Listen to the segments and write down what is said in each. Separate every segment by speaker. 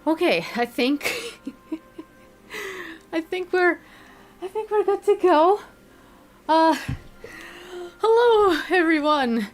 Speaker 1: Okay, I think I think we're good to go. Uh Hello everyone.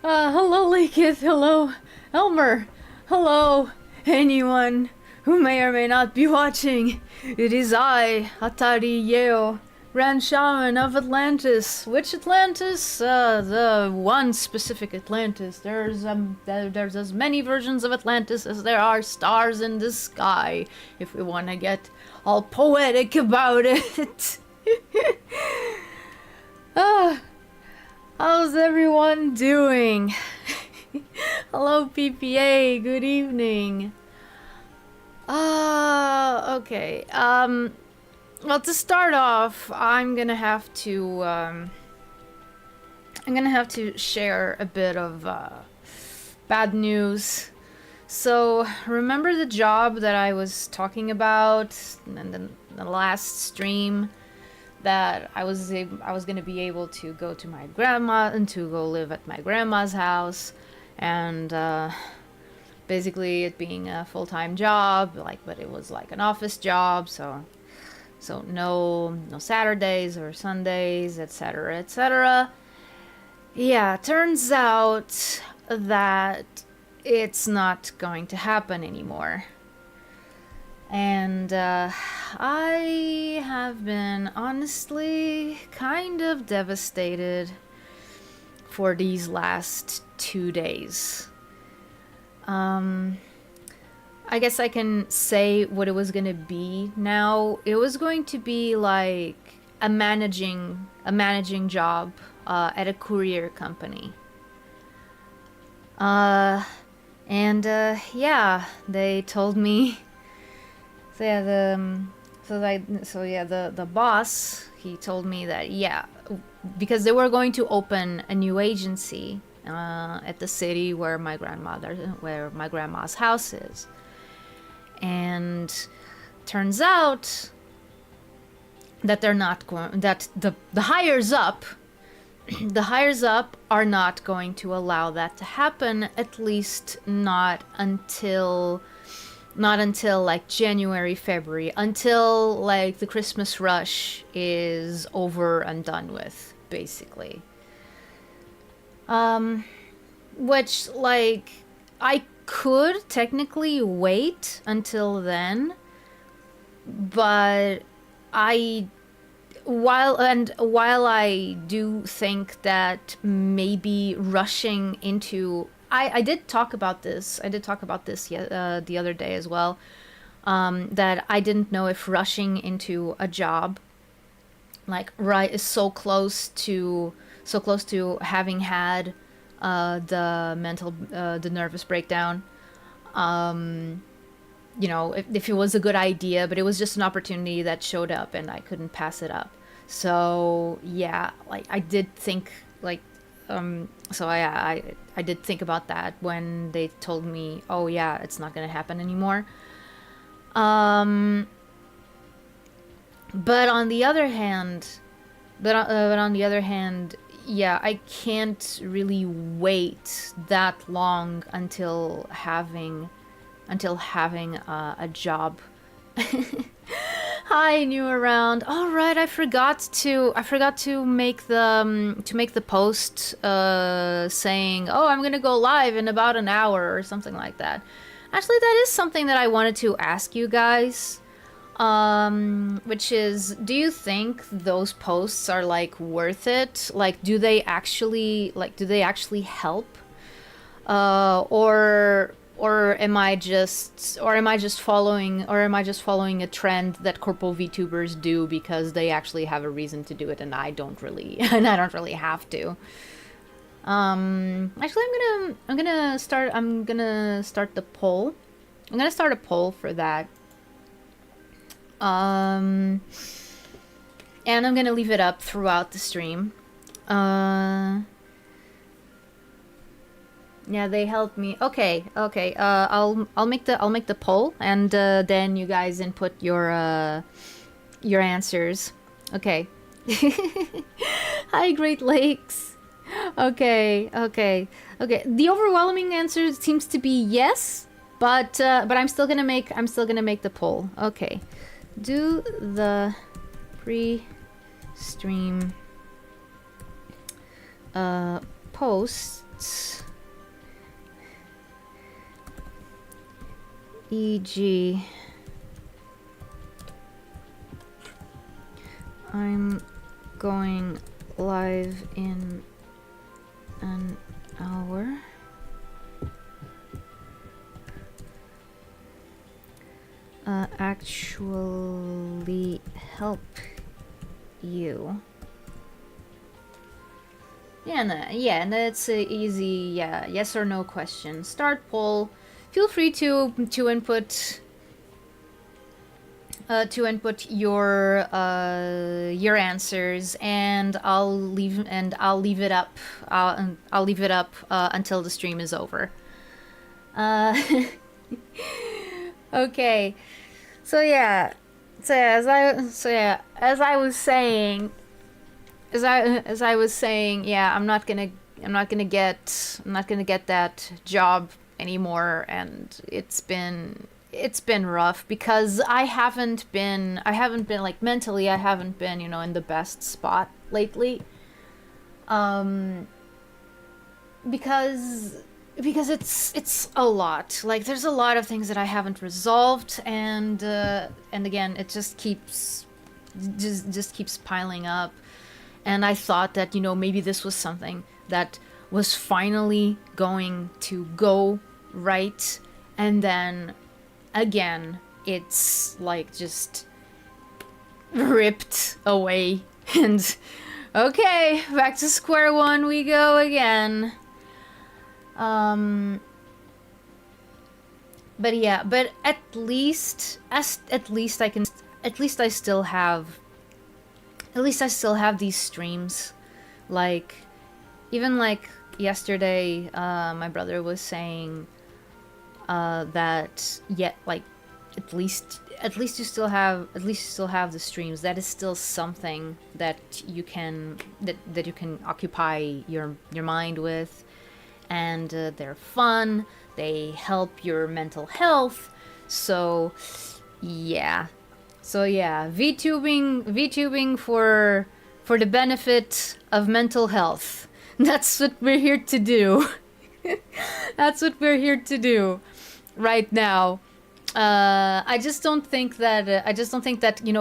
Speaker 1: Hello Lakith, hello Elmer. Hello anyone who may or may not be watching. It is I, Atari Yeo, Grand Shaman of Atlantis. Which Atlantis? The one specific Atlantis. There's as many versions of Atlantis as there are stars in the sky, if we want to get all poetic about it. Ah, how's everyone doing? Hello PPA, good evening. Okay. Well, to start off, I'm gonna have to share a bit of bad news. So, remember the job that I was talking about in the last stream, that I was gonna be able to go to my grandma and to go live at my grandma's house, and basically it being a full-time job, but it was like an office job, so no Saturdays or Sundays, etc., etc. Yeah, turns out that it's not going to happen anymore. And I have been honestly kind of devastated for these last 2 days. I guess I can say what it was gonna be now. It was going to be like a managing job at a courier company. Yeah, they told me. So yeah, the boss, he told me that, yeah, because they were going to open a new agency at the city where my grandma's house is, and turns out that they're not going, that the higher ups are not going to allow that to happen, at least not until like January, February, until like the Christmas rush is over and done with, basically. Which, like, I could technically wait until then, but while I do think that maybe rushing into, I did talk about this the other day as well, that I didn't know if rushing into a job, like, right, is so close to having had the nervous breakdown. You know, if it was a good idea, but it was just an opportunity that showed up and I couldn't pass it up. So yeah, like, I did think, like, I did think about that when they told me, oh yeah, it's not gonna happen anymore. But on the other hand, yeah, I can't really wait that long until having a job. Hi, new around. All right, I forgot to make the post saying, "Oh, I'm gonna go live in about an hour" or something like that. Actually, that is something that I wanted to ask you guys. Which is, do you think those posts are, like, worth it? Like, do they actually help? Or am I just following a trend that corpo VTubers do because they actually have a reason to do it and I don't really have to. Actually, I'm gonna start the poll. I'm gonna start a poll for that. And I'm gonna leave it up throughout the stream. Yeah, they helped me. Okay. I'll make the poll, and then you guys input your answers. Okay. Hi, Great Lakes. Okay. The overwhelming answer seems to be yes. But I'm still gonna make the poll. Okay, do the pre-stream posts, e.g. I'm going live in an hour. Actually help you. Yeah, and that's a easy yes or no question. Start poll. Feel free to input your answers, and I'll leave it up. I'll leave it up until the stream is over. Okay. So as I was saying, yeah, I'm not gonna get that job anymore, and it's been rough because I haven't been like mentally, I haven't been, in the best spot lately. Because it's a lot. Like, there's a lot of things that I haven't resolved, and again, it just keeps piling up. And I thought that, maybe this was something that was finally going to go right, and then again, it's like just ripped away, and okay, back to square one we go again. But yeah, but at least I still have these streams. Like, even like yesterday, my brother was saying that like at least you still have the streams. That is still something that you can occupy your mind with. And they're fun, they help your mental health, so yeah, VTubing for the benefit of mental health. That's what we're here to do. That's what we're here to do right now. I just don't think that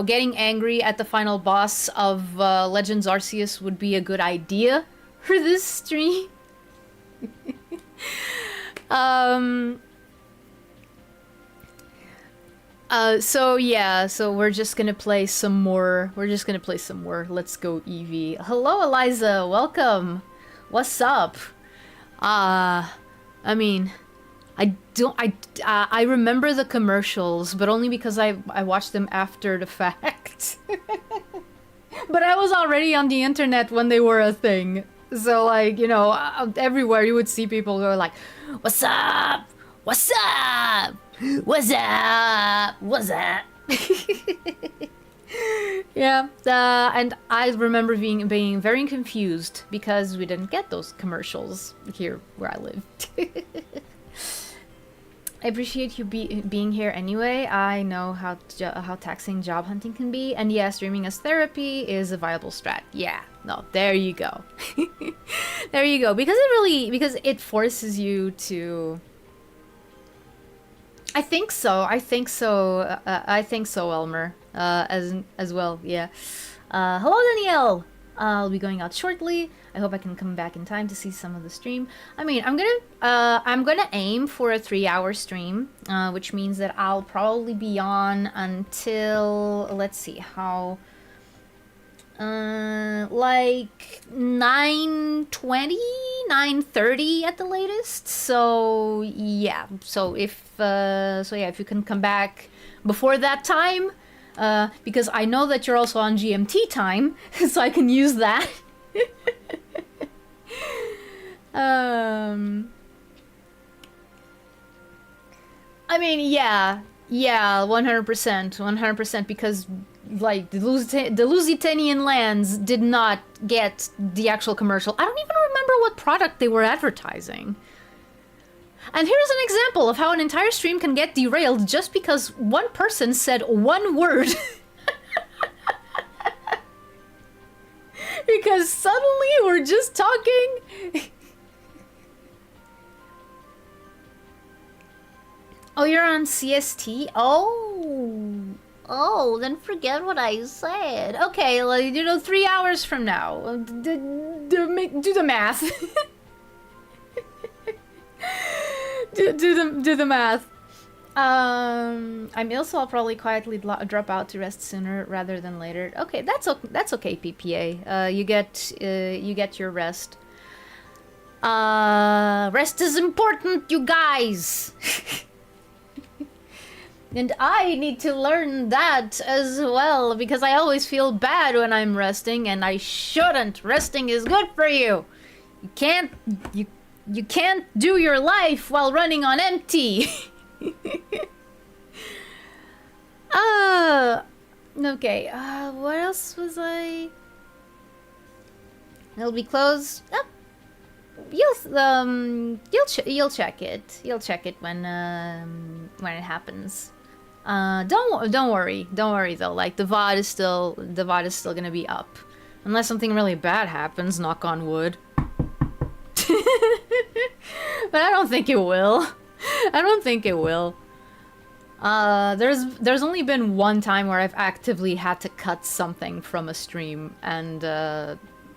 Speaker 1: getting angry at the final boss of Legends Arceus would be a good idea for this stream. So we're just gonna play some more. Let's go, EEVEE. Hello, Eliza. Welcome. What's up? I mean, I remember the commercials, but only because I watched them after the fact. But I was already on the internet when they were a thing. So, like, everywhere you would see people go like, "What's up? What's up? What's up? What's up?" Yeah, and I remember being very confused because we didn't get those commercials here where I live. I appreciate you being here anyway. I know how taxing job hunting can be, and yeah, streaming as therapy is a viable strat. Yeah, no, there you go. There you go. Because it forces you to. I think so, Elmer. As well. Yeah. Hello, Danielle. I'll be going out shortly. I hope I can come back in time to see some of the stream. I mean, I'm gonna aim for a 3-hour stream, which means that I'll probably be on until, let's see, how, like 9:20, 9:30 at the latest. So yeah. So if if you can come back before that time. Because I know that you're also on GMT time, so I can use that. I mean, yeah, 100%, because, like, the Lusitanian lands did not get the actual commercial. I don't even remember what product they were advertising. And here's an example of how an entire stream can get derailed just because one person said one word. Because suddenly we're just talking. Oh, you're on CST? Oh, then forget what I said. Okay, like, you know, 3 hours from now. Do the math. do the math. I'm ill, so I'll probably quietly drop out to rest sooner rather than later. Okay, that's okay, PPA. You get your rest. Rest is important, you guys. And I need to learn that as well, because I always feel bad when I'm resting, and I shouldn't. Resting is good for you. You can't do your life while running on empty. Okay. What else was I? It'll be closed. Oh, you'll check it. You'll check it when it happens. Don't worry though. Like the VOD is still gonna be up, unless something really bad happens. Knock on wood. But I don't think it will. I don't think it will. There's only been one time where I've actively had to cut something from a stream, and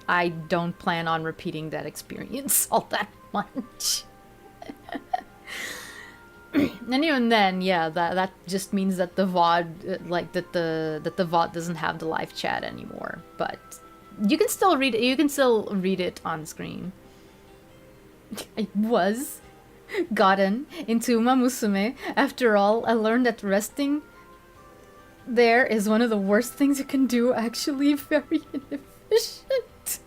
Speaker 1: I don't plan on repeating that experience all that much. And even then, yeah, that just means that the VOD, like that the VOD doesn't have the live chat anymore. But you can still read it. You can still read it on screen. I was gotten into Uma Musume. After all, I learned that resting there is one of the worst things you can do. Actually, very inefficient.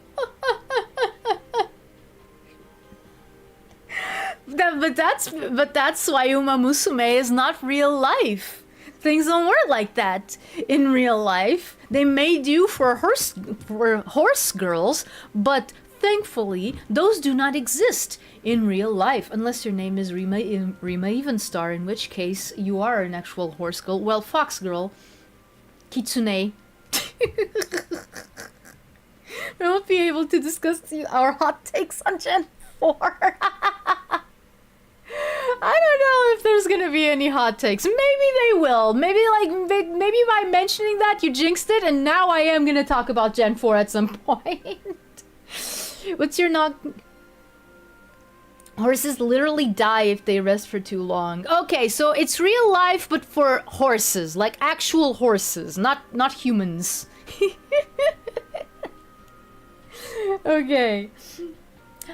Speaker 1: But that's why Uma Musume is not real life. Things don't work like that in real life. They may do for horse girls, but thankfully those do not exist in real life, unless your name is Rima Evenstar, in which case you are an actual horse girl. Well, fox girl, kitsune. We won't be able to discuss our hot takes on Gen 4. I don't know if there's gonna be any hot takes. Maybe they will. Maybe by mentioning that you jinxed it, and now I am gonna talk about Gen 4 at some point. What's your knock? Horses literally die if they rest for too long. Okay, so it's real life, but for horses, like actual horses, not humans. Okay.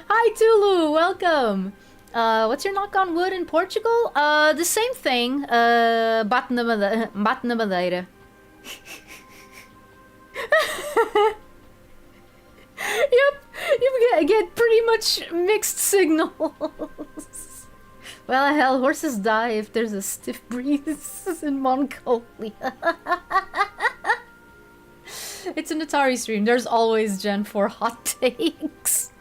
Speaker 1: Hi Tulu, welcome. What's your knock on wood in Portugal? The same thing. Bate na madeira. Yep, you get pretty much mixed signals. Well, hell, horses die if there's a stiff breeze in Mongolia. It's an Atari stream. There's always Gen 4 hot takes.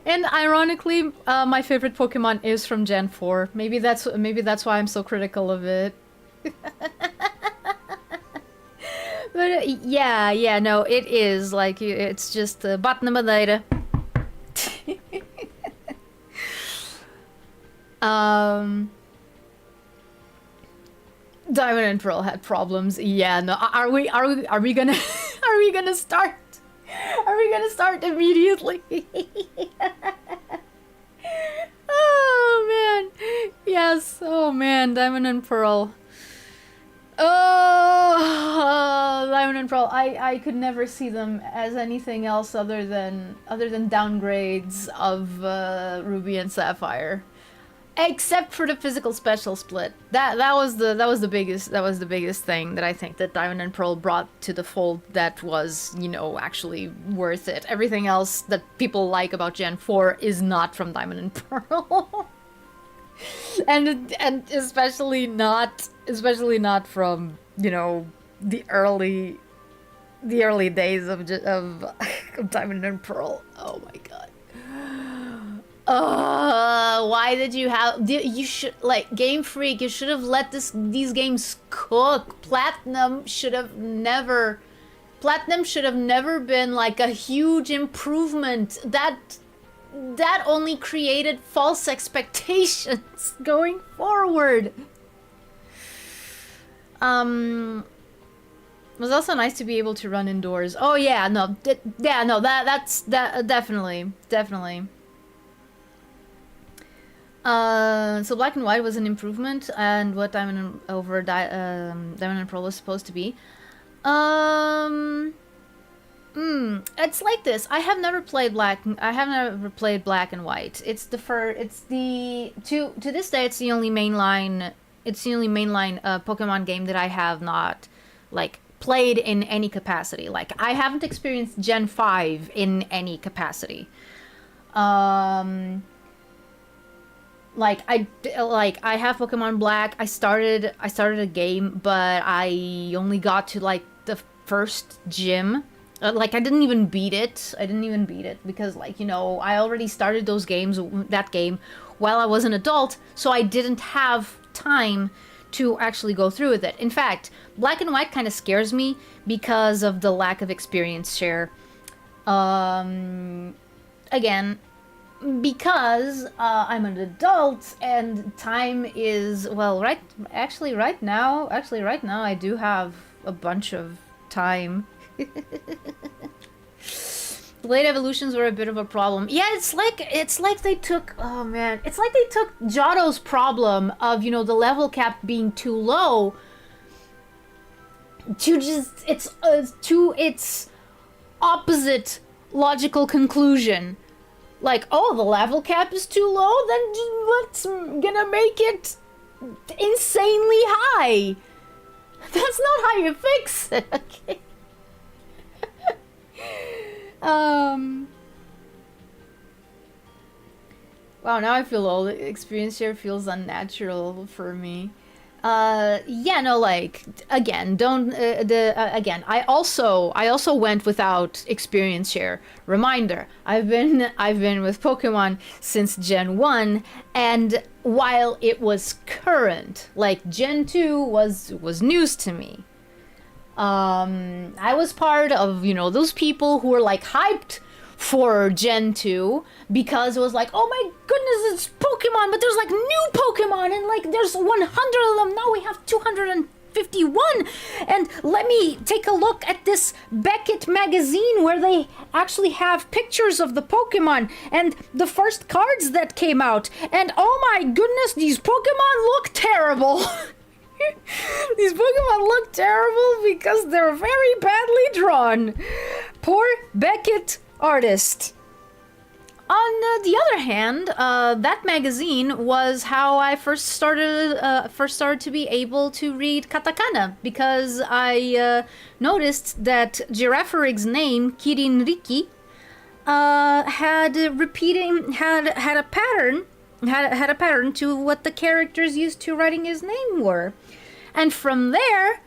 Speaker 1: And ironically, my favorite Pokemon is from Gen 4. Maybe that's why I'm so critical of it. But yeah, no, it is like it's just bate na madeira. Diamond and Pearl had problems. Yeah, no. Are we gonna start? Are we gonna start immediately? Oh man, yes. Oh man, Diamond and Pearl. Oh, Diamond and Pearl. I could never see them as anything else other than downgrades of Ruby and Sapphire, except for the physical special split. That was the biggest thing that I think that Diamond and Pearl brought to the fold that was, you know, actually worth it. Everything else that people like about Gen 4 is not from Diamond and Pearl. and especially not from, you know, the early days of Diamond and Pearl. Oh my god. Why did you have... You should... Like, Game Freak, you should have let these games cook. Platinum should have never... Platinum should have never been, like, a huge improvement. That only created false expectations going forward. It was also nice to be able to run indoors. Oh yeah, no, that's definitely. So black and white was an improvement, and what Diamond and Pearl was supposed to be. It's like this. I have never played black. I have never played black and white. To this day, it's the only mainline. It's the only mainline Pokemon game that I have not, like, played in any capacity. Like, I haven't experienced Gen 5 in any capacity. Like I have Pokemon Black. I started a game, but I only got to, like, the first gym. Like, I didn't even beat it. Because, like, you know, I already started that game while I was an adult, so I didn't have time to actually go through with it. In fact, black and white kind of scares me because of the lack of experience share. Again, because I'm an adult and time is, well, right now I do have a bunch of time. The late evolutions were a bit of a problem. Yeah, it's like they took, oh man, it's like they took Johto's problem of, you know, the level cap being too low to just, to its opposite logical conclusion. Like, oh, the level cap is too low, then let's gonna make it insanely high. That's not how you fix it, okay? Wow, now I feel old. Experience share feels unnatural for me. Yeah, no, like, again, again, I also went without experience share. Reminder, I've been with Pokemon since Gen 1, and while it was current, like, Gen 2 was news to me. I was part of, you know, those people who were, like, hyped for Gen 2 because it was like, oh my goodness, it's Pokemon, but there's, like, new Pokemon, and, like, there's 100 of them. Now we have 251, and let me take a look at this Beckett magazine where they actually have pictures of the Pokemon and the first cards that came out, and oh my goodness, these Pokemon look terrible. These Pokemon look terrible because they're very badly drawn. Poor Beckett artist. On the other hand, that magazine was how I first started to be able to read katakana, because I noticed that Girafarig's name, Kirinriki, had a pattern to what the characters used to writing his name were. And from there,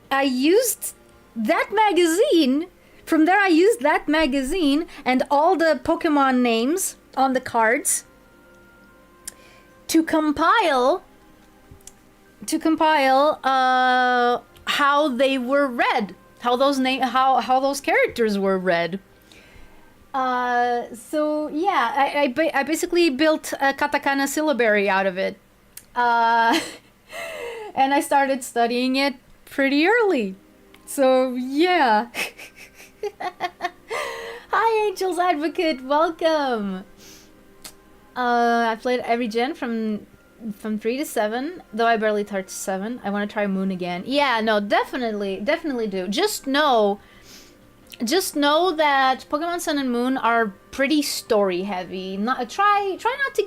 Speaker 1: I used that magazine and all the Pokemon names on the cards to compile how they were read, how those characters were read. So yeah, I basically built a katakana syllabary out of it. And I started studying it pretty early. So yeah. Hi, Angel's Advocate, welcome. I played every gen from 3 to 7, though I barely touched 7. I want to try Moon again. Yeah, no, definitely do. Just know that Pokemon Sun and Moon are pretty story heavy. Try not to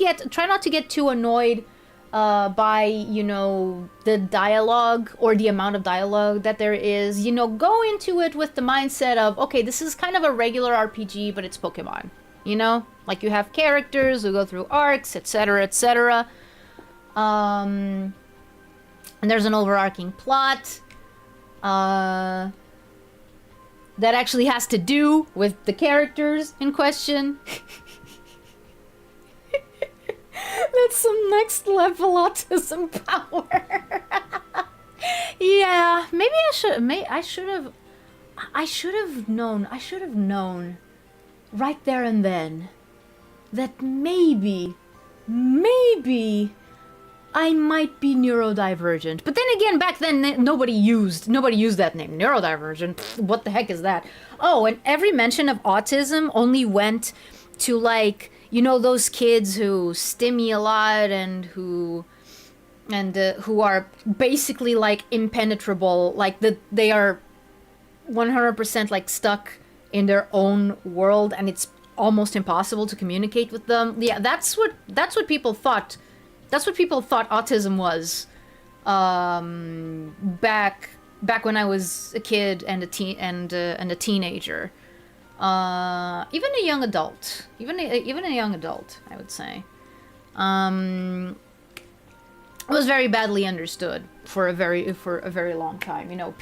Speaker 1: get too annoyed by, you know, the dialogue or the amount of dialogue that there is. You know, go into it with the mindset of, okay, this is kind of a regular RPG, but it's Pokemon. You know, like, you have characters who go through arcs, etc., etc. And there's an overarching plot that actually has to do with the characters in question. with some next level autism power. Yeah, maybe I should have known right there and then that maybe I might be neurodivergent. But then again, back then nobody used that name, neurodivergent. Pfft, what the heck is that? Oh, and every mention of autism only went to, like, you know, those kids who stimmy a lot and who are basically like impenetrable, like they are 100% like stuck in their own world and it's almost impossible to communicate with them. Yeah, that's what people thought. That's what people thought autism was. Back when I was a kid and a teenager. Even a young adult. Even a young adult, I would say. It was very badly understood for a very long time. You know,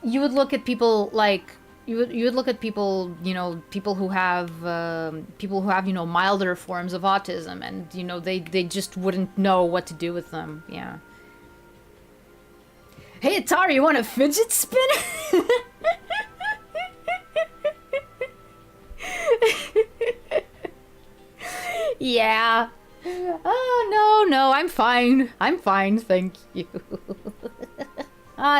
Speaker 1: you would look at people like you would look at people, you know, people who have you know, milder forms of autism, and you know they just wouldn't know what to do with them. Yeah. Hey Atari, you want a fidget spinner? Yeah. Oh no, I'm fine, thank you.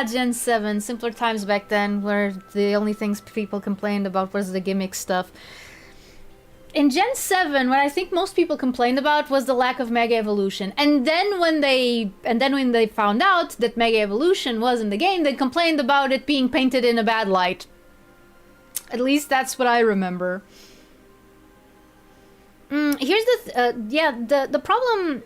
Speaker 1: Gen 7, simpler times back then, where the only things people complained about was the gimmick stuff. In Gen 7, what I think most people complained about was the lack of Mega Evolution. And then when they found out that Mega Evolution was in the game, they complained about it being painted in a bad light. At least that's what I remember. Here's the problem.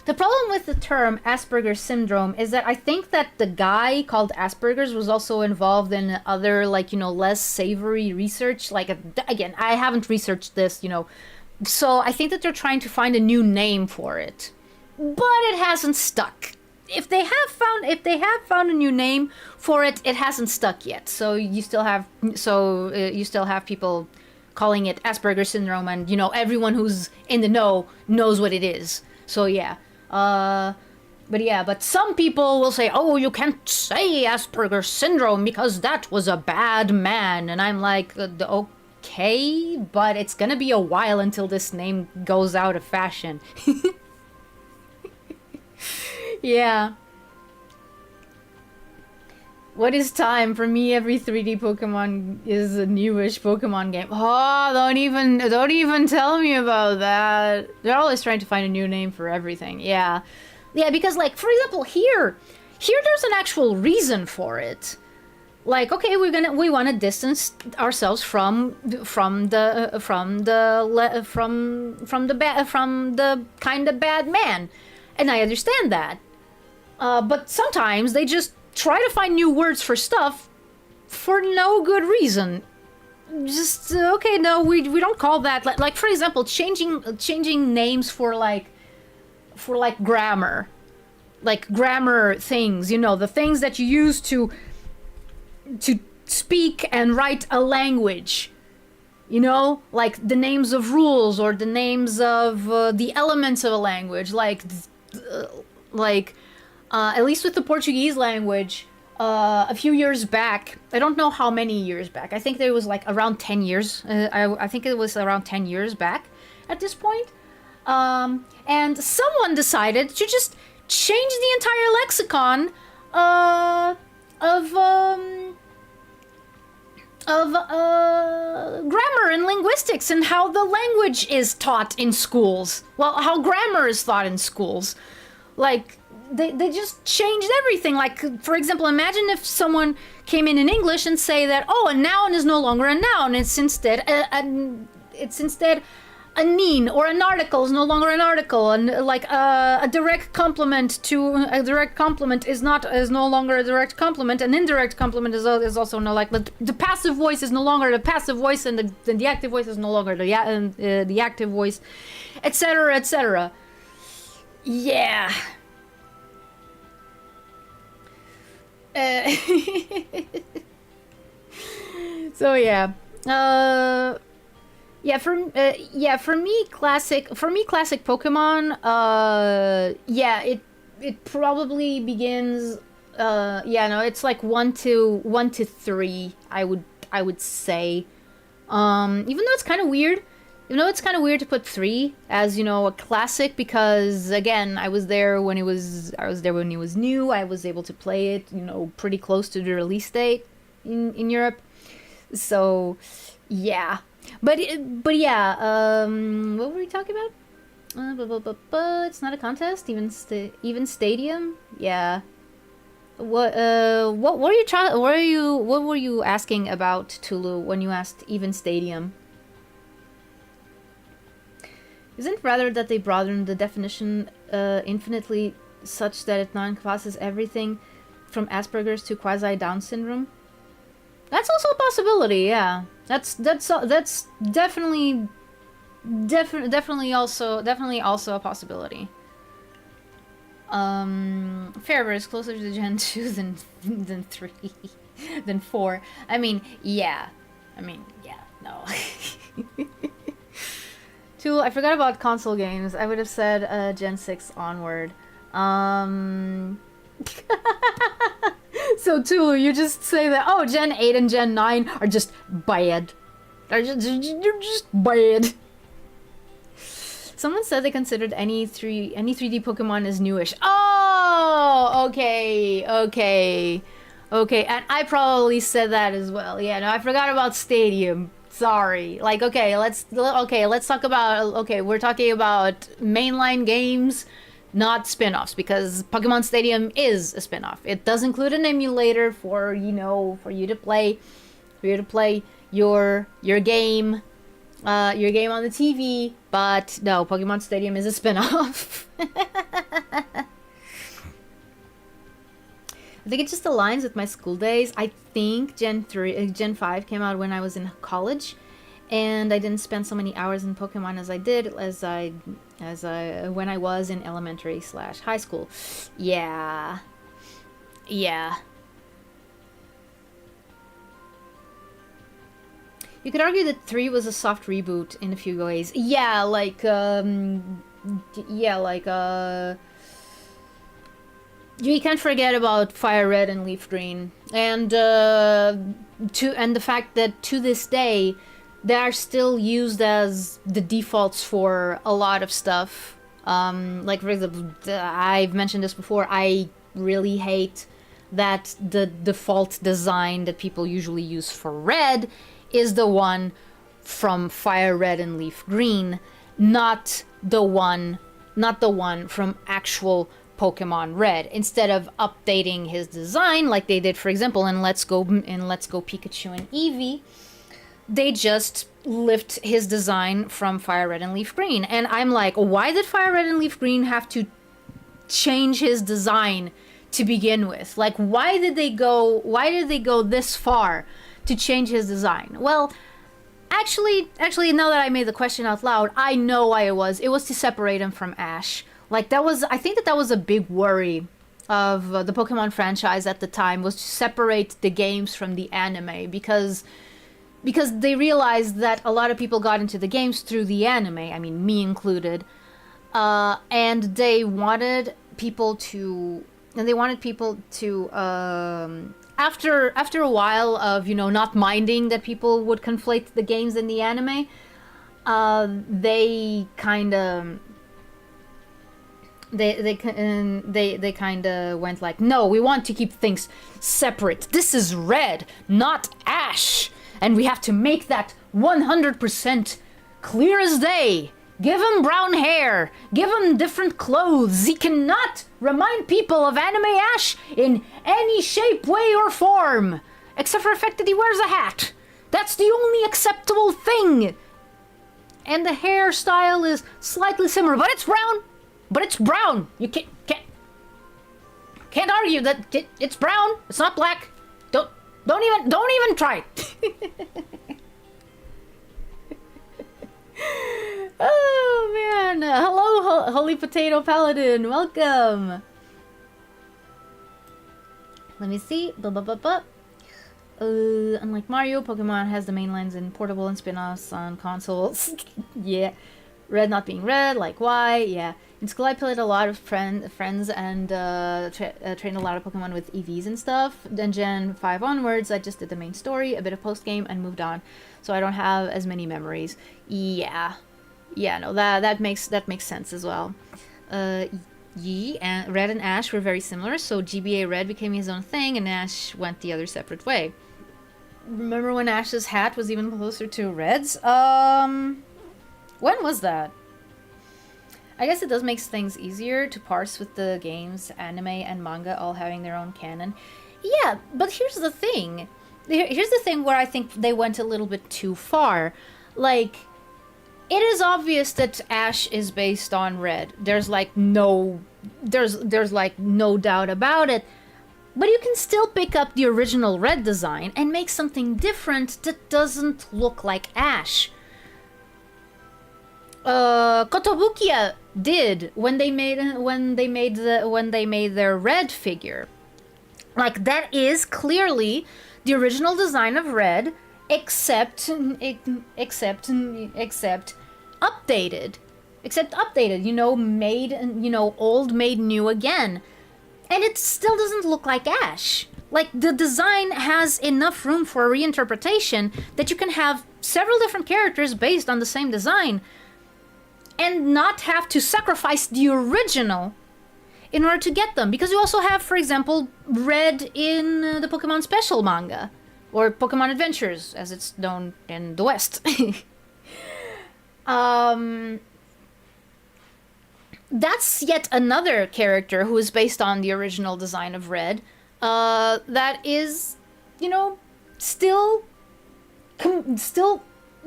Speaker 1: The problem with the term Asperger's syndrome is that I think that the guy called Asperger's was also involved in other, like, you know, less savory research. Like, again, I haven't researched this, you know, so I think that they're trying to find a new name for it, but it hasn't stuck. If they have found a new name for it, it hasn't stuck yet. So you still have people calling it Asperger's syndrome, and you know, everyone who's in the know knows what it is. So yeah. But some people will say, oh, you can't say Asperger's syndrome because that was a bad man. And I'm like, okay, but it's gonna be a while until this name goes out of fashion. Yeah. What is time? For me, every 3D Pokemon is a newish Pokemon game. Oh, don't even tell me about that. They're always trying to find a new name for everything. Yeah. Yeah, because, like, for example, here there's an actual reason for it. Like, okay, we want to distance ourselves from the kind of bad man. And I understand that. But sometimes they just try to find new words for stuff for no good reason. Just okay, no, we don't call that, like for example, changing names for grammar, like grammar things, you know, the things that you use to speak and write a language, you know, like the names of rules or the names of the elements of a language, like at least with the Portuguese language, a few years back, I don't know how many years back, I think there was like around 10 years, I think it was around 10 years back at this point, and someone decided to just change the entire lexicon of grammar and linguistics and how the language is taught in schools. Well, how grammar is taught in schools. Like, they just changed everything. Like, for example, imagine if someone came in English and say that, oh, a noun is no longer a noun. It's instead a neen, or an article is no longer an article, and like a direct complement is no longer a direct complement. An indirect complement is also no, like the passive voice is no longer the passive voice, and the active voice is no longer the active voice, etc., etc. Yeah. So yeah. For me, classic Pokemon. Yeah, it probably begins. Yeah, no, it's like one to three. I would say. Even though it's kind of weird. Even though it's kind of weird to put three as, you know, a classic, because again, I was there when it was new. I was able to play it, you know, pretty close to the release date in Europe. So, yeah. But yeah, what were we talking about? It's not a contest, even stadium. Yeah. What were you what were you asking about, Tulu, when you asked even stadium? Isn't rather that they broaden the definition infinitely such that it now encompasses everything from Asperger's to quasi-Down syndrome? That's also a possibility, yeah. That's definitely also a possibility. Fairweather is closer to Gen 2 than 3 than 4. I mean, yeah. No. Two, I forgot about console games. I would have said Gen 6 onward. So Tulu, you just say that, oh, Gen 8 and Gen 9 are just bad. They're just bad. Someone said they considered any 3D Pokemon as newish. Oh, okay. And I probably said that as well. Yeah, no, I forgot about Stadium. Sorry. Like, let's talk about, we're talking about mainline games, not spin-offs, because Pokemon Stadium is a spin-off. It does include an emulator for, you know, for you to play your game on the TV, but no, Pokemon Stadium is a spin-off. I think it just aligns with my school days. I think Gen 5 came out when I was in college, and I didn't spend so many hours in Pokemon as I did when I was in elementary / high school. Yeah. You could argue that 3 was a soft reboot in a few ways. Yeah, you can't forget about Fire Red and Leaf Green, and the fact that to this day they are still used as the defaults for a lot of stuff. Like, for example, I've mentioned this before, I really hate that the default design that people usually use for Red is the one from Fire Red and Leaf Green, not the one from actual Pokemon Red. Instead of updating his design like they did, for example, in Let's Go Pikachu and Eevee, they just lift his design from Fire Red and Leaf Green. And I'm like, why did Fire Red and Leaf Green have to change his design to begin with? Like, why did they go this far to change his design? Well, actually, now that I made the question out loud, I know why it was. It was to separate him from Ash. Like, I think that was a big worry of the Pokemon franchise at the time, was to separate the games from the anime, because they realized that a lot of people got into the games through the anime, I mean, me included, and they wanted people to, after a while of, you know, not minding that people would conflate the games and the anime, they kind of went like, no, we want to keep things separate. This is Red, not Ash, and we have to make that 100% clear as day. Give him brown hair. Give him different clothes. He cannot remind people of Anime Ash in any shape, way, or form, except for the fact that he wears a hat. That's the only acceptable thing. And the hairstyle is slightly similar, but it's brown. You can't argue that it's brown. It's not black. Don't even try. Oh man! Hello, Holy Potato Paladin. Welcome. Let me see. Unlike Mario, Pokemon has the main lines in portable and spin-offs on consoles. Yeah. Red not being red, like why? Yeah. In school, I played a lot of friends and trained a lot of Pokemon with EVs and stuff. Then Gen 5 onwards, I just did the main story, a bit of post-game, and moved on. So I don't have as many memories. Yeah. Yeah, no, that makes sense as well. Yi and Red and Ash were very similar, so GBA Red became his own thing, and Ash went the other separate way. Remember when Ash's hat was even closer to Red's? When was that? I guess it does make things easier to parse with the games, anime, and manga all having their own canon. Yeah, but here's the thing. Here's the thing where I think they went a little bit too far. Like, it is obvious that Ash is based on Red. There's like no doubt about it. But you can still pick up the original Red design and make something different that doesn't look like Ash. Kotobukiya did when they made their Red figure. Like, that is clearly the original design of Red, except updated. You know, old made new again. And it still doesn't look like Ash. Like, the design has enough room for reinterpretation that you can have several different characters based on the same design and not have to sacrifice the original in order to get them. Because you also have, for example, Red in the Pokemon Special manga, or Pokemon Adventures, as it's known in the West. That's yet another character who is based on the original design of Red, that is, you know, still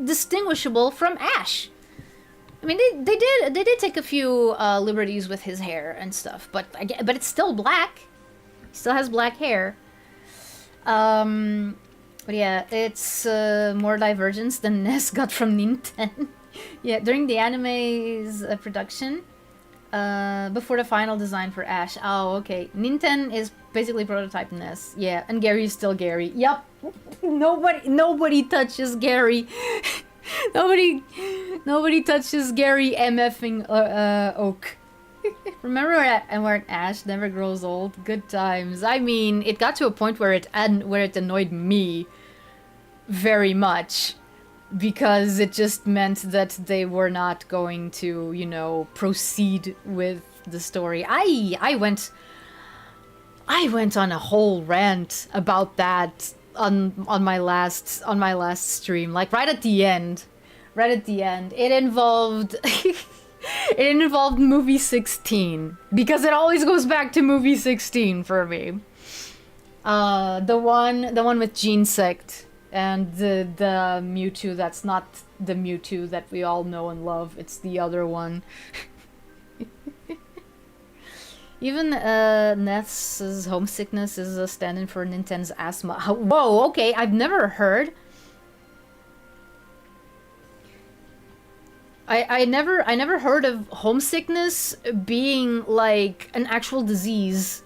Speaker 1: distinguishable from Ash. I mean, they did take a few liberties with his hair and stuff, but it's still black. He still has black hair. But yeah, it's more divergence than Ness got from Nintendo. Yeah, during the anime's production, before the final design for Ash. Oh, okay. Nintendo is basically prototype Ness. Yeah, and Gary is still Gary. Yup. Nobody touches Gary. Nobody touches Gary MFing Oak. Remember when Ash never grows old? Good times. I mean, it got to a point where it annoyed me very much, because it just meant that they were not going to, you know, proceed with the story. I went on a whole rant about that on my last stream, like right at the end. It involved it involved movie 16, because it always goes back to movie 16 for me. The one with Gene Sect and the Mewtwo that's not the Mewtwo that we all know and love. It's the other one. Even Ness's homesickness is a stand-in for Nintendo's asthma. Whoa, okay, I've never heard. I never heard of homesickness being like an actual disease.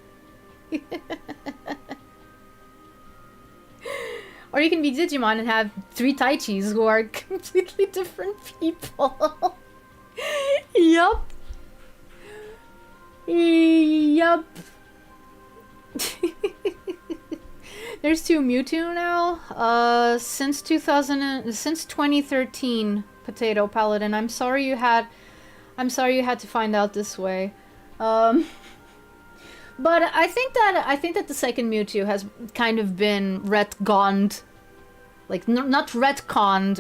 Speaker 1: Or you can be Digimon and have 3 Taichis who are completely different people. Yup. Yup. There's 2 Mewtwo now. Since 2013, Potato Paladin. I'm sorry you had to find out this way. But I think that the second Mewtwo has kind of been retconned, like not retconned,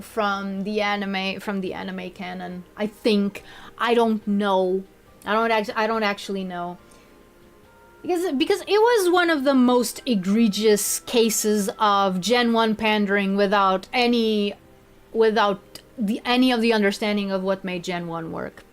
Speaker 1: from the anime canon. I think. I don't know. I don't actually know. Because it was one of the most egregious cases of Gen 1 pandering without any of the understanding of what made Gen 1 work.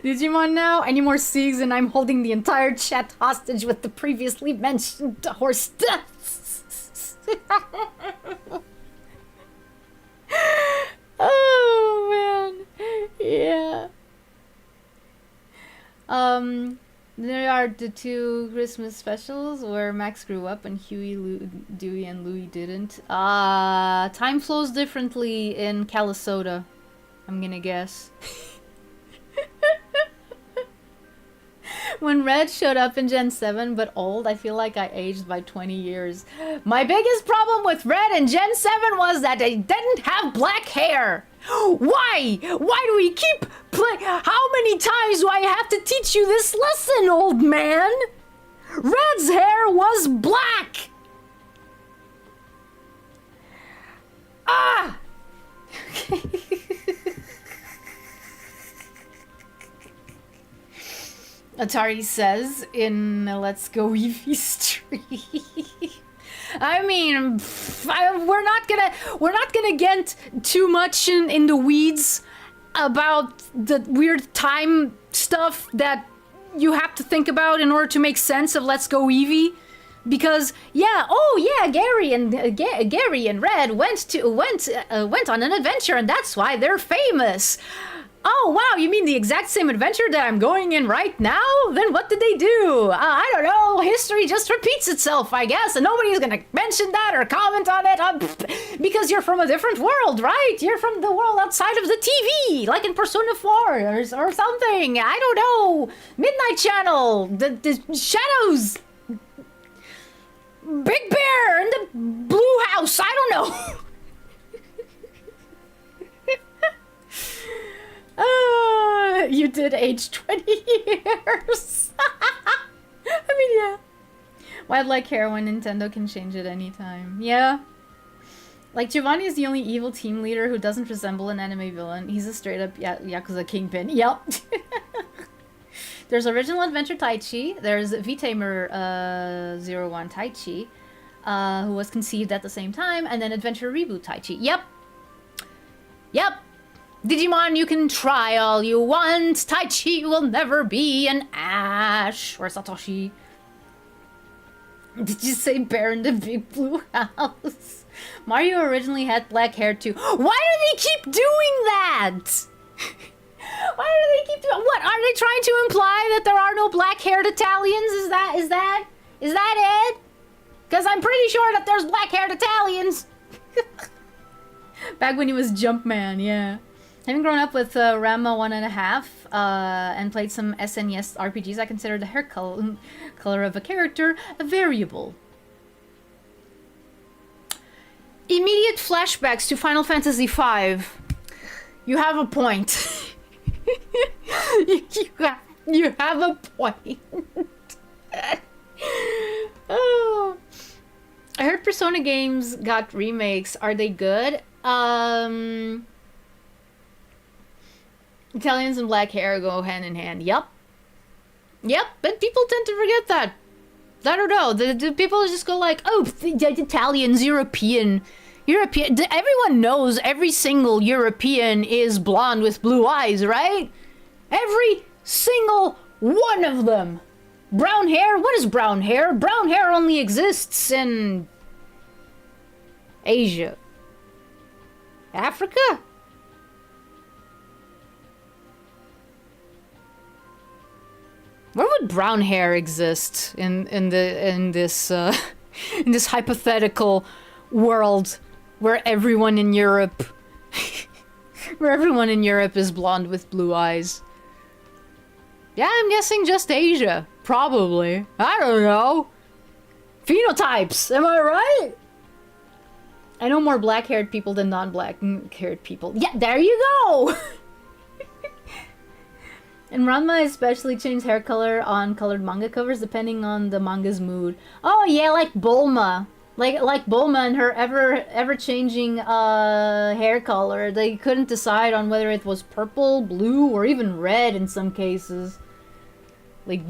Speaker 1: Digimon now? Any more Siegs and I'm holding the entire chat hostage with the previously mentioned horse deaths. Oh Oh man, yeah. There are the two Christmas specials where Max grew up and Dewey, and Louie didn't. Time flows differently in Calisota, I'm gonna guess. When Red showed up in Gen 7 but old, I feel like I aged by 20 years. My biggest problem with Red and Gen 7 was that they didn't have black hair. Why? Why do we keep playing? How many times do I have to teach you this lesson, old man? Red's hair was black. Ah! Atari says in Let's Go EEVEE stream. I mean, we're not gonna get too much in the weeds about the weird time stuff that you have to think about in order to make sense of Let's Go EEVEE. Because Gary and Red went on an adventure, and that's why they're famous. Oh wow, you mean the exact same adventure that I'm going in right now? Then what did they do? I don't know, history just repeats itself, I guess, and nobody's gonna mention that or comment on it, because you're from a different world, right? You're from the world outside of the TV, like in Persona 4 or something, I don't know. Midnight Channel, the Shadows, Big Bear, and the Blue House, I don't know. You did age 20 years. I mean, yeah. Why'd like hair when Nintendo can change it anytime? Yeah. Like, Giovanni is the only evil team leader who doesn't resemble an anime villain. He's a straight-up Yakuza kingpin. Yep. There's Original Adventure Taichi. There's Vtamer 01 Taichi, who was conceived at the same time. And then Adventure Reboot Taichi. Yep. Yep. Digimon, you can try all you want. Taichi will never be an Ash or Satoshi. Did you say Bear in the Big Blue House? Mario originally had black hair too. Why do they keep doing that? Why do they keep doing? What are they trying to imply, that there are no black-haired Italians? Is that it? Because I'm pretty sure that there's black-haired Italians. Back when he was Jumpman, yeah. Having grown up with Ranma 1.5 and played some SNES RPGs, I consider the hair color of a character a variable. Immediate flashbacks to Final Fantasy V. You have a point. you have a point. Oh. I heard Persona games got remakes. Are they good? Italians and black hair go hand in hand. Yep. Yep, but people tend to forget that. I don't know. The people just go like, oh, the Italians, European. Everyone knows every single European is blonde with blue eyes, right? Every single one of them. Brown hair? What is brown hair? Brown hair only exists in Asia. Africa? Where would brown hair exist in this hypothetical world where everyone in Europe is blonde with blue eyes? Yeah, I'm guessing just Asia. Probably. I don't know. Phenotypes, am I right? I know more black-haired people than non-black-haired people. Yeah, there you go! And Ranma especially changed hair color on colored manga covers depending on the manga's mood. Oh yeah, like Bulma. Like Bulma and her ever-changing hair color. They couldn't decide on whether it was purple, blue, or even red in some cases. Like...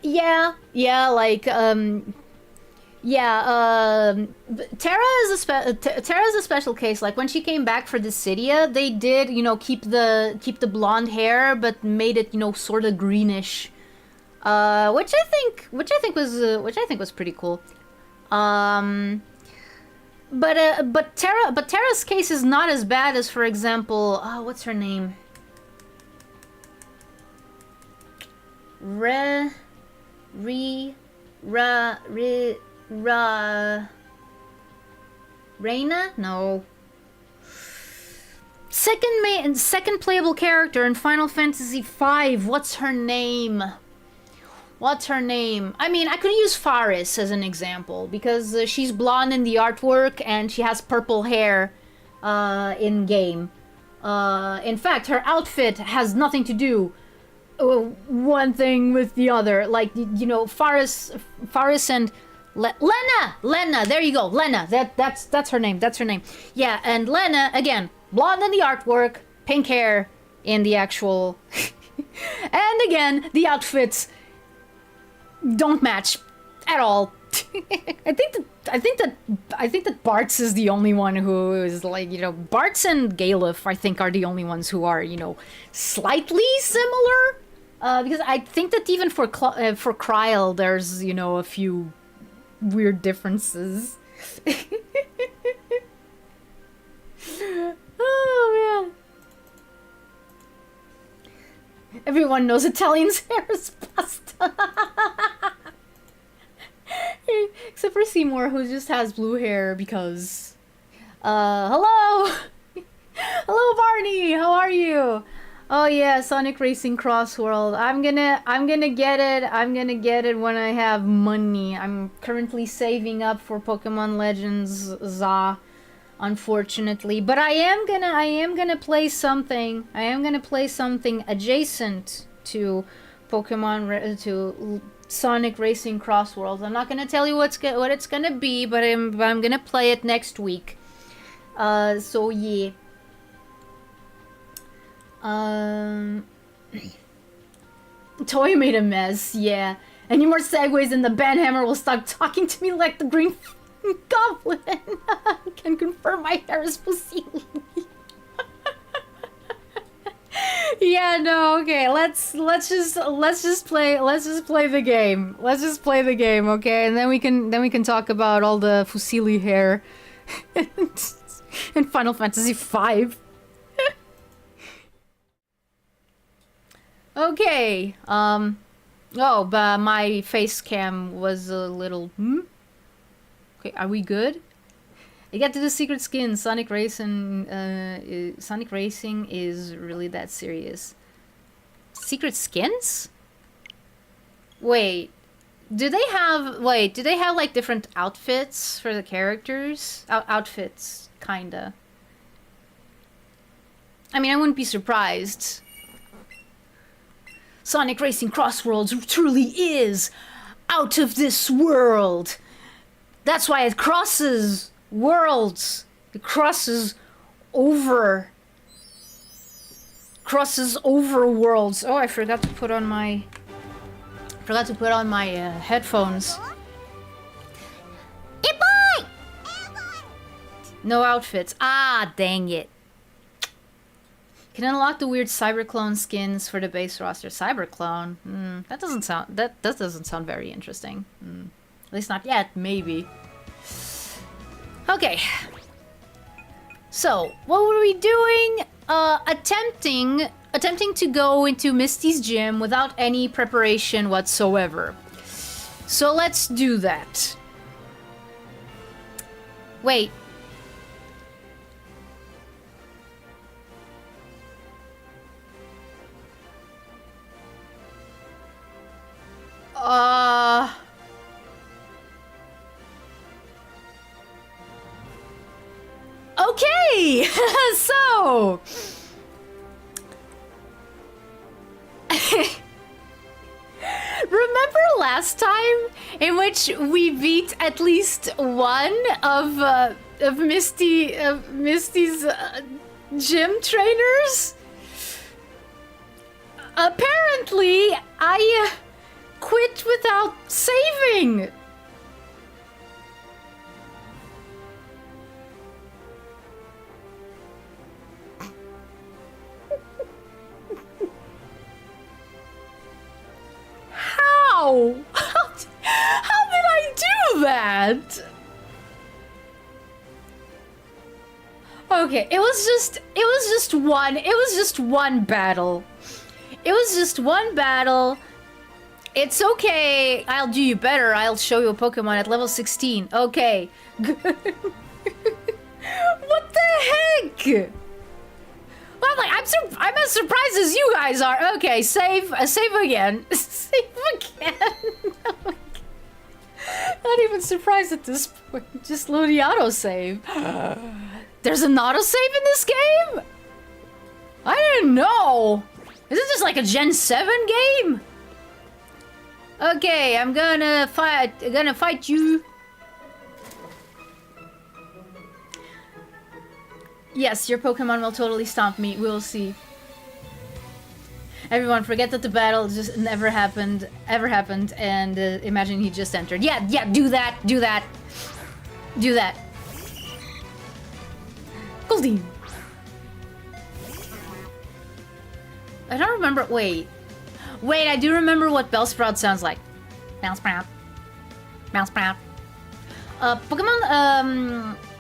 Speaker 1: Yeah, like, Terra is a special case. Like when she came back for Dissidia, they did, you know, keep the blonde hair, but made it, you know, sort of greenish, which I think was pretty cool. but Terra's case is not as bad as, for example, what's her name? Reina? No. Second playable character in Final Fantasy V. What's her name? What's her name? I mean, I could use Faris as an example because she's blonde in the artwork and she has purple hair in game. In fact, her outfit has nothing to do one thing with the other. Like, you know, Faris and Lena. There you go, Lena. That's her name. That's her name. Yeah, and Lena again, blonde in the artwork, pink hair in the actual. And again, the outfits don't match at all. I think that Bart's is the only one who is like, you know, Bart's and Galuf, I think, are the only ones who are, you know, slightly similar. Because I think that even for Kryl, there's, you know, a few weird differences. Oh man. Everyone knows Italian's hair is pasta. Except for Seymour, who just has blue hair because... hello! Hello, Barney! How are you? Oh yeah, Sonic Racing Cross World. I'm gonna get it. I'm gonna get it when I have money. I'm currently saving up for Pokemon Legends ZA, unfortunately. But I am gonna play something. I am gonna play something adjacent to Pokemon to Sonic Racing Cross Worlds. I'm not gonna tell you what it's gonna be, but I'm gonna play it next week. So yeah. Toy made a mess, yeah. Any more segues and the Banhammer will start talking to me like the Green Goblin. Can confirm my hair is fossili. Yeah, no, okay. Let's just play the game. Let's just play the game, okay? And then we can talk about all the fossili hair in Final Fantasy V. Okay. Oh, but my face cam was a little. Okay, are we good? I got to the secret skin. Sonic Racing is really that serious. Secret skins? Wait, do they have like different outfits for the characters? Outfits, kinda. I mean, I wouldn't be surprised. Sonic Racing Cross Worlds truly is out of this world. That's why it crosses worlds. It crosses over worlds. Oh, I forgot to put on my headphones. Iebui! No outfits. Ah, dang it. Can unlock the weird Cyberclone skins for the base roster. Cyberclone? That doesn't sound very interesting. At least not yet, maybe. Okay. So, what were we doing? Attempting to go into Misty's gym without any preparation whatsoever. So let's do that. Wait. Okay, so remember last time in which we beat at least one of Misty's gym trainers? Apparently, I quit without saving. How? How did I do that? Okay, it was just one battle. It was just one battle. It's okay. I'll do you better. I'll show you a Pokemon at level 16. Okay. Good. What the heck? Well, like, I'm as surprised as you guys are. Okay, save again. Save again. Oh my God. Not even surprised at this point. Just load the autosave. There's an autosave in this game? I didn't know. Is it just like a Gen 7 game? Okay, I'm gonna fight you. Yes, your Pokemon will totally stomp me. We'll see. Everyone, forget that the battle just never happened, and imagine he just entered. Yeah, do that. Goldie. I don't remember. Wait, I do remember what Bellsprout sounds like. Bellsprout.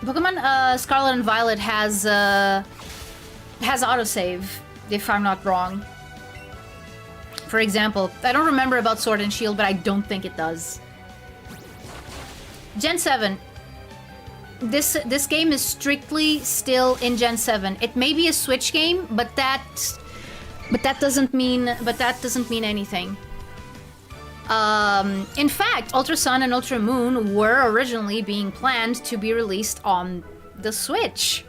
Speaker 1: Pokemon Scarlet and Violet has autosave, if I'm not wrong. For example, I don't remember about Sword and Shield, but I don't think it does. Gen 7. This game is strictly still in Gen 7. It may be a Switch game, but that doesn't mean anything. In fact, Ultra Sun and Ultra Moon were originally being planned to be released on the Switch,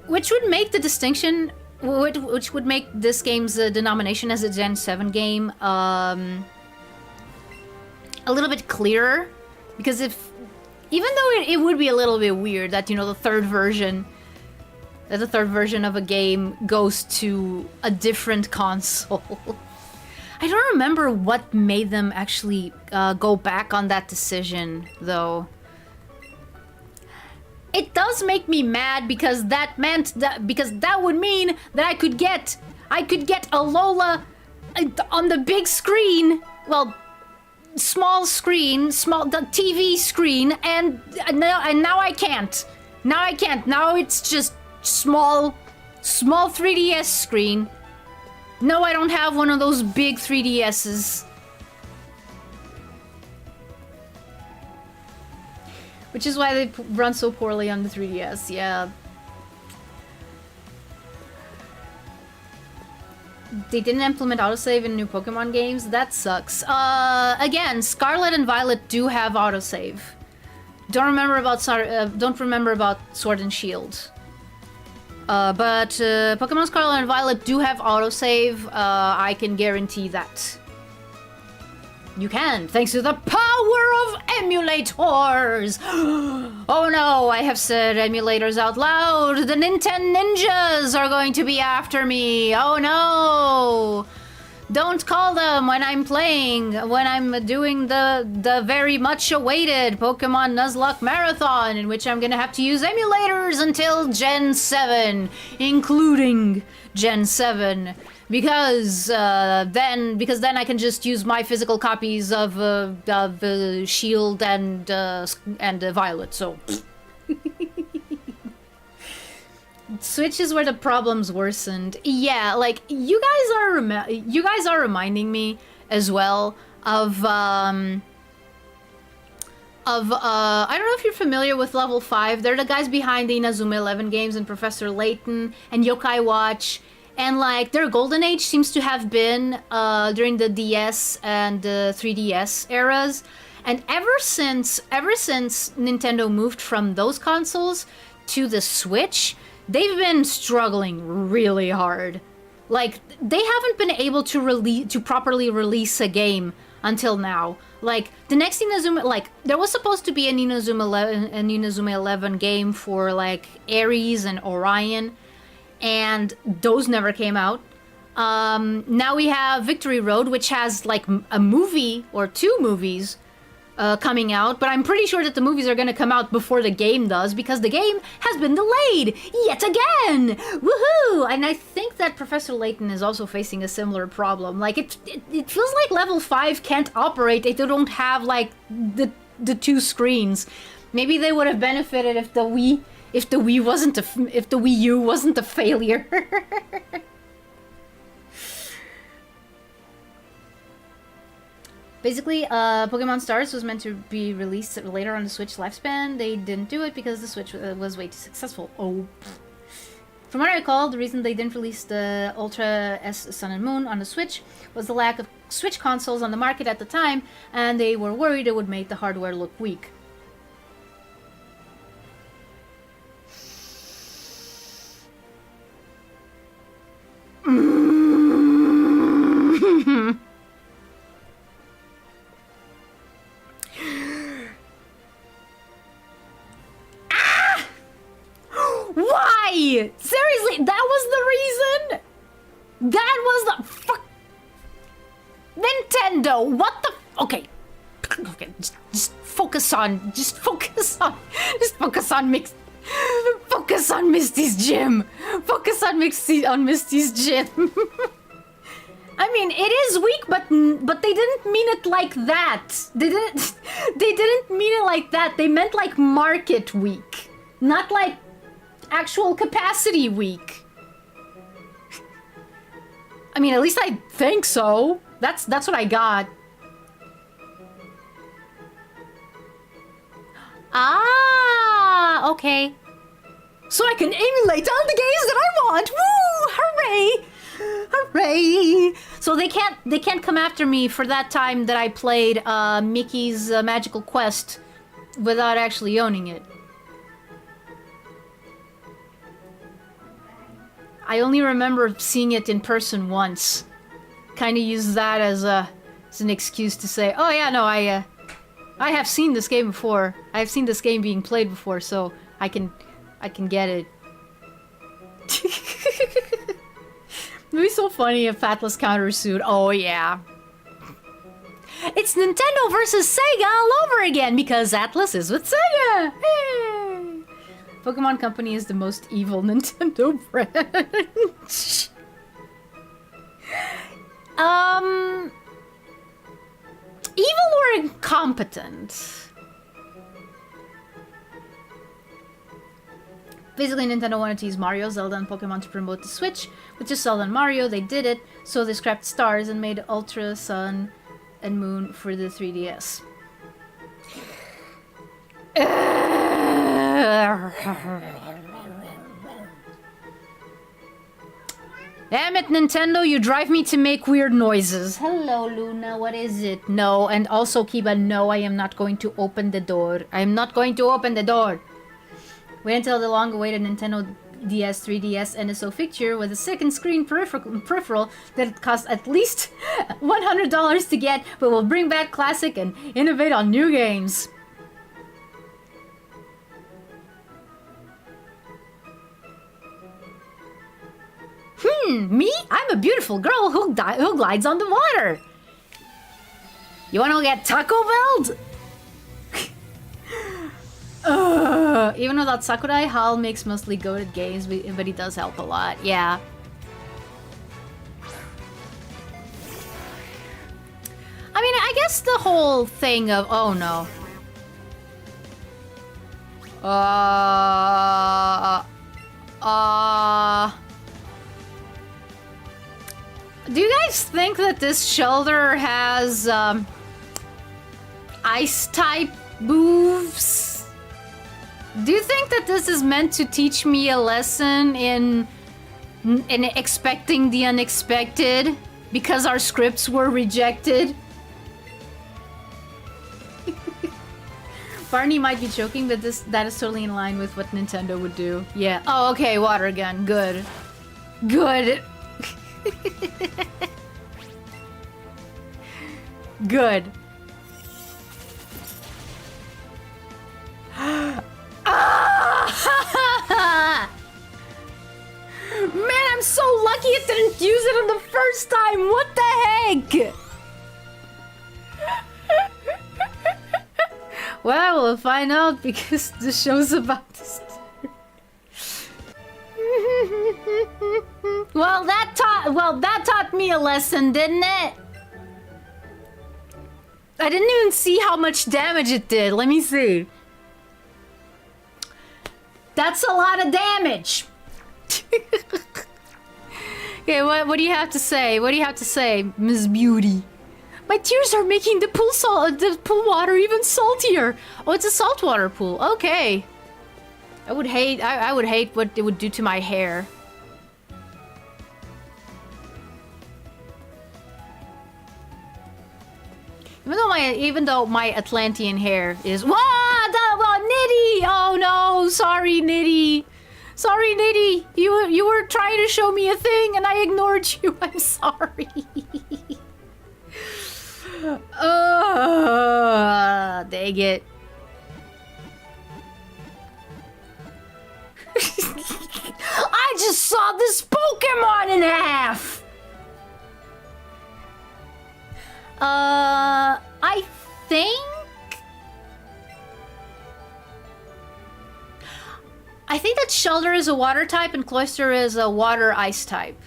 Speaker 1: which would make the distinction, which would make this game's denomination as a Gen 7 game a little bit clearer, because even though it would be a little bit weird that, you know, the third version of a game goes to a different console. I don't remember what made them actually go back on that decision, though. It does make me mad because that would mean that I could get Alola on the big screen. Well, small the TV screen, and now I can't. Now I can't. Now it's just small 3DS screen. No, I don't have one of those big 3DSs. Which is why they run so poorly on the 3DS, yeah. They didn't implement autosave in new Pokemon games? That sucks. Again, Scarlet and Violet do have autosave. Don't remember about Sword and Shield. But Pokemon Scarlet and Violet do have autosave. I can guarantee that. You can, thanks to the power of emulators! Oh no, I have said emulators out loud! The Nintendo Ninjas are going to be after me! Oh no! Don't call them when I'm playing, when I'm doing the very much awaited Pokemon Nuzlocke Marathon, in which I'm gonna have to use emulators until Gen 7, including Gen 7, because then I can just use my physical copies of Shield and Violet, so... Switch is where the problems worsened. Yeah, like you guys are reminding me as well of I don't know if you're familiar with Level 5. They're the guys behind the Inazuma 11 games and Professor Layton and Yokai Watch, and like their golden age seems to have been during the DS and 3DS eras. And ever since Nintendo moved from those consoles to the Switch, they've been struggling really hard. Like, they haven't been able to properly release a game until now. Like, the next Inazuma, like, there was supposed to be an Inazuma 11 game for, like, Ares and Orion, and those never came out. Now we have Victory Road, which has, like, a movie or 2 movies coming out, but I'm pretty sure that the movies are going to come out before the game does, because the game has been delayed yet again! Woohoo! And I think that Professor Layton is also facing a similar problem. Like, it feels like Level 5 can't operate if they don't have, like, the 2 screens. Maybe they would have benefited if the Wii if the Wii wasn't if the Wii U wasn't a failure. Basically, Pokemon Stars was meant to be released later on the Switch lifespan. They didn't do it because the Switch was way too successful. Oh. From what I recall, the reason they didn't release the Ultra S Sun and Moon on the Switch was the lack of Switch consoles on the market at the time, and they were worried it would make the hardware look weak. Why? Seriously, that was the reason? That was the fuck. Nintendo, what the? Okay, okay, just focus on Misty's gym. Focus on Misty's gym. I mean, it is weak, but they didn't mean it like that. They didn't mean it like that. They meant like market weak, not like actual capacity weak. I mean, at least I think so. That's what I got. Ah, okay. So I can emulate all the games that I want. Woo! Hooray! Hooray! So they can't come after me for that time that I played Mickey's Magical Quest without actually owning it. I only remember seeing it in person once. Kind of use that as an excuse to say, oh yeah, no, I have seen this game before. I have seen this game being played before, so I can get it. It'd be so funny if Atlas countersued. Oh yeah. It's Nintendo versus Sega all over again because Atlas is with Sega. Hey! Pokemon Company is the most evil Nintendo brand. Evil or incompetent? Basically, Nintendo wanted to use Mario, Zelda, and Pokemon to promote the Switch. With just Zelda and Mario, they did it, so they scrapped Stars and made Ultra, Sun, and Moon for the 3DS. Damn it, Nintendo, you drive me to make weird noises. Hello, Luna, what is it? No, and also, Kiba, no, I am not going to open the door. I am not going to open the door. Wait until the long-awaited Nintendo DS 3DS NSO fixture with a second screen peripheral that costs at least $100 to get, but will bring back classic and innovate on new games. Me? I'm a beautiful girl who glides on the water. You wanna get Taco Bell? Even without Sakurai, Hal makes mostly goated games, but he does help a lot. Yeah. I mean, I guess the whole thing of... Oh, no. Do you guys think that this shelter has, ice-type moves? Do you think that this is meant to teach me a lesson in expecting the unexpected because our scripts were rejected? Barney might be joking, but that is totally in line with what Nintendo would do. Yeah. Oh, okay, water gun. Good. Good. Good. Man, I'm so lucky it didn't use it on the first time. What the heck? Well, we'll find out because the show's about to start. Well, that taught me a lesson, didn't it? I didn't even see how much damage it did. Let me see. That's a lot of damage. Okay, what do you have to say? What do you have to say, Miss Beauty? My tears are making the pool water even saltier. Oh, it's a saltwater pool. Okay. I would hate what it would do to my hair. Even though my Atlantean hair is Nitty! Oh no, sorry Nitty. Sorry Nitty. You were trying to show me a thing and I ignored you. I'm sorry. Dang it. I just saw this Pokemon in half! I think that Shelter is a water type and Cloyster is a water ice type.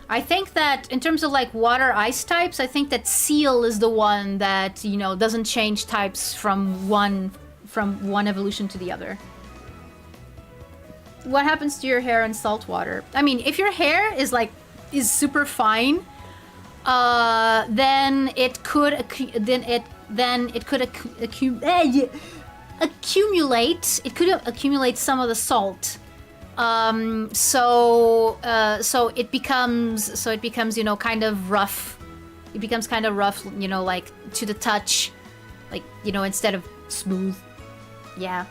Speaker 1: I think that in terms of like water ice types, I think that Seal is the one that, you know, doesn't change types from one evolution to the other. What happens to your hair in salt water? I mean, if your hair is super fine, then it could accumulate. It could accumulate some of the salt. So it becomes you know, kind of rough. It becomes kind of rough, you know, like to the touch, like, you know, instead of smooth. Yeah.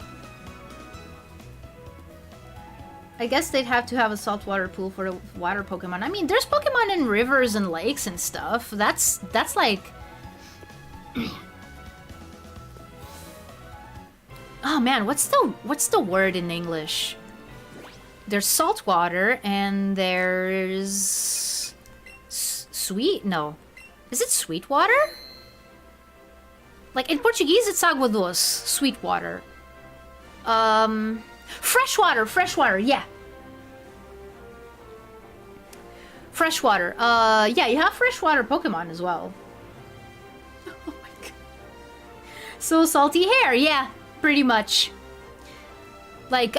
Speaker 1: I guess they'd have to have a saltwater pool for the water Pokemon. I mean, there's Pokemon in rivers and lakes and stuff. That's like... Oh man, what's the word in English? There's saltwater and there's... Sweet? No. Is it sweet water? Like in Portuguese, it's água doce, sweet water. Freshwater, yeah. Freshwater. Yeah, you have freshwater Pokemon as well. Oh my god. So salty hair, yeah, pretty much. Like,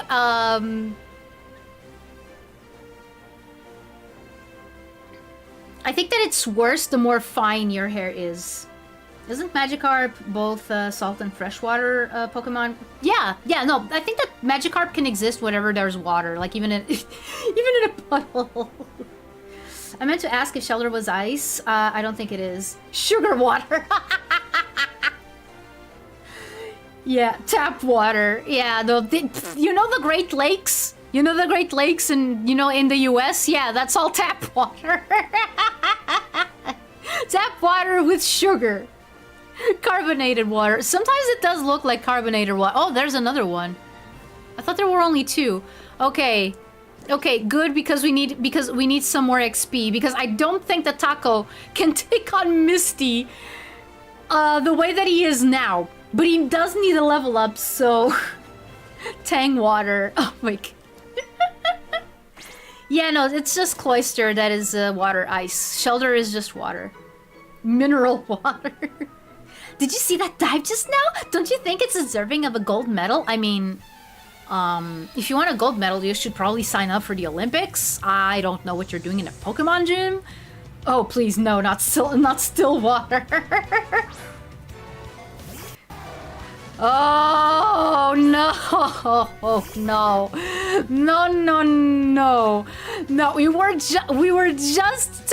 Speaker 1: I think that it's worse the more fine your hair is. Isn't Magikarp both salt and freshwater Pokemon? Yeah, no, I think that Magikarp can exist wherever there's water, like even in a puddle. I meant to ask if Shelter was ice. I don't think it is. Sugar water. Yeah, tap water. Yeah, you know the Great Lakes? You know the Great Lakes in the US? Yeah, that's all tap water. Tap water with sugar. Carbonated water. Sometimes it does look like carbonated water. Oh, there's another one. I thought there were only two. Okay. Okay, good, because we need some more XP, because I don't think that Taco can take on Misty the way that he is now. But he does need a level up, so Tang water. Oh my god. Yeah, no, it's just Cloyster that is water ice. Shelter is just water. Mineral water. Did you see that dive just now? Don't you think it's deserving of a gold medal? I mean, if you want a gold medal, you should probably sign up for the Olympics. I don't know what you're doing in a Pokemon gym. Oh, please, no, not still water. Oh no! No! No! We were just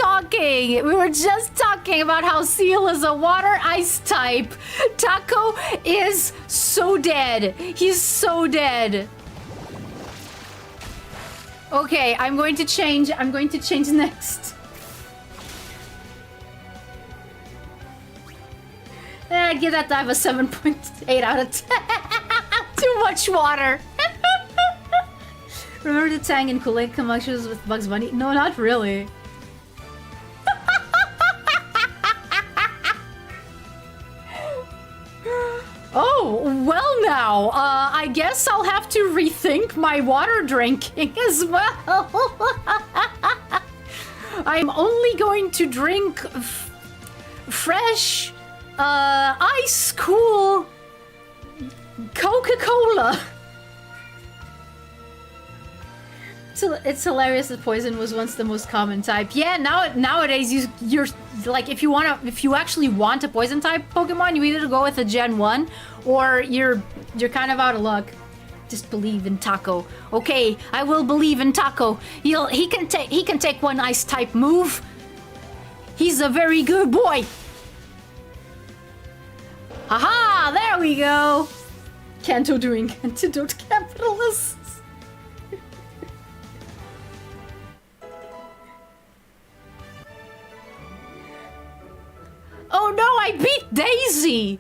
Speaker 1: talking about how Seal is a water ice type. Taco is so dead. He's so dead. Okay, I'm going to change next. I'd give that dive a 7.8 out of 10. Too much water. Remember the Tang and Kool-Aid commercials with Bugs Bunny? No, not really. Oh, well now. I guess I'll have to rethink my water drinking as well. I'm only going to drink fresh... ice cool Coca-Cola. It's hilarious that poison was once the most common type. Yeah, nowadays you're like if you actually want a poison type Pokemon, you either go with a Gen 1 or you're kind of out of luck. Just believe in Taco. Okay, I will believe in Taco. He can take one ice type move. He's a very good boy. Haha, there we go. Kanto doing antidote capitalists. Oh no, I beat Daisy!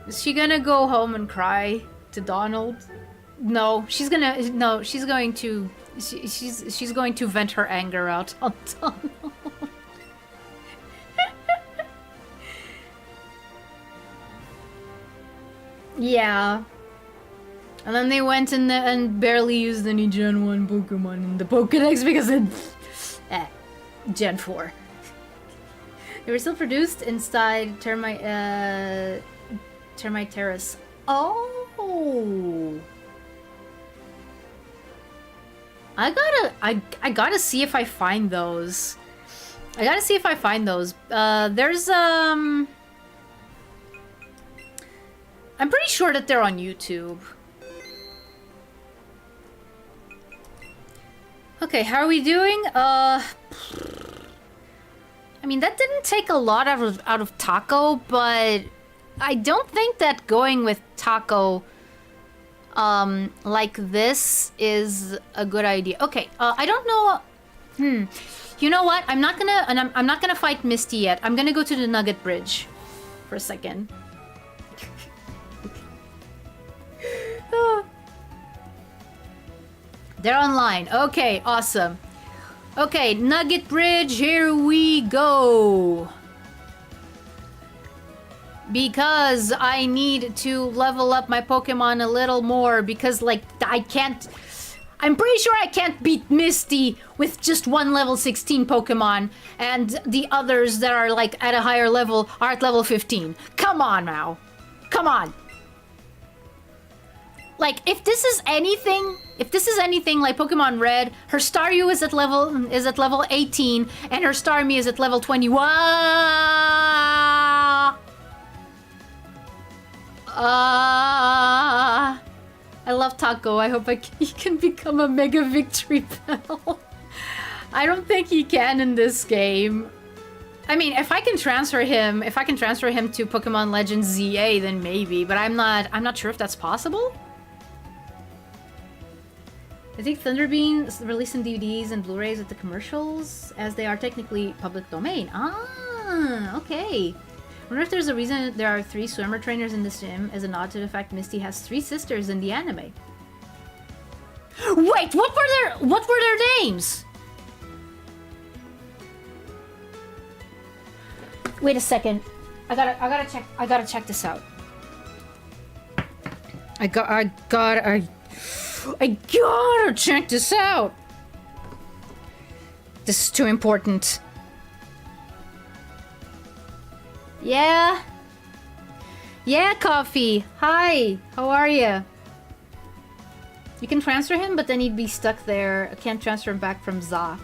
Speaker 1: Is she gonna go home and cry to Donald? No, she's going to she's going to vent her anger out on Donald. Yeah. And then they went and barely used any Gen 1 Pokemon in the Pokédex because it... Gen 4. They were still produced inside Termite Terrace. Oh! I gotta see if I find those. There's, I'm pretty sure that they're on YouTube. Okay, how are we doing? I mean, that didn't take a lot out of Taco, but I don't think that going with Taco like this is a good idea. Okay, I don't know. You know what? I'm not gonna fight Misty yet. I'm gonna go to the Nugget Bridge for a second. They're online. Okay, awesome. Okay, Nugget Bridge, here we go. Because I need to level up my Pokemon a little more because, like, I'm pretty sure I can't beat Misty with just one level 16 Pokemon, and the others that are, like, at a higher level are at level 15. Come on now. Come on. Like, if this is anything like Pokemon Red, her Staryu is at level 18, and her Starmie is at level 21. I love Taco. I hope he can become a Mega Victory Bell. I don't think he can in this game. I mean, if I can transfer him to Pokemon Legends ZA, then maybe, but I'm not sure if that's possible. I think Thunderbeam releasing DVDs and Blu-rays at the commercials, as they are technically public domain. Ah, okay. I wonder if there's a reason there are 3 swimmer trainers in this gym, as a nod to the fact Misty has 3 sisters in the anime. Wait, what were their names? Wait a second. I gotta check this out. I gotta check this out. This is too important. Yeah. Yeah, Coffee. Hi. How are you? You can transfer him, but then he'd be stuck there. I can't transfer him back from Za.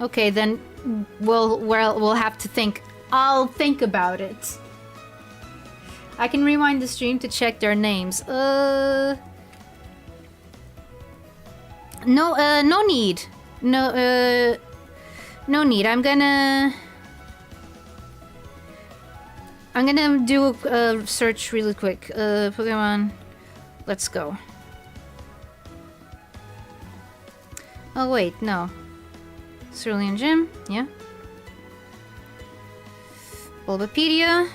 Speaker 1: Okay, then we'll have to think. I'll think about it. I can rewind the stream to check their names. No need. No need. I'm gonna do a search really quick. Pokemon. Let's go. Oh wait, no. Cerulean Gym, yeah. Bulbapedia.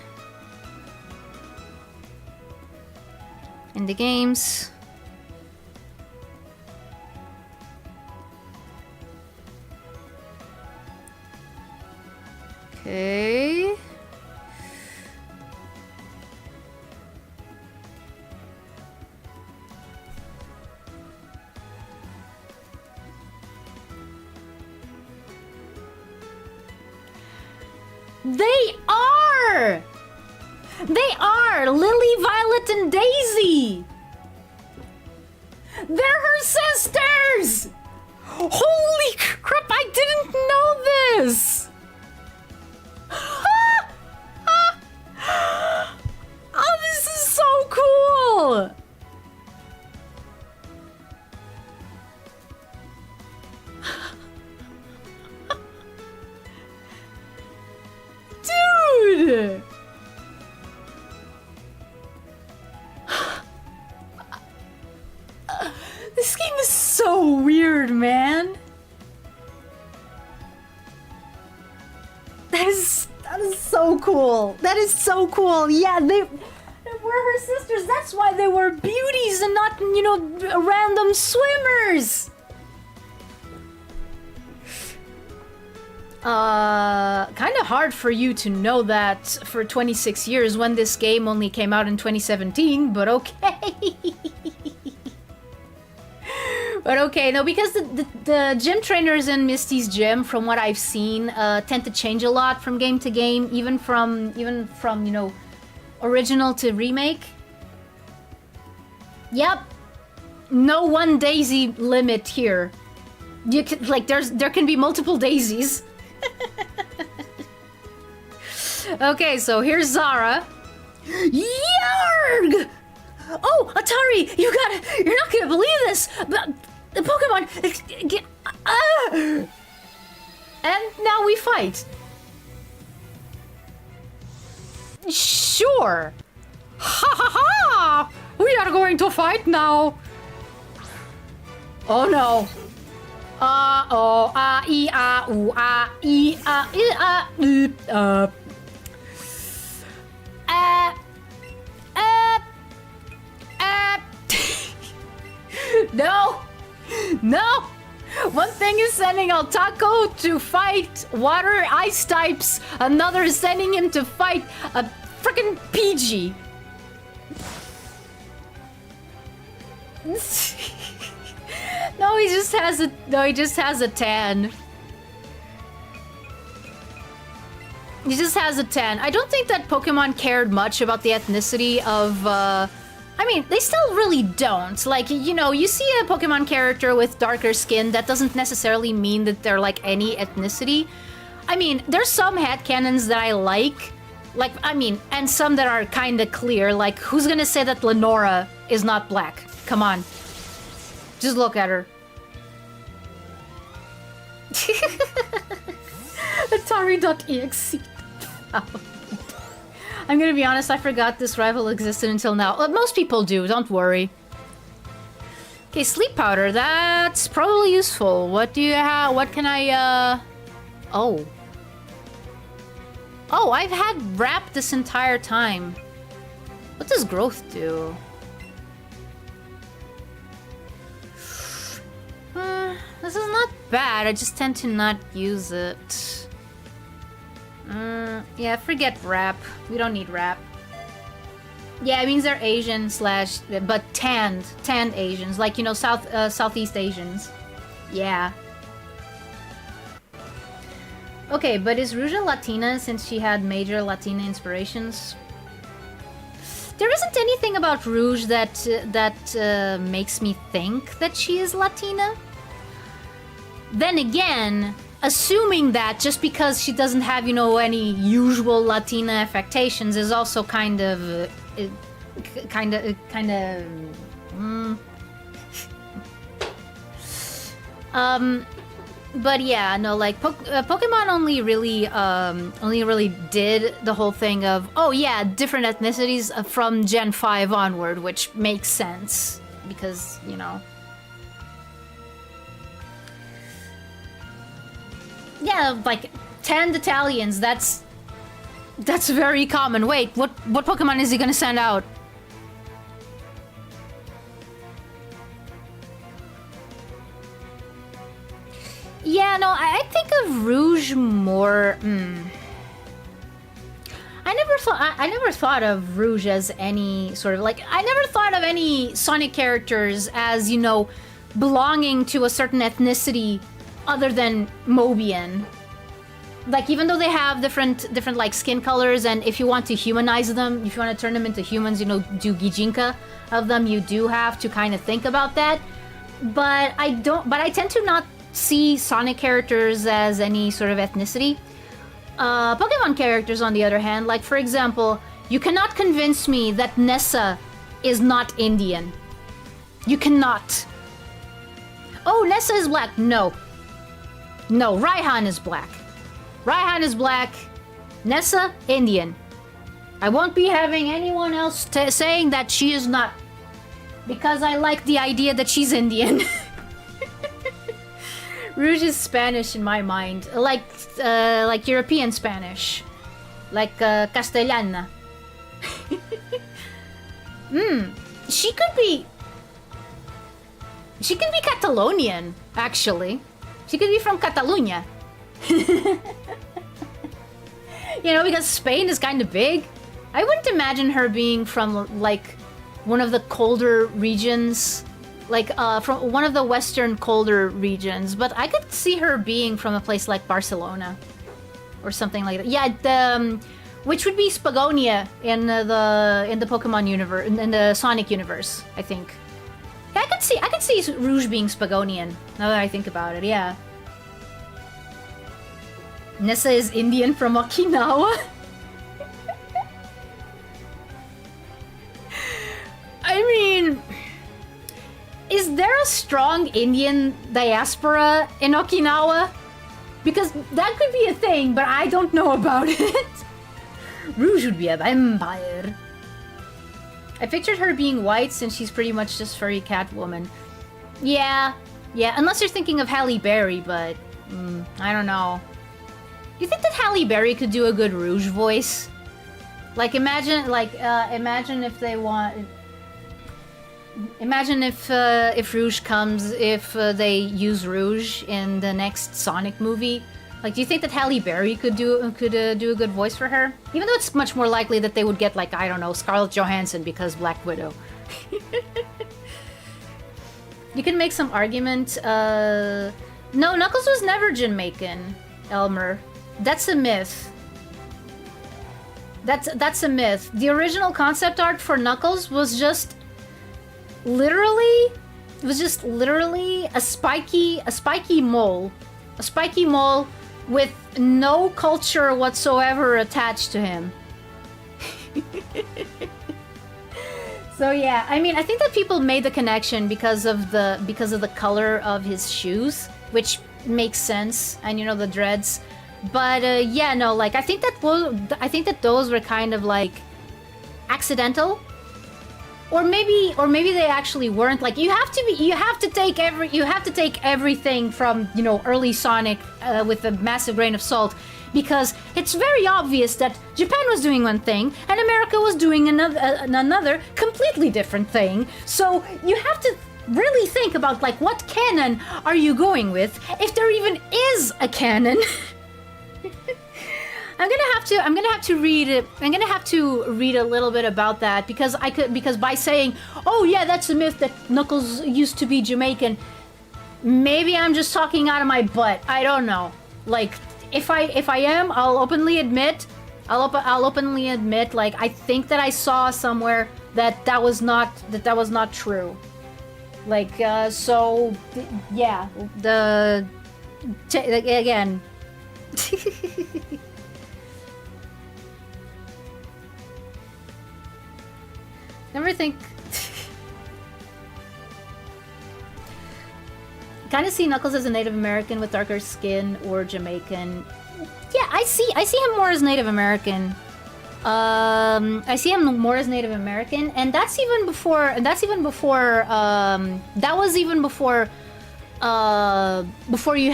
Speaker 1: In the games. Okay. They are! They are! Lily, Violet, and Daisy! They're her sisters! Holy crap, I didn't know this! Oh, this is so cool! Dude! This game is so weird, man. That is so cool. That is so cool. Yeah, they were her sisters. That's why they were beauties and not, you know, random swimmers. Kind of hard for you to know that for 26 years when this game only came out in 2017, but okay. But okay, no, because the gym trainers in Misty's gym, from what I've seen, tend to change a lot from game to game, even from you know, original to remake. Yep, no one Daisy limit here. You can, like, there can be multiple Daisies. Okay, so here's Zara. Yarg! Oh, Atari, you're not gonna believe this, but the Pokemon, and now we fight. Sure. Ha ha ha! We are going to fight now. Oh no. Oh, e, ooh, e, No! No! One thing is sending El Taco to fight water ice types, another is sending him to fight a frickin' PG. No, he just has a tan. He just has a tan. I don't think that Pokemon cared much about the ethnicity of, I mean, they still really don't. Like, you know, you see a Pokemon character with darker skin, that doesn't necessarily mean that they're like any ethnicity. I mean, there's some headcanons that I like, I mean, and some that are kind of clear. Like, who's gonna say that Lenora is not black? Come on. Just look at her. Atari.exe. I'm gonna be honest, I forgot this rival existed until now. Most people do, don't worry. Okay, sleep powder, that's probably useful. What do you have? What can I, Oh. Oh, I've had wrap this entire time. What does growth do? This is not bad, I just tend to not use it. Yeah, forget wrap. We don't need wrap. Yeah, it means they're Asian slash, but tanned Asians, like, you know, Southeast Asians. Yeah. Okay, but is Rouge a Latina since she had major Latina inspirations? There isn't anything about Rouge that makes me think that she is Latina. Then again, assuming that just because she doesn't have, you know, any usual Latina affectations is also kind of... But yeah, no, like, Pokemon only really did the whole thing of, oh yeah, different ethnicities from Gen 5 onward, which makes sense, because, you know... Yeah, like, tanned Italians, that's very common. Wait, what Pokemon is he gonna send out? Yeah, no, I think of Rouge more... I never thought of Rouge as any sort of, like, I never thought of any Sonic characters as, you know, belonging to a certain ethnicity other than Mobian. like even though they have different like skin colors, and if you want to humanize them, if you want to turn them into humans, you know, do gijinka of them, you do have to kind of think about that. But I tend to not see Sonic characters as any sort of ethnicity. Pokemon characters, on the other hand, like for example, you cannot convince me that Nessa is not Indian. You cannot. Oh, Nessa is black. No. No, Raihan is black. Raihan is black. Nessa, Indian. I won't be having anyone else saying that she is not. Because I like the idea that she's Indian. Rouge is Spanish in my mind. Like European Spanish. Like Castellana. She could be Catalonian, actually. She could be from Catalunya. You know, because Spain is kind of big. I wouldn't imagine her being from, like, one of the colder regions. Like, from one of the western colder regions. But I could see her being from a place like Barcelona. Or something like that. Yeah, which would be Spagonia in the Pokemon universe, in the Sonic universe, I think. Yeah, I could see Rouge being Spagonian, now that I think about it, yeah. Nessa is Indian from Okinawa. I mean, is there a strong Indian diaspora in Okinawa? Because that could be a thing, but I don't know about it. Rouge would be a vampire. I pictured her being white since she's pretty much just furry Catwoman. Yeah, unless you're thinking of Halle Berry, but I don't know. You think that Halle Berry could do a good Rouge voice? Like, imagine if they want... Imagine if Rouge comes, if they use Rouge in the next Sonic movie. Like, do you think that Halle Berry could do a good voice for her? Even though it's much more likely that they would get, like, I don't know, Scarlett Johansson because Black Widow. You can make some argument. No, Knuckles was never Jamaican, Elmer. That's a myth. That's a myth. The original concept art for Knuckles was just literally a spiky mole. A spiky mole with no culture whatsoever attached to him. So yeah, I mean, I think that people made the connection because of the color of his shoes, which makes sense, and you know, the dreads. But yeah, no, like I think that those were kind of like accidental. Or maybe they actually weren't. Like, you have to take everything from, you know, early Sonic with a massive grain of salt, because it's very obvious that Japan was doing one thing and America was doing another completely different thing. So you have to really think about, like, what canon are you going with, if there even is a canon. I'm gonna have to read a little bit about that, because by saying, oh yeah, that's a myth that Knuckles used to be Jamaican, maybe I'm just talking out of my butt. I don't know. Like, if I am, I'll openly admit, like, I think that I saw somewhere that was not true. Like, so yeah, again. Never think. Kind of see Knuckles as a Native American with darker skin, or Jamaican. Yeah, I see him more as Native American. I see him more as Native American, and that was even before you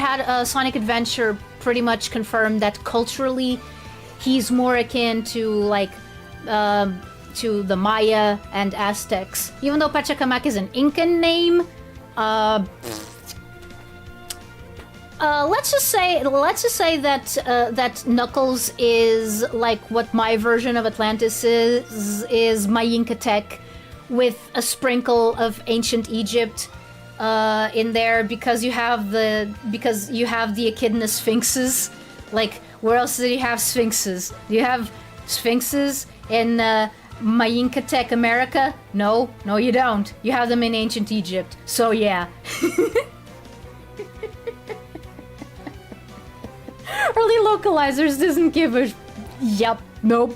Speaker 1: had Sonic Adventure pretty much confirmed that culturally he's more akin to, like, to the Maya and Aztecs. Even though Pachacamac is an Incan name, let's just say that Knuckles is like what my version of Atlantis is Mayinca Tech, with a sprinkle of ancient Egypt, in there because you have the echidna sphinxes. Like, where else do you have sphinxes? Do you have sphinxes in Mayinka Tech America? No, you don't. You have them in ancient Egypt. So yeah. Early localizers doesn't give a... Yup, nope.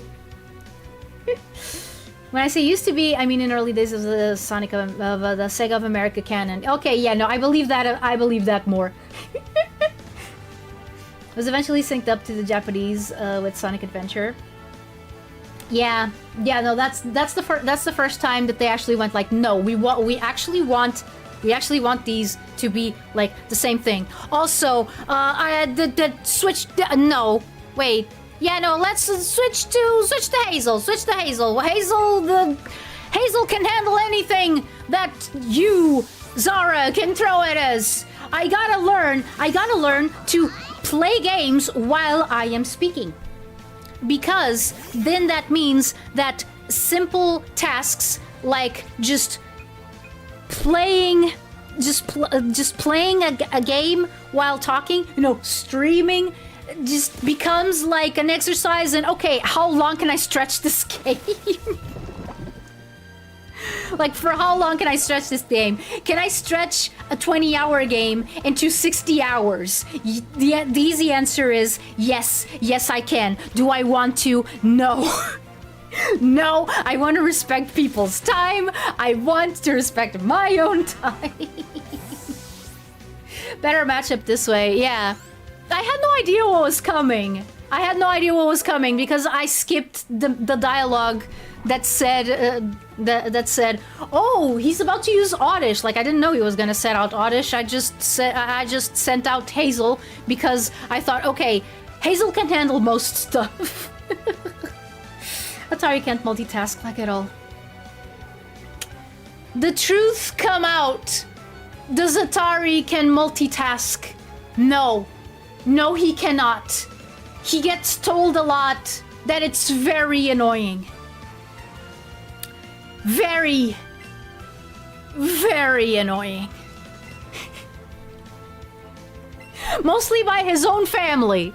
Speaker 1: When I say used to be, I mean in early days of the the Sega of America canon. Okay, yeah, no, I believe that more. Was eventually synced up to the Japanese with Sonic Adventure. Yeah, no, that's the first time that they actually went like, no, we actually want these to be like the same thing. Also, no, wait. Yeah, no, let's switch to Hazel. Switch to Hazel. Hazel can handle anything that you, Zara, can throw at us. I gotta learn to play games while I am speaking. Because then that means that simple tasks like just playing a game while talking, you know, streaming, just becomes like an exercise in, okay, how long can I stretch this game? Like, for how long can I stretch this game? Can I stretch a 20-hour game into 60 hours? The easy answer is yes. Yes, I can. Do I want to? No. No, I want to respect people's time. I want to respect my own time. Better matchup this way, yeah. I had no idea what was coming. Because I skipped the dialogue that said that said, "Oh, he's about to use Oddish." Like, I didn't know he was gonna set out Oddish. I just sent out Hazel because I thought, okay, Hazel can handle most stuff. Atari can't multitask like at all. The truth come out. Does Atari can multitask? No. No, he cannot. He gets told a lot that it's very annoying. Very, very annoying. Mostly by his own family.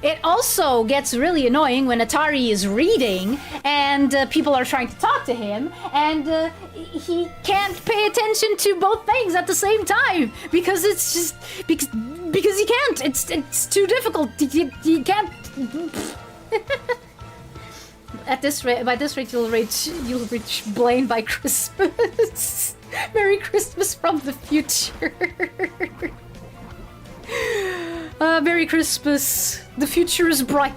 Speaker 1: It also gets really annoying when Atari is reading and people are trying to talk to him and he can't pay attention to both things at the same time because it's just because he can't. It's too difficult. He can't. By this rate, you'll reach Blaine by Christmas. Merry Christmas from the future. Merry Christmas. The future is bright.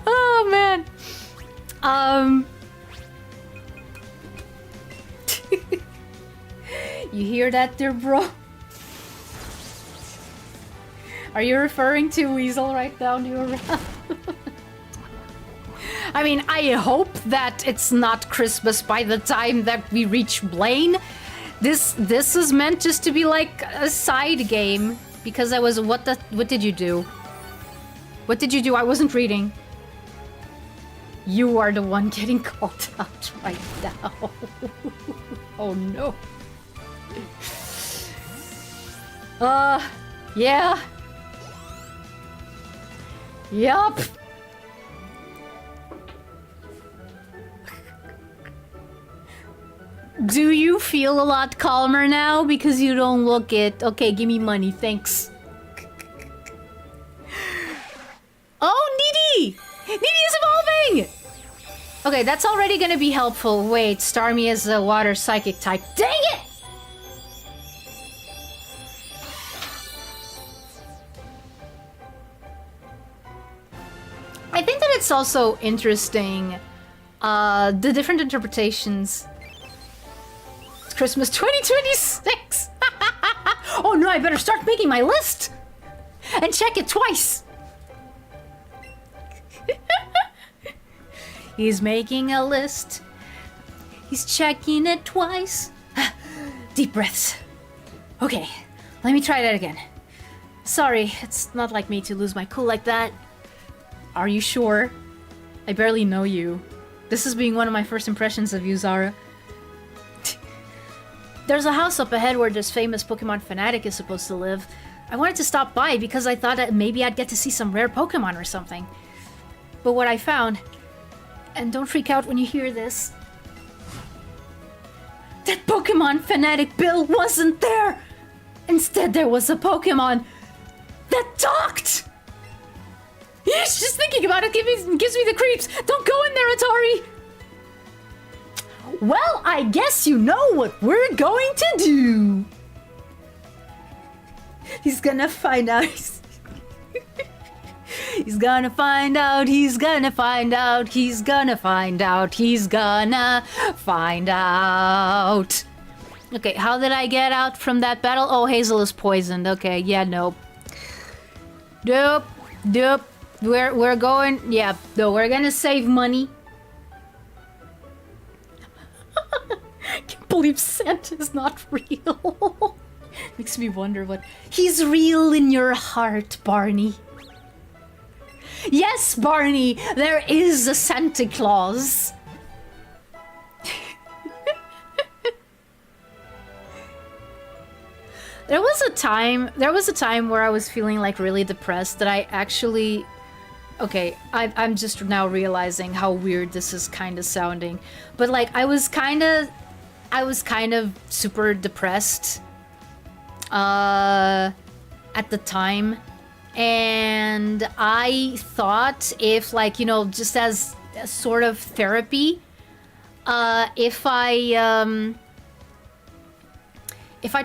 Speaker 1: Oh man. You hear that there, bro? Are you referring to Weasel right down your around? I mean, I hope that it's not Christmas by the time that we reach Blaine. This is meant just to be like a side game because I was what did you do? What did you do? I wasn't reading. You are the one getting called out right now. Oh no. Yeah. Yup. Do you feel a lot calmer now? Because you don't look it. Okay, give me money, thanks. Oh, Needy! Needy is evolving! Okay, that's already gonna be helpful. Wait, Starmie is a water psychic type. Dang it! I think that it's also interesting, the different interpretations. It's Christmas 2026! Oh no, I better start making my list! And check it twice! He's making a list. He's checking it twice. Deep breaths. Okay, let me try that again. Sorry, it's not like me to lose my cool like that. Are you sure? I barely know you. This is being one of my first impressions of you, Zara. There's a house up ahead where this famous Pokemon fanatic is supposed to live. I wanted to stop by because I thought that maybe I'd get to see some rare Pokemon or something. But what I found, and don't freak out when you hear this, that Pokemon fanatic Bill wasn't there! Instead, there was a Pokemon that talked! Yes, just thinking about it gives me the creeps! Don't go in there, Atari! Well, I guess you know what we're going to do! He's gonna find out. He's gonna find out, he's gonna find out, he's gonna find out, he's gonna find out. Okay, how did I get out from that battle? Oh, Hazel is poisoned. Okay, yeah, nope. Nope, nope. We're going, yeah, no, we're gonna save money. I can't believe Santa's not real. Makes me wonder what... He's real in your heart, Barney. Yes, Barney, there is a Santa Claus. There was a time where I was feeling like really depressed that I actually... Okay, I'm just now realizing how weird this is kind of sounding. But like, I was kind of super depressed at the time. And I thought if, like, you know, just as a sort of therapy, if I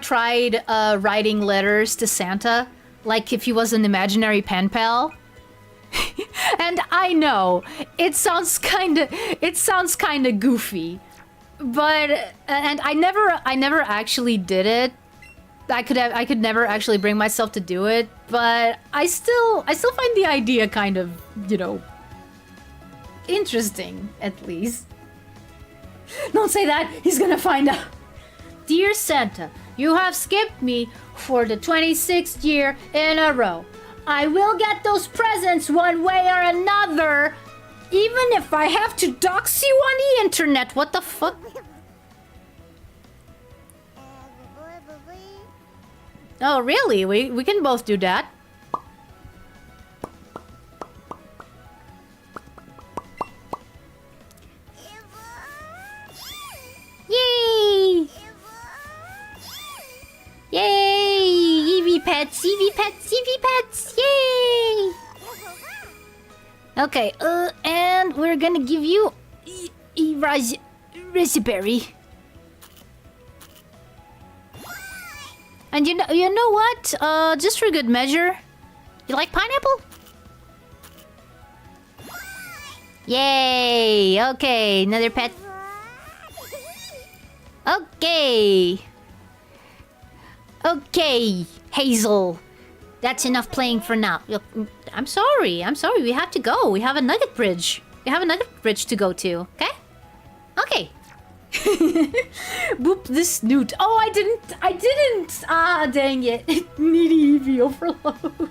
Speaker 1: tried writing letters to Santa, like if he was an imaginary pen pal. And I know it sounds kind of goofy, but and I never actually did it. I could never actually bring myself to do it, but I still find the idea kind of, you know, interesting, at least. Don't say that, he's gonna find out. Dear Santa, you have skipped me for the 26th year in a row. I will get those presents one way or another, even if I have to dox you on the internet. What the fuck? Oh, really? We can both do that. Yay! Yay! EEVEE pets, EEVEE pets, EEVEE pets! Yay! Okay, and we're gonna give you raspberry. And you know what? Just for good measure, you like pineapple? Yay! Okay, another pet. Okay. Okay, Hazel. That's enough playing for now. I'm sorry. We have to go. We have a nugget bridge. To go to. Okay? Okay. Boop the snoot. Oh, I didn't. Ah, dang it. Needy EV overload.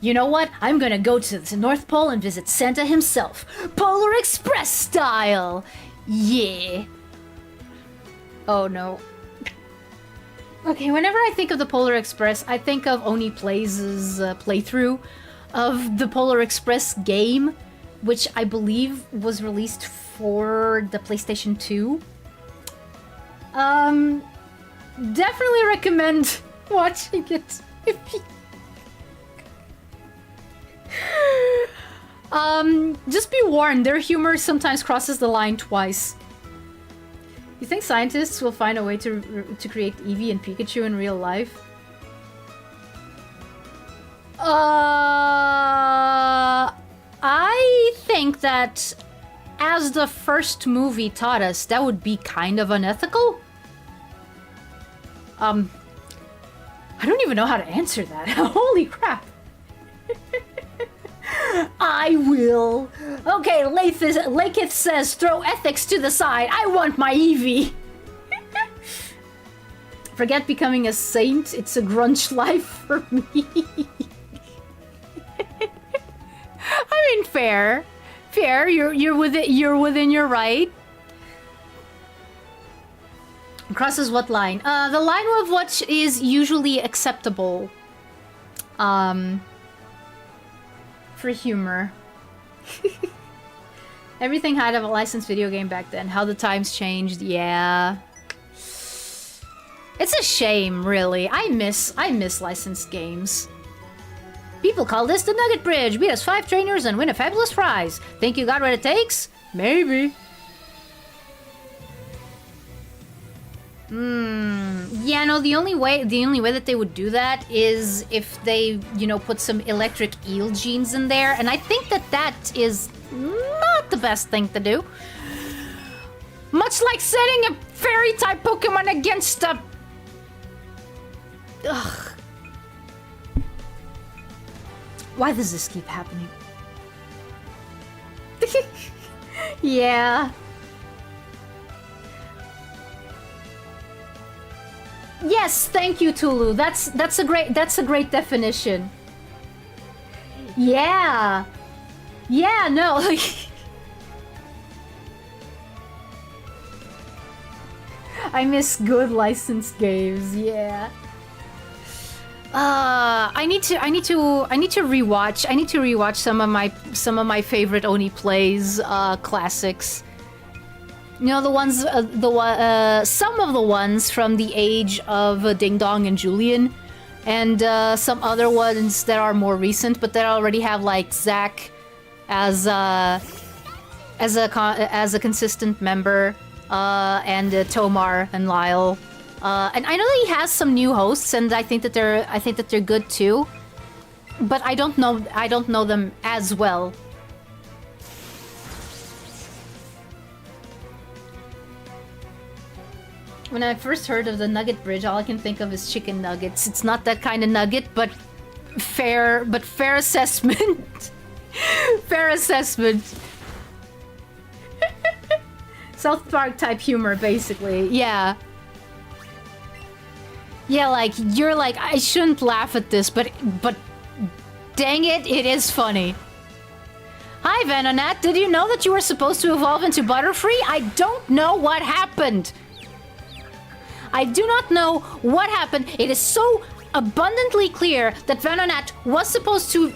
Speaker 1: You know what? I'm gonna go to the North Pole and visit Santa himself. Polar Express style. Yeah. Oh no. Okay, whenever I think of the Polar Express, I think of Oni Plays' playthrough of the Polar Express game, which I believe was released for the PlayStation 2. Definitely recommend watching it. Just be warned, their humor sometimes crosses the line twice. You think scientists will find a way to create Eevee and Pikachu in real life? I think that, as the first movie taught us, that would be kind of unethical. I don't even know how to answer that. Holy crap. I will. Okay, Laketh says, throw ethics to the side. I want my Eevee. Forget becoming a saint. It's a grunge life for me. I mean, fair. fair. You're within your right. Crosses what line? The line of what is usually acceptable. For humor. Everything had a licensed video game back then. How the times changed, yeah. It's a shame, really. I miss licensed games. People call this the Nugget Bridge. Beat us 5 trainers and win a fabulous prize. Think you got what it takes? Maybe. Yeah, no, the only way that they would do that is if they, you know, put some electric eel genes in there, and I think that is not the best thing to do. Much like setting a fairy-type Pokemon against a... Ugh. Why does this keep happening? Yeah. Yes, thank you, Tulu. That's a great definition. Yeah. Yeah, no, like I miss good licensed games, yeah. I need to rewatch some of my favorite Oni Plays classics. You know, the ones some of the ones from the age of Ding Dong and Julian, and some other ones that are more recent, but that already have like Zack as a consistent member, and Tomar and Lyle. And I know that he has some new hosts, and I think that they're good too. But I don't know them as well. When I first heard of the Nugget Bridge, all I can think of is chicken nuggets. It's not that kind of nugget, but fair assessment. Fair assessment. South Park type humor, basically. Yeah. Yeah, like, you're like, I shouldn't laugh at this, but dang it, it is funny. Hi, Venonat, did you know that you were supposed to evolve into Butterfree? I don't know what happened. I do not know what happened. It is so abundantly clear that Venonat was supposed to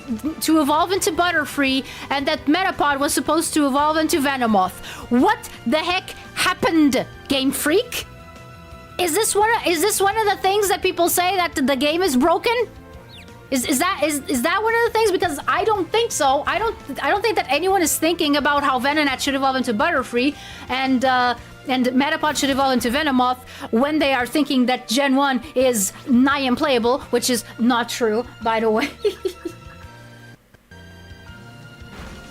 Speaker 1: evolve into Butterfree, and that Metapod was supposed to evolve into Venomoth. What the heck happened, Game Freak? Is this one of the things that people say that the game is broken? Is that one of the things? Because I don't think so. I don't think that anyone is thinking about how Venonat should evolve into Butterfree and Metapod should evolve into Venomoth when they are thinking that Gen 1 is nigh unplayable, which is not true, by the way.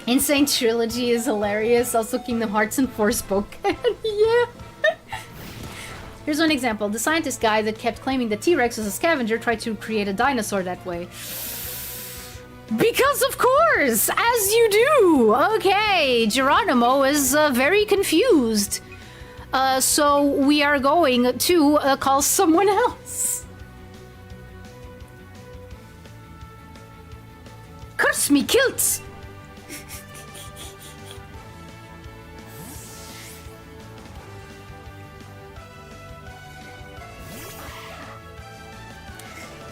Speaker 1: Insane Trilogy is hilarious. Also Kingdom Hearts and Forspoken. Yeah. Here's one example. The scientist guy that kept claiming that T-Rex was a scavenger tried to create a dinosaur that way. Because of course! As you do! Okay, Geronimo is very confused. So we are going to call someone else. Curse me, kilts!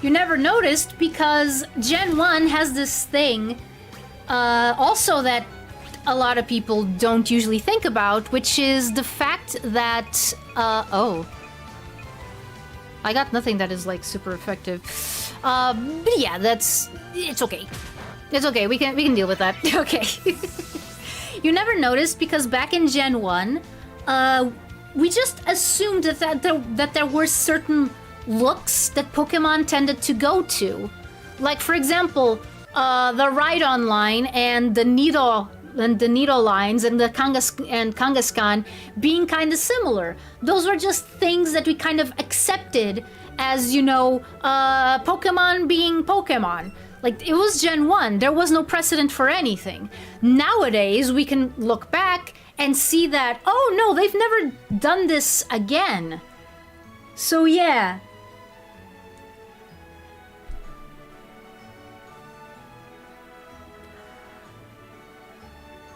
Speaker 1: You never noticed because Gen 1 has this thing also that a lot of people don't usually think about, which is the fact that oh, I got nothing that is like super effective, but yeah, it's okay. It's okay. We can deal with that. Okay. You never noticed because back in Gen 1, we just assumed that there were certain looks that Pokemon tended to go to. Like, for example, the Rhydon line and the Nido lines and the Kangaskhan being kind of similar. Those were just things that we kind of accepted as, you know, Pokemon being Pokemon. Like, it was Gen 1. There was no precedent for anything. Nowadays, we can look back and see that, oh no, they've never done this again. So yeah.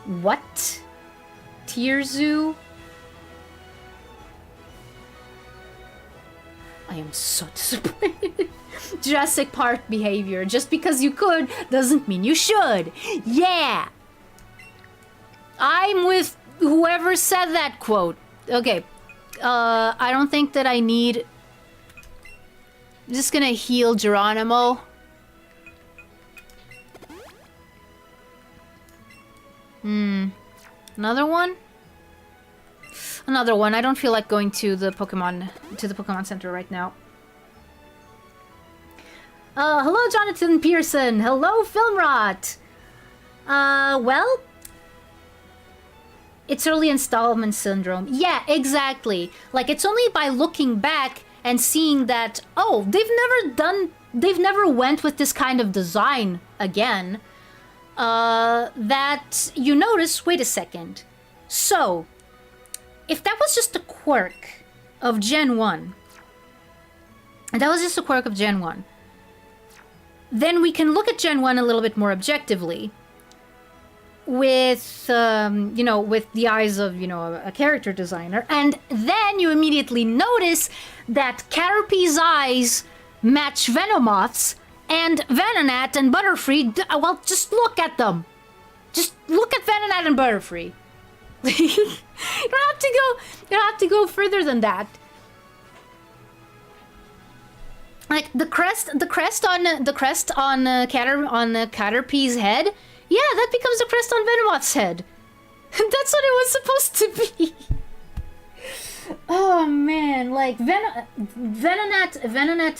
Speaker 1: What? Tier Zoo? I am so disappointed. Jurassic Park behavior. Just because you could doesn't mean you should. Yeah! I'm with whoever said that quote. Okay. I don't think that I need... I'm just gonna heal Geronimo. Another one? Another one. I don't feel like going to the Pokemon Center right now. Hello, Jonathan Pearson. Hello, Filmrot. Well, it's early installment syndrome. Yeah, exactly. Like, it's only by looking back and seeing that, oh, they've never went with this kind of design again, that you notice, wait a second. So, if that was just a quirk of Gen 1, then we can look at Gen 1 a little bit more objectively with, you know, with the eyes of, you know, a character designer. And then you immediately notice that Caterpie's eyes match Venomoth's, and Fanart and Butterfree, well, just look at them. Just look at Fanart and Butterfree. You don't have to go further than that. Like the crest on Caterpie's head, yeah, that becomes a crest on Venomoth's head. That's what it was supposed to be. Oh man, like Fanart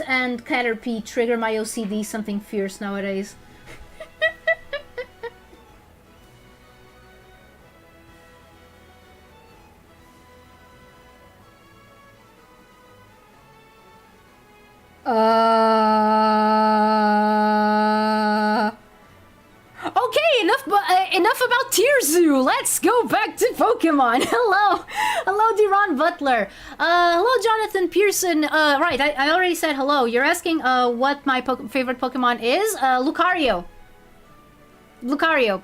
Speaker 1: and Caterpie trigger my OCD something fierce nowadays. Okay, enough about Tier Zoo. Let's go back to Pokemon. Hello, Deron Butler. Hello, Jonathan Pearson. Right, I already said hello. You're asking what my favorite Pokemon is? Lucario.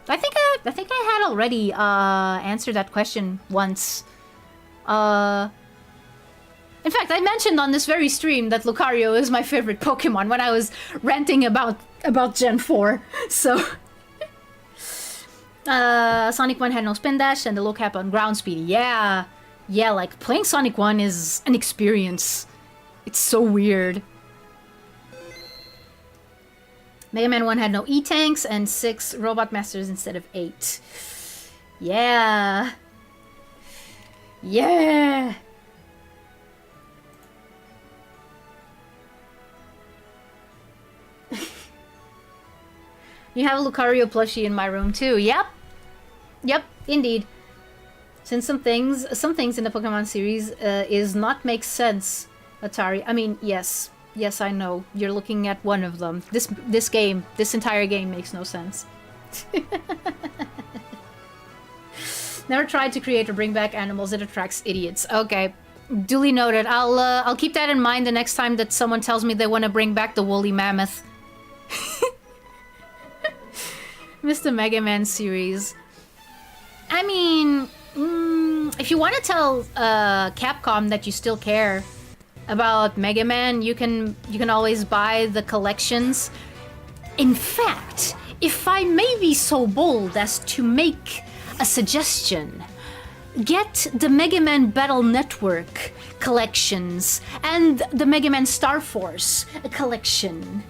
Speaker 1: I think I had already answered that question once. In fact, I mentioned on this very stream that Lucario is my favorite Pokemon when I was ranting about Gen 4. So, Sonic 1 had no spin dash and the low cap on ground speed. Yeah, like playing Sonic 1 is an experience. It's so weird. Mega Man 1 had no E-Tanks and 6 Robot Masters instead of 8. Yeah. You have a Lucario plushie in my room too. Yep, indeed. Since some things in the Pokemon series is not make sense, Atari. I mean, yes, I know. You're looking at one of them. This entire game makes no sense. Never tried to create or bring back animals. It attracts idiots. Okay, duly noted. I'll keep that in mind the next time that someone tells me they want to bring back the woolly mammoth. Missed the Mega Man series. I mean, if you want to tell Capcom that you still care about Mega Man, you can always buy the collections. In fact, if I may be so bold as to make a suggestion, get the Mega Man Battle Network collections and the Mega Man Star Force collection.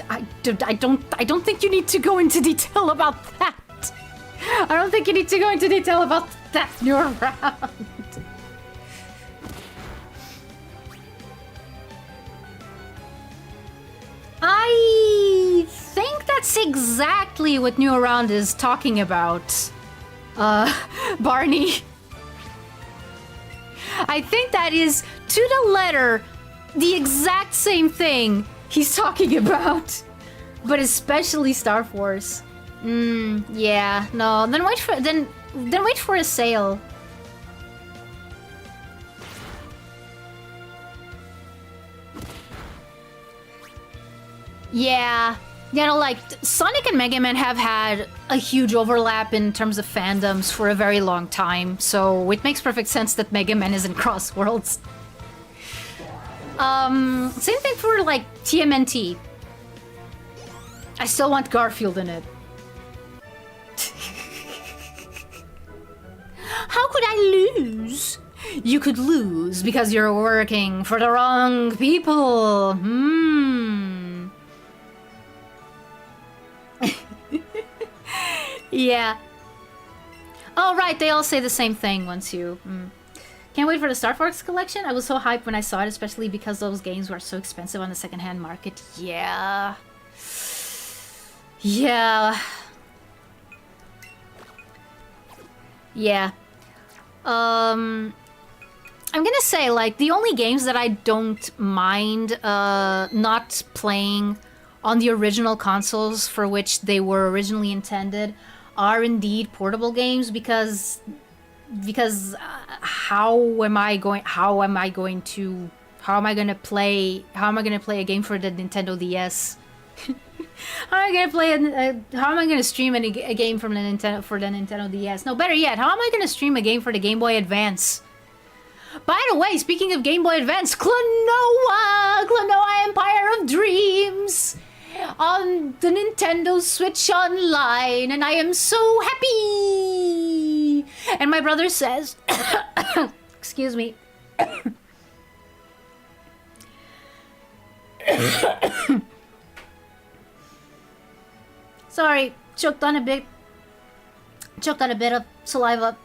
Speaker 1: I don't think you need to go into detail about that. I don't think you need to go into detail about that new round. I think that's exactly what New Around is talking about, Barney. I think that is, to the letter, the exact same thing he's talking about, but especially Star Force. Yeah, no. Then wait for a sale. Yeah, You know, like, Sonic and Mega Man have had a huge overlap in terms of fandoms for a very long time, so it makes perfect sense that Mega Man is in Cross Worlds. Same thing for, like, TMNT. I still want Garfield in it. How could I lose? You could lose because you're working for the wrong people. Yeah. Oh, right, they all say the same thing once you... Can't wait for the Star Fox collection. I was so hyped when I saw it, especially because those games were so expensive on the secondhand market. Yeah. Yeah. Yeah. I'm gonna say, like, the only games that I don't mind not playing on the original consoles for which they were originally intended are indeed portable games, because how am I going to play a game for the Nintendo DS? How am I gonna stream a game from the Nintendo DS? No, better yet, how am I gonna stream a game for the Game Boy Advance? By the way, speaking of Game Boy Advance, Klonoa Empire of Dreams on the Nintendo Switch Online, and I am so happy! And my brother says, excuse me. Sorry, choked on a bit of saliva.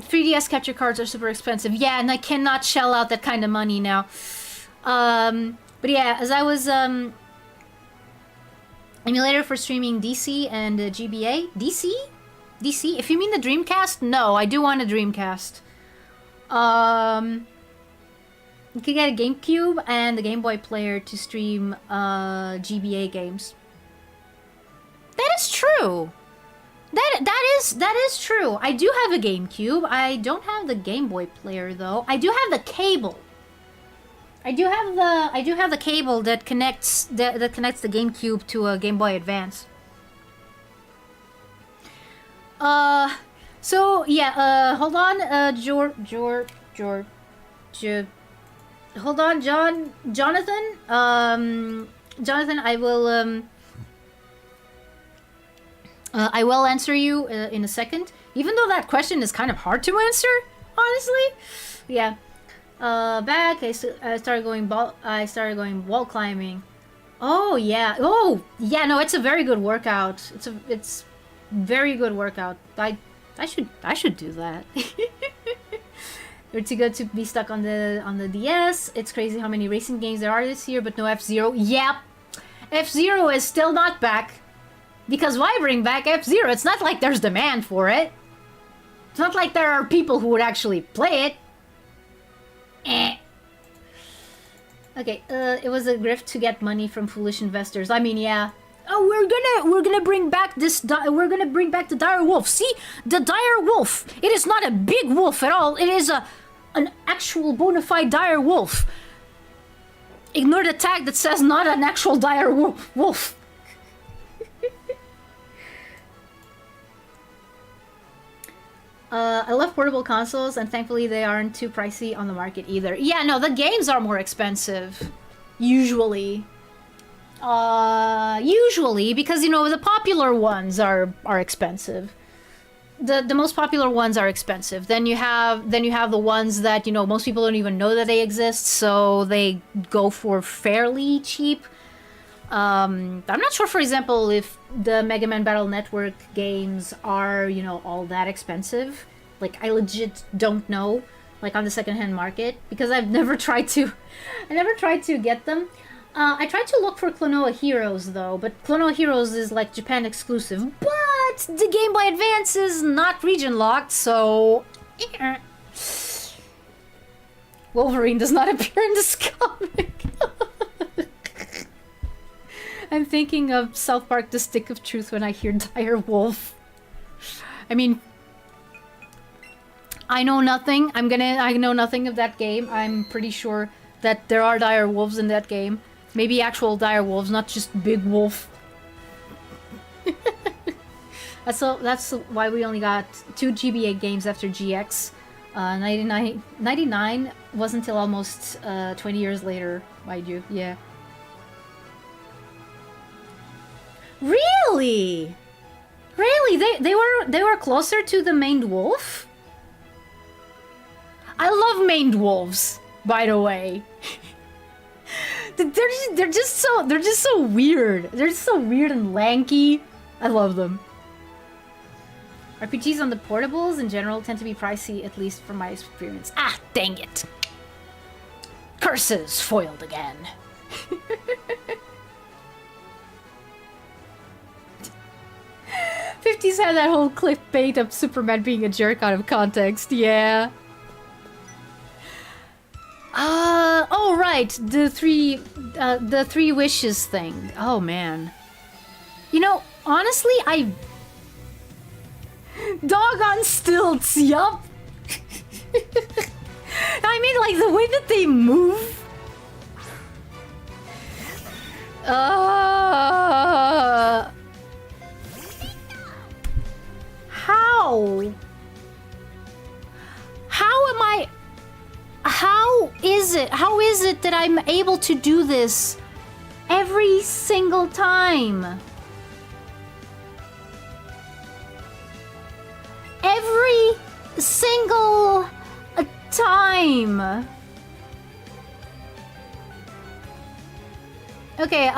Speaker 1: 3DS capture cards are super expensive. Yeah, and I cannot shell out that kind of money now. But yeah, as I was emulator for streaming DC and GBA. DC? If you mean the Dreamcast? No, I do want a Dreamcast. You can get a GameCube and the Game Boy player to stream GBA games. That is true. That is true. I do have a GameCube. I don't have the Game Boy player though. I do have the cable. I do have the cable that connects the GameCube to a Game Boy Advance. So yeah, hold on, hold on, Jonathan, I will answer you in a second, even though that question is kind of hard to answer, honestly. Yeah. Back, I started going wall climbing. Oh yeah. Oh yeah. No, it's a very good workout. It's very good workout. I should do that. We're too good to be stuck on the DS. It's crazy how many racing games there are this year, but no F-Zero. Yep. F-Zero is still not back. Because why bring back F-Zero? It's not like there's demand for it. It's not like there are people who would actually play it. Okay, it was a grift to get money from foolish investors. I mean, yeah. Oh, we're gonna bring back the dire wolf. See, the dire wolf. It is not a big wolf at all. It is an actual bona fide dire wolf. Ignore the tag that says not an actual dire wolf. I love portable consoles, and thankfully they aren't too pricey on the market either. Yeah, no, the games are more expensive. Usually. Usually, because, you know, the popular ones are expensive. The most popular ones are expensive. Then you have the ones that, you know, most people don't even know that they exist, so they go for fairly cheap. I'm not sure, for example, if the Mega Man Battle Network games are, you know, all that expensive. Like, I legit don't know, like, on the secondhand market, because I never tried to get them. I tried to look for Klonoa Heroes, though, but Klonoa Heroes is, like, Japan exclusive. But the Game Boy Advance is not region locked, so... Wolverine does not appear in this comic. I'm thinking of South Park The Stick of Truth when I hear Dire Wolf. I mean, I know nothing. I know nothing of that game. I'm pretty sure that there are dire wolves in that game. Maybe actual dire wolves, not just big wolf. That's why we only got 2 GBA games after GX. 99 wasn't until almost 20 years later, mind you. Yeah. Really? Really? They were closer to the maned wolf? I love maned wolves, by the way. they're just so weird. They're just so weird and lanky. I love them. RPGs on the portables in general tend to be pricey, at least from my experience. Ah, dang it. Curses foiled again. 50s had that whole clickbait of Superman being a jerk out of context, yeah. Oh right, the three wishes thing. Oh man. You know, honestly, Dog on stilts, yup. I mean, like, the way that they move. How? How is it that I'm able to do this every single time? Every single time. Okay,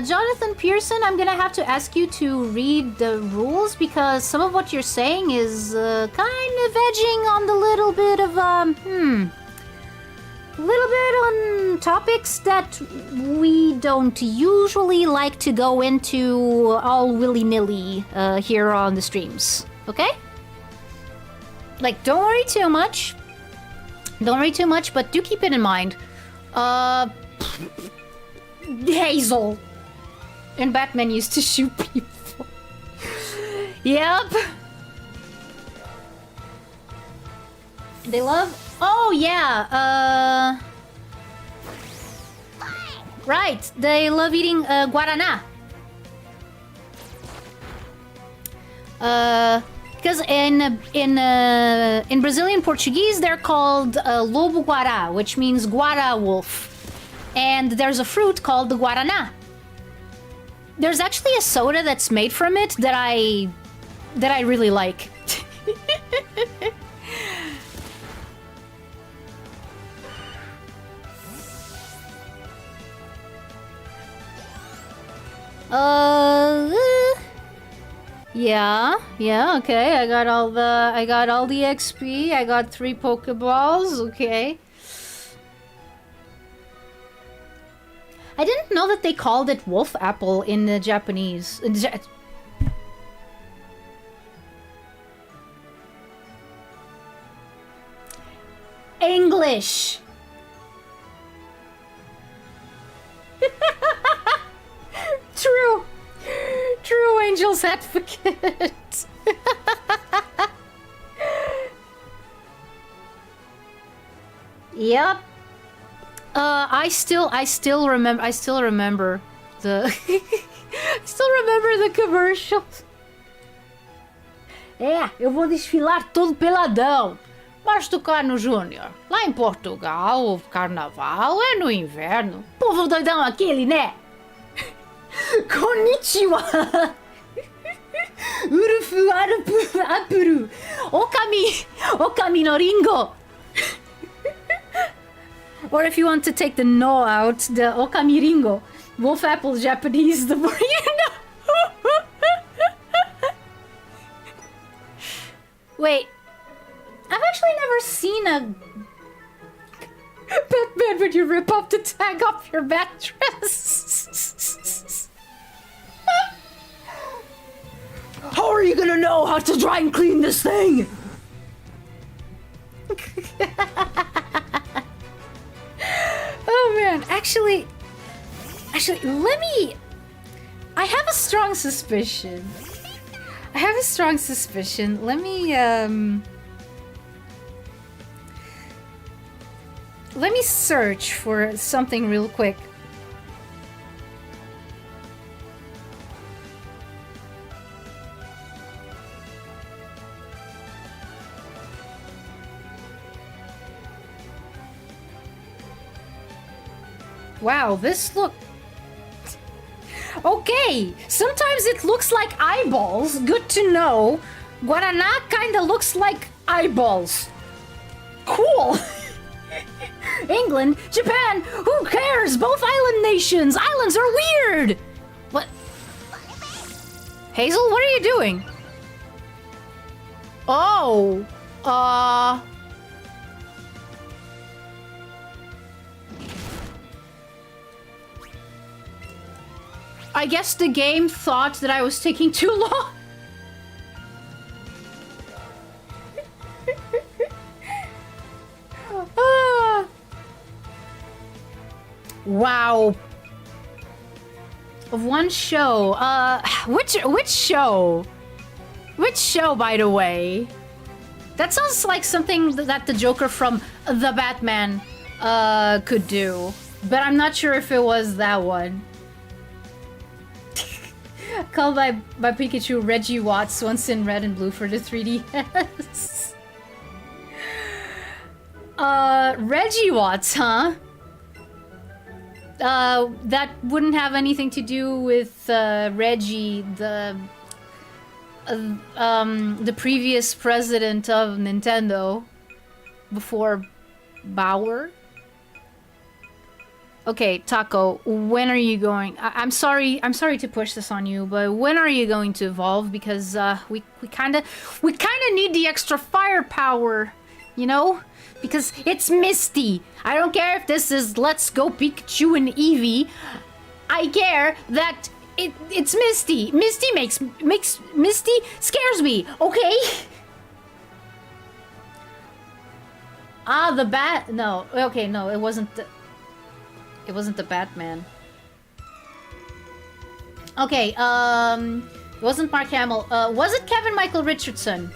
Speaker 1: Jonathan Pearson, I'm gonna have to ask you to read the rules because some of what you're saying is kind of edging on the little bit of little bit on topics that we don't usually like to go into all willy-nilly here on the streams. Okay? Like, don't worry too much. Don't worry too much, but do keep it in mind. Hazel. And Batman used to shoot people. Yep. They love... Oh, yeah. Right. They love eating guaraná. Because in Brazilian Portuguese, they're called lobo guará, which means guara wolf. And there's a fruit called the guaraná. There's actually a soda that's made from it that I really like. Yeah, okay. I got all the XP. I got 3 Pokeballs. Okay. I didn't know that they called it wolf apple in the Japanese. English. True. True Angel's advocate. Yep. I still remember the the commercials. É, eu vou desfilar todo peladão. Mas Tucano Júnior, lá em Portugal, o carnaval é no inverno. Povo doidão aquele, né? Konnichiwa! Urufu arupu apuru. Okami no ringo. Or if you want to take the no out, the okami ringo. Wolf apple Japanese, the more you know. Wait. I've actually never seen a Batman when you rip off the tag off your mattress. How are you gonna know how to dry and clean this thing? Oh man, actually, let me... I have a strong suspicion. Let me, Let me search for something real quick. Wow, this look... Okay, sometimes it looks like eyeballs. Good to know. Guaraná kinda looks like eyeballs. Cool. England, Japan, who cares? Both island nations. Islands are weird. What? Hazel, what are you doing? Oh, I guess the game thought that I was taking too long. Wow. Of one show. Which show? Which show, by the way? That sounds like something that the Joker from The Batman could do. But I'm not sure if it was that one. Called by Pikachu, Reggie Watts, once in red and blue for the 3DS. Reggie Watts, huh? That wouldn't have anything to do with Reggie, the previous president of Nintendo before Bauer. Okay, Taco, when are you going? I'm sorry to push this on you, but when are you going to evolve? Because we kind of need the extra firepower, you know? Because it's Misty. I don't care if this is Let's Go Pikachu and Eevee. I care that it's Misty. Misty makes Misty scares me. Okay. The bat. No. Okay. No, it wasn't. It wasn't the Batman. Okay. It wasn't Mark Hamill. Was it Kevin Michael Richardson?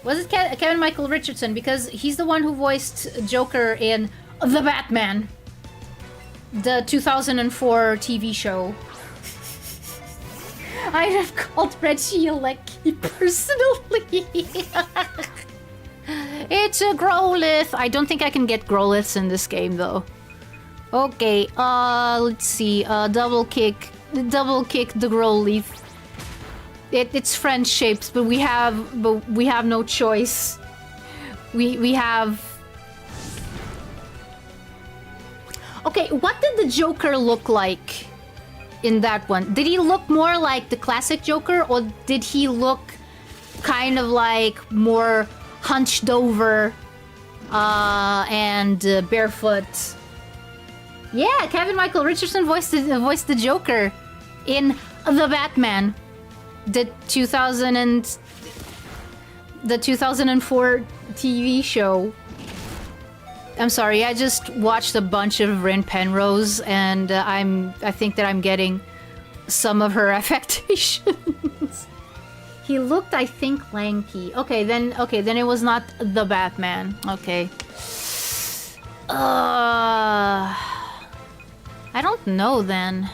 Speaker 1: Was it Kevin Michael Richardson? Because he's the one who voiced Joker in The Batman. The 2004 TV show. I have called Reggie Alecki personally. It's a Growlithe. I don't think I can get Growliths in this game though. Okay, let's see. Double kick the Growlithe. It's French shapes, but we have no choice. We have. Okay, what did the Joker look like in that one? Did he look more like the classic Joker, or did he look kind of like more hunched over and barefoot? Yeah, Kevin Michael Richardson voiced the Joker in The Batman, the 2004 TV show. I'm sorry, I just watched a bunch of Rin Penrose, and I think that I'm getting some of her affectations. He looked, I think, lanky. Okay, then it was not the Batman. Okay. I don't know then.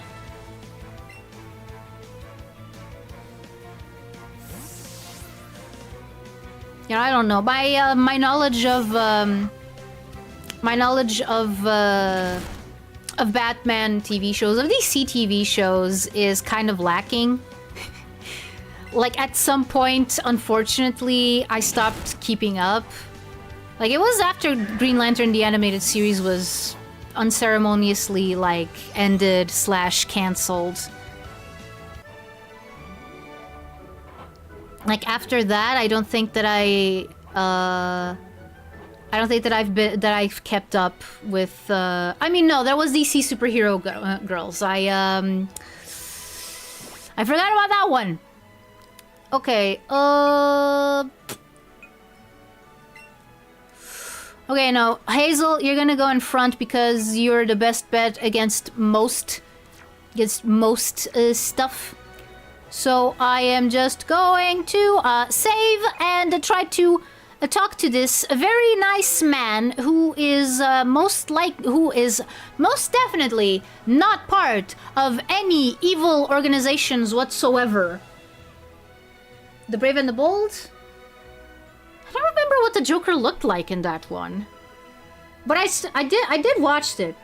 Speaker 1: You know, I don't know. My knowledge of Batman TV shows, of DC TV shows, is kind of lacking. Like, at some point, unfortunately, I stopped keeping up. Like, it was after Green Lantern the Animated Series was unceremoniously, like, ended / cancelled. Like, after that, I don't think that I've kept up with, I mean, no, there was DC Superhero Girls. I forgot about that one. Okay, okay, no, Hazel, you're gonna go in front because you're the best bet against most stuff. So I am just going to save and try to talk to this very nice man who is most definitely not part of any evil organizations whatsoever. The Brave and the Bold? I don't remember what the Joker looked like in that one. But I did watch it.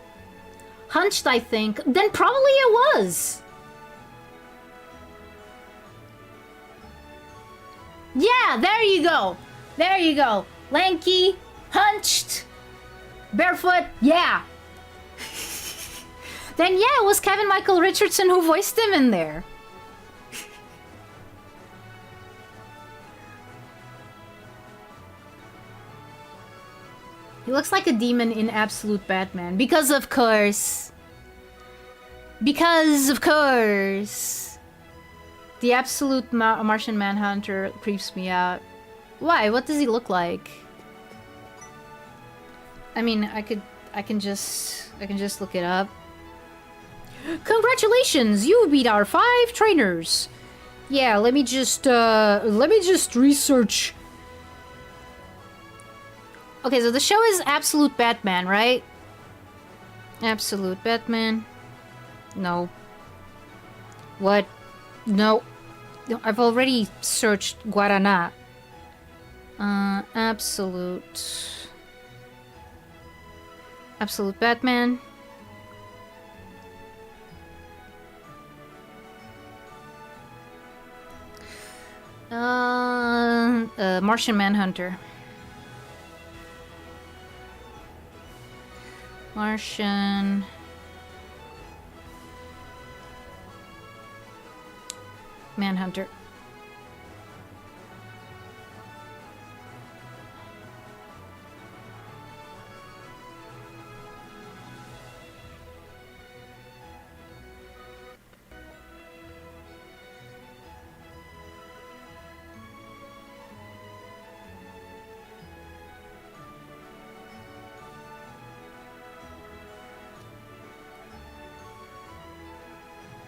Speaker 1: Hunched, I think. Then probably it was. Yeah, there you go. There you go. Lanky, hunched, barefoot, yeah. Then yeah, it was Kevin Michael Richardson who voiced him in there. He looks like a demon in Absolute Batman. Because of course. Because of course. The Absolute Martian Manhunter creeps me out. Why? What does he look like? I mean, I can just look it up. Congratulations! You beat our 5 trainers. Yeah, let me just research. Okay, so the show is Absolute Batman, right? Absolute Batman. No. What? No. I've already searched Guarana. Absolute Batman. Martian Manhunter. Martian Manhunter.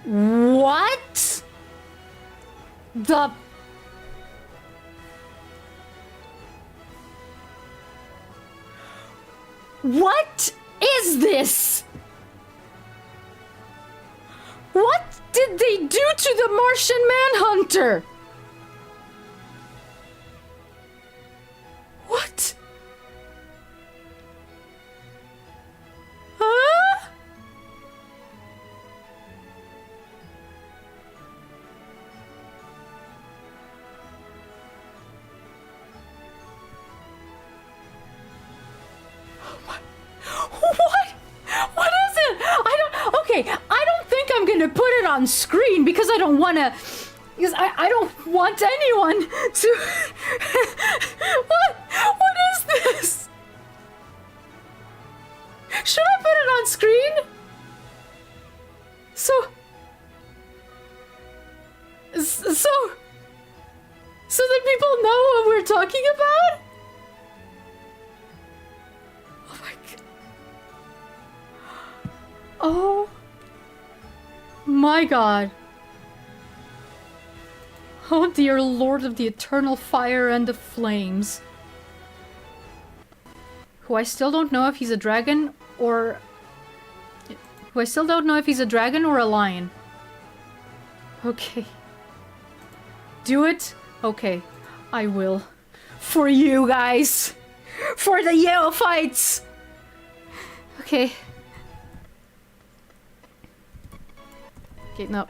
Speaker 1: What? The... What is this? What did they do to the Martian Manhunter? What? Huh? What? What is it? Okay, I don't think I'm gonna put it on screen because I don't wanna... Because I don't want anyone to... What is this? Should I put it on screen? So that people know what we're talking about? Oh my god. Oh my god. Oh dear Lord of the Eternal Fire and the Flames. Who I still don't know if he's a dragon or... Who I still don't know if he's a dragon or a lion. Okay. Do it? Okay. I will. For you guys! For the Neophytes! Okay. Okay, no.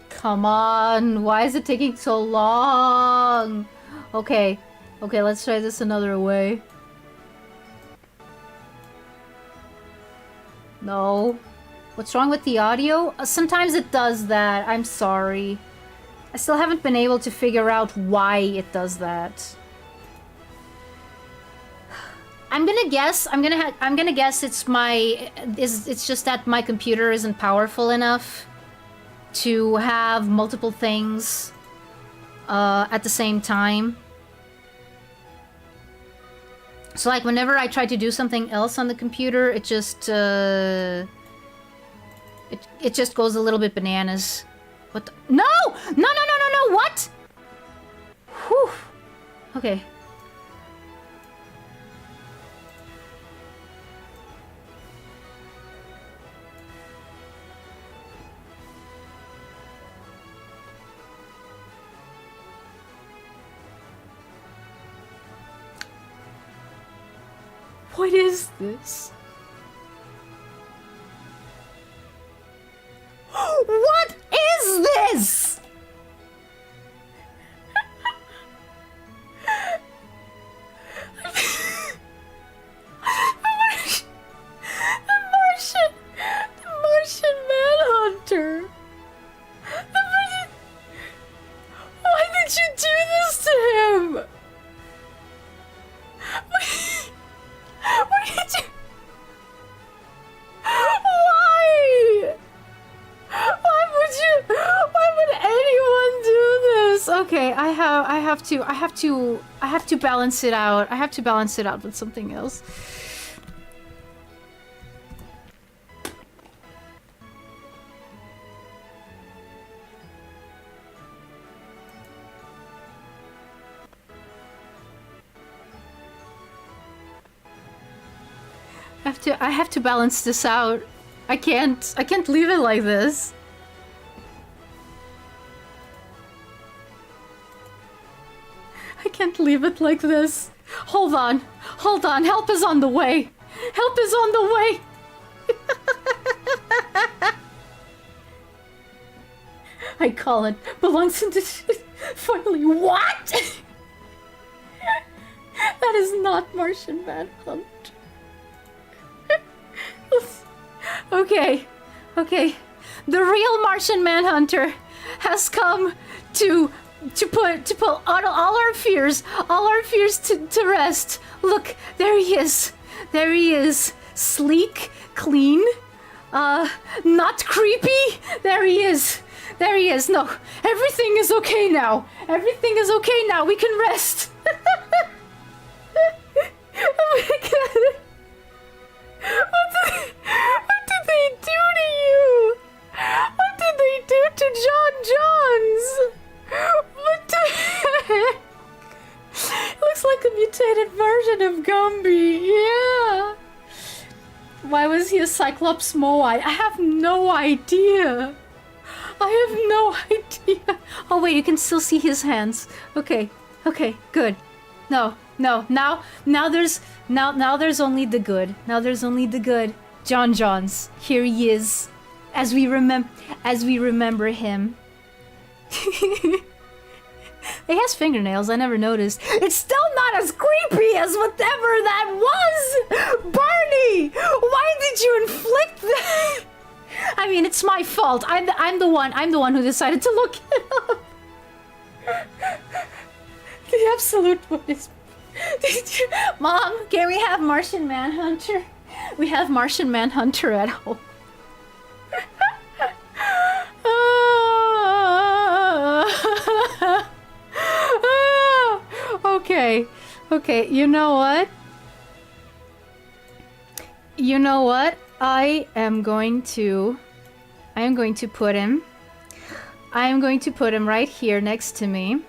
Speaker 1: Come on, why is it taking so long? Okay, let's try this another way. No. What's wrong with the audio? Sometimes it does that, I'm sorry. I still haven't been able to figure out why it does that. I'm gonna guess. I'm gonna guess it's it's just that my computer isn't powerful enough to have multiple things at the same time. So like whenever I try to do something else on the computer, it just it just goes a little bit bananas. What the— No! No! What? Whew. Okay. What is this? What is this? The Martian Manhunter. Why did you do this to him? What did you? Why? Why would anyone do this? Okay, I have to balance it out. I have to balance it out with something else. I have to balance this out. I can't leave it like this. I can't leave it like this. Hold on. Help is on the way. Help is on the way. I call it. Belongs in this. Finally, what? That is not Martian Manhunt. Okay. The real Martian Manhunter has come to put all our fears to rest. Look, there he is. Sleek, clean, not creepy. There he is. No, everything is okay now. We can rest. Oh my god. What did they do to you? What did they do to John Johns? What the heck? Looks like a mutated version of Gumby. Yeah. Why was he a Cyclops Moai? I have no idea. Oh wait, you can still see his hands. Okay, good. No. Now there's only the good. John Johns. Here he is. As we remember him. He has fingernails, I never noticed. It's still not as creepy as whatever that was! Barney! Why did you inflict that? I mean, it's my fault. I'm the one who decided to look it up. The absolute one is... Mom, can we have Martian Manhunter? We have Martian Manhunter at home. Okay, you know what? I am going to put him right here next to me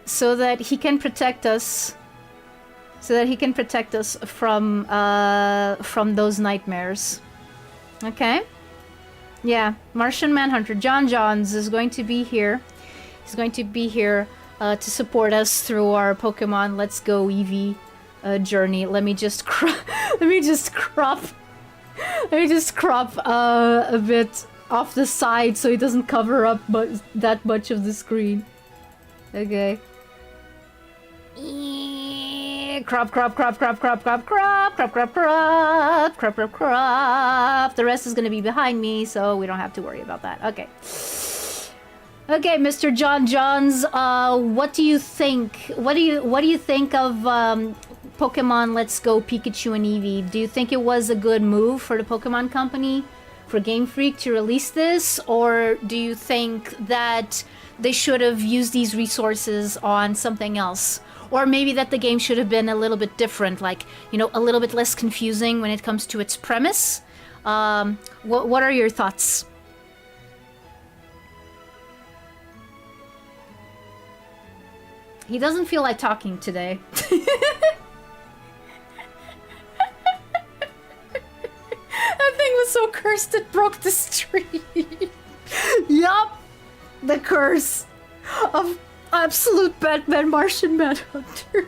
Speaker 1: so that he can protect us from those nightmares. Okay? Yeah, Martian Manhunter John Johns is going to be here. He's going to be here to support us through our Pokemon Let's Go EEVEE journey. Let me just crop a bit off the side so it doesn't cover up that much of the screen. Okay. Crop. The rest is gonna be behind me, so we don't have to worry about that. Okay. Okay, Mr. John Johns, what do you think? What do you think of Pokemon Let's Go Pikachu and Eevee? Do you think it was a good move for the Pokemon Company, for Game Freak to release this, or do you think that they should have used these resources on something else? Or maybe that the game should have been a little bit different, like, you know, a little bit less confusing when it comes to its premise? What are your thoughts? He doesn't feel like talking today. That thing was so cursed it broke the stream. Yup! The curse of absolute Batman Martian Manhunter.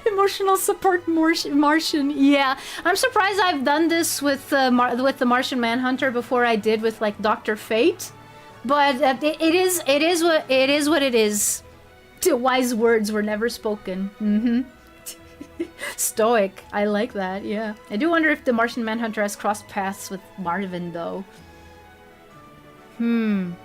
Speaker 1: Emotional support Martian. Yeah, I'm surprised I've done this with the Martian Manhunter before I did with like Dr. Fate. But it is what it is. Wise words were never spoken. Stoic. I like that, yeah. I do wonder if the Martian Manhunter has crossed paths with Marvin, though. You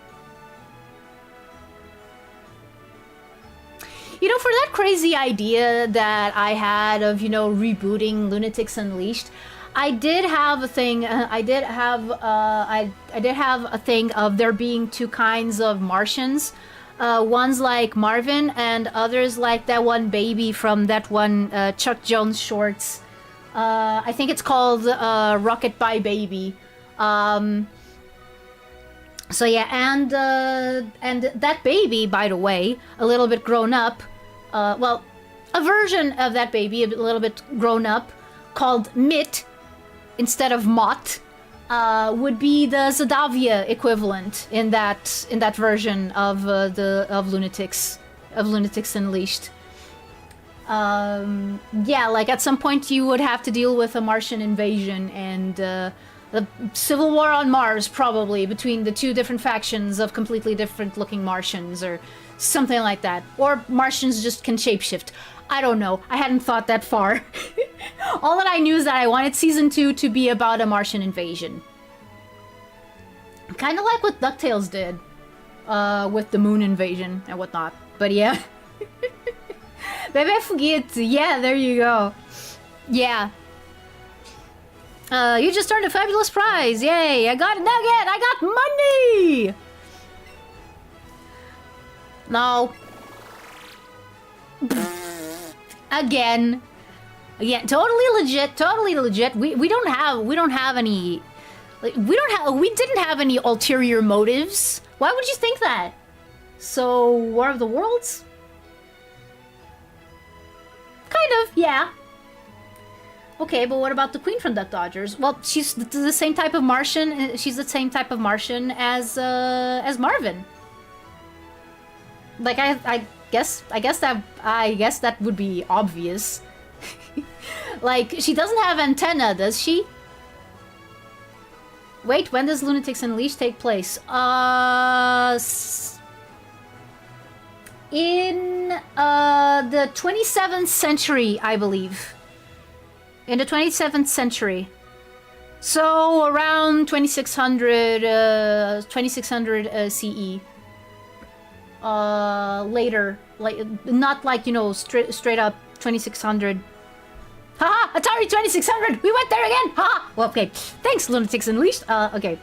Speaker 1: know, for that crazy idea that I had of, you know, rebooting Lunatics Unleashed, I did have a thing. I did have a thing of there being two kinds of Martians. One's like Marvin, and others like that one baby from that one Chuck Jones shorts. I think it's called Rocket Pie Baby. So yeah, and that baby, by the way, a little bit grown up. Well, a version of that baby, a little bit grown up, called Mitt instead of Mott. Would be the Zadavia equivalent in that version of Lunatics Unleashed. Yeah, like at some point you would have to deal with a Martian invasion and the civil war on Mars, probably between the two different factions of completely different looking Martians or something like that. Or Martians just can shapeshift. I don't know. I hadn't thought that far. All that I knew is that I wanted Season 2 to be about a Martian invasion. Kind of like what DuckTales did with the moon invasion and whatnot. But yeah. Bebe Fugit. Yeah, there you go. Yeah. You just earned a fabulous prize. Yay, I got a nugget. I got money. No. Again, totally legit. We don't have any, like, we didn't have any ulterior motives. Why would you think that? So, War of the Worlds? Kind of, yeah. Okay, but what about the Queen from Duck Dodgers? Well, she's the same type of Martian. She's the same type of Martian as Marvin. Like I guess that would be obvious. Like, she doesn't have antenna, does she? Wait, when does Lunatics Unleashed take place? In the 27th century, I believe. In the 27th century. So around 2600 CE. Later, like, not like, you know, straight up 2600. Haha, Atari 2600! We went there again! Haha! Well, okay. Thanks, Lunatics Unleashed. Okay.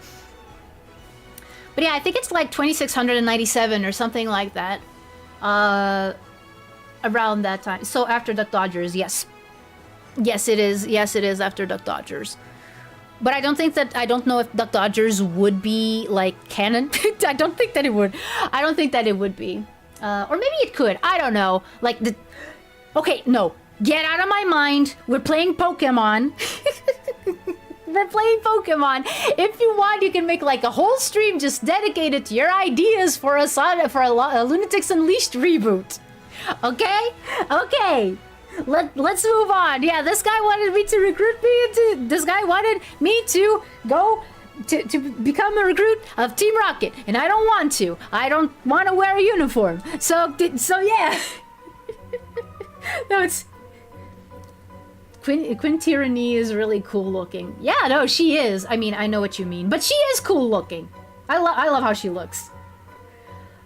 Speaker 1: But yeah, I think it's like 2697 or something like that. Around that time. So after Duck Dodgers, yes. Yes, it is. Yes, it is after Duck Dodgers. But I don't know if Duck Dodgers would be, like, canon. I don't think that it would. I don't think that it would be. Or maybe it could. I don't know. Like, okay, no. Get out of my mind. We're playing Pokemon. We're playing Pokemon. If you want, you can make, like, a whole stream just dedicated to your ideas for a Lunatics Unleashed reboot. Okay? Okay. Let's move on. Yeah, this guy wanted me to recruit me into... This guy wanted me to go to become a recruit of Team Rocket. And I don't want to. I don't want to wear a uniform. So yeah. No, it's... Quinn Tyranny is really cool looking. Yeah, no, she is. I mean, I know what you mean. But she is cool looking. I love how she looks.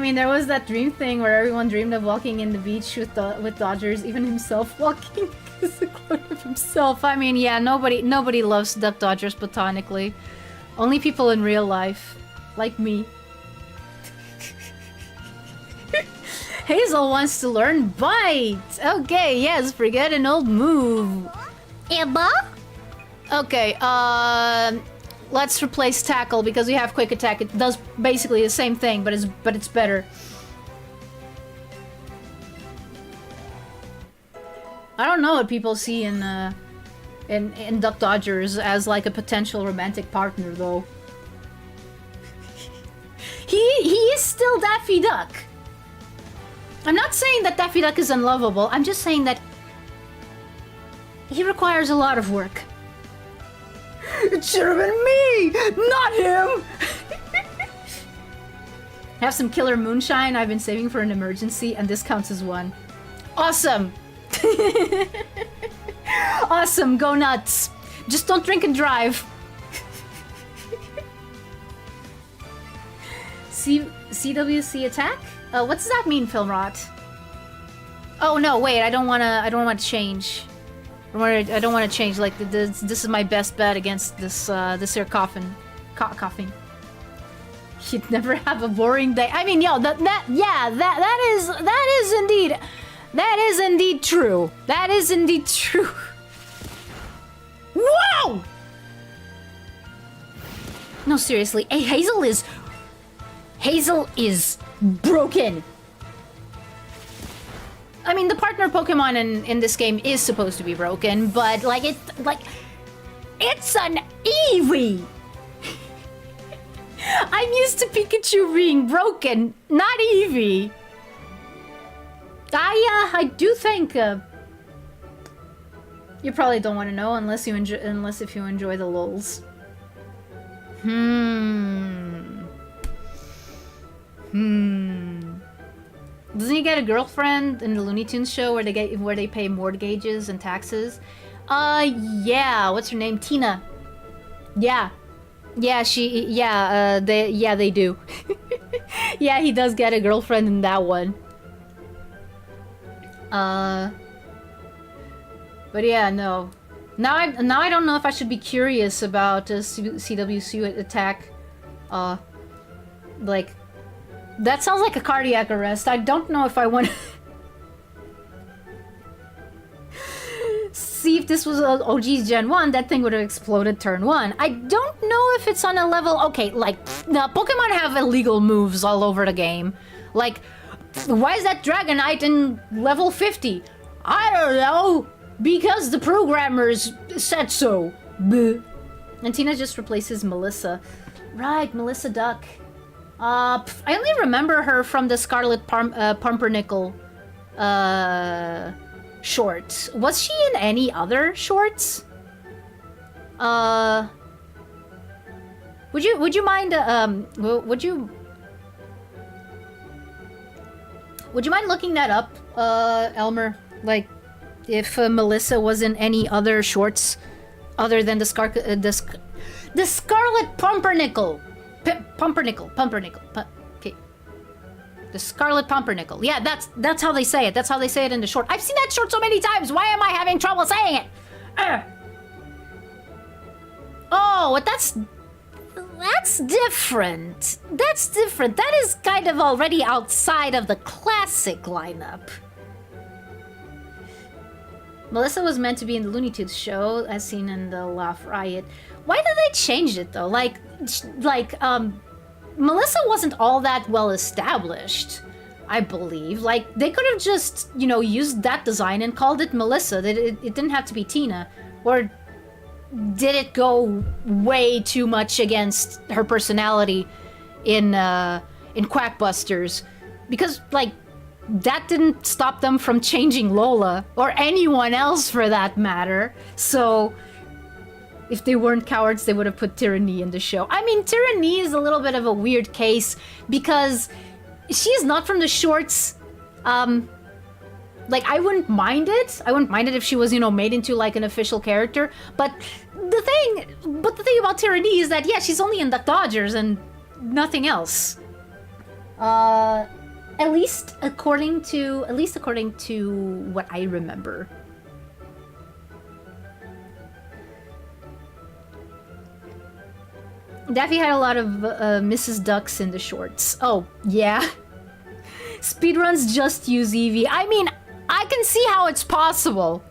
Speaker 1: mean, there was that dream thing where everyone dreamed of walking in the beach with Dodgers, even himself walking as a clone of himself. I mean, yeah, nobody loves Duck Dodgers platonically. Only people in real life, like me. Hazel wants to learn Bite! Okay, yes, forget an old move. Imma? Okay, let's replace Tackle because we have Quick Attack. It does basically the same thing, but it's better. I don't know what people see in Duck Dodgers as like a potential romantic partner, though. He is still Daffy Duck. I'm not saying that Daffy Duck is unlovable. I'm just saying that he requires a lot of work. It should have been me, not him. Have some killer moonshine I've been saving for an emergency, and this counts as one. Awesome. Awesome, go nuts. Just don't drink and drive. CWC attack? What does that mean, Filmrot? Oh no, wait, I don't wanna change. I don't wanna change, like, this is my best bet against this here coughing. You'd never have a boring day. I mean, yo, that is indeed true. That is indeed true. Whoa! No, seriously, hey, Hazel is broken. I mean, the partner Pokemon in this game is supposed to be broken, but like it's an EEVEE. I'm used to Pikachu being broken, not Eevee. I do think you probably don't want to know unless if you enjoy the lulz. Doesn't he get a girlfriend in the Looney Tunes show where they pay mortgages and taxes? Yeah. What's her name? Tina. Yeah. Yeah, they do. Yeah, he does get a girlfriend in that one. But yeah, no. Now I don't know if I should be curious about CWC attack. Like, that sounds like a cardiac arrest. I don't know if I want to see if this was OG's Gen 1, that thing would have exploded turn 1. I don't know if it's on a level... Okay, like, the Pokemon have illegal moves all over the game. Like, why is that Dragonite in level 50? I don't know! Because the programmers said so. Bleh. And Tina just replaces Melissa. Right, Melissa Duck. I only remember her from the Scarlet Pumpernickel short. Was she in any other shorts? Would you mind would you mind looking that up, Elmer? Like, if Melissa was in any other shorts other than the Scarlet Pumpernickel. Pumpernickel. Okay. The Scarlet Pumpernickel. Yeah, that's how they say it. That's how they say it in the short. I've seen that short so many times. Why am I having trouble saying it? Oh, but that's different. That's different. That is kind of already outside of the classic lineup. Melissa was meant to be in the Looney Tunes show, as seen in the Laugh Riot. Why did they change it though? Like, Melissa wasn't all that well established, I believe. Like, they could have just, you know, used that design and called it Melissa. It didn't have to be Tina. Or did it go way too much against her personality in Quackbusters? Because, like, that didn't stop them from changing Lola, or anyone else for that matter. So, if they weren't cowards, they would have put Tyranny in the show. I mean, Tyranny is a little bit of a weird case because she's not from the shorts. Like, I wouldn't mind it. I wouldn't mind it if she was, you know, made into like an official character. But the thing about Tyranny is that, yeah, she's only in Duck Dodgers and nothing else. At least according to what I remember. Daffy had a lot of Mrs. Ducks in the shorts. Oh, yeah. Speedruns just use EEVEE. I mean, I can see how it's possible.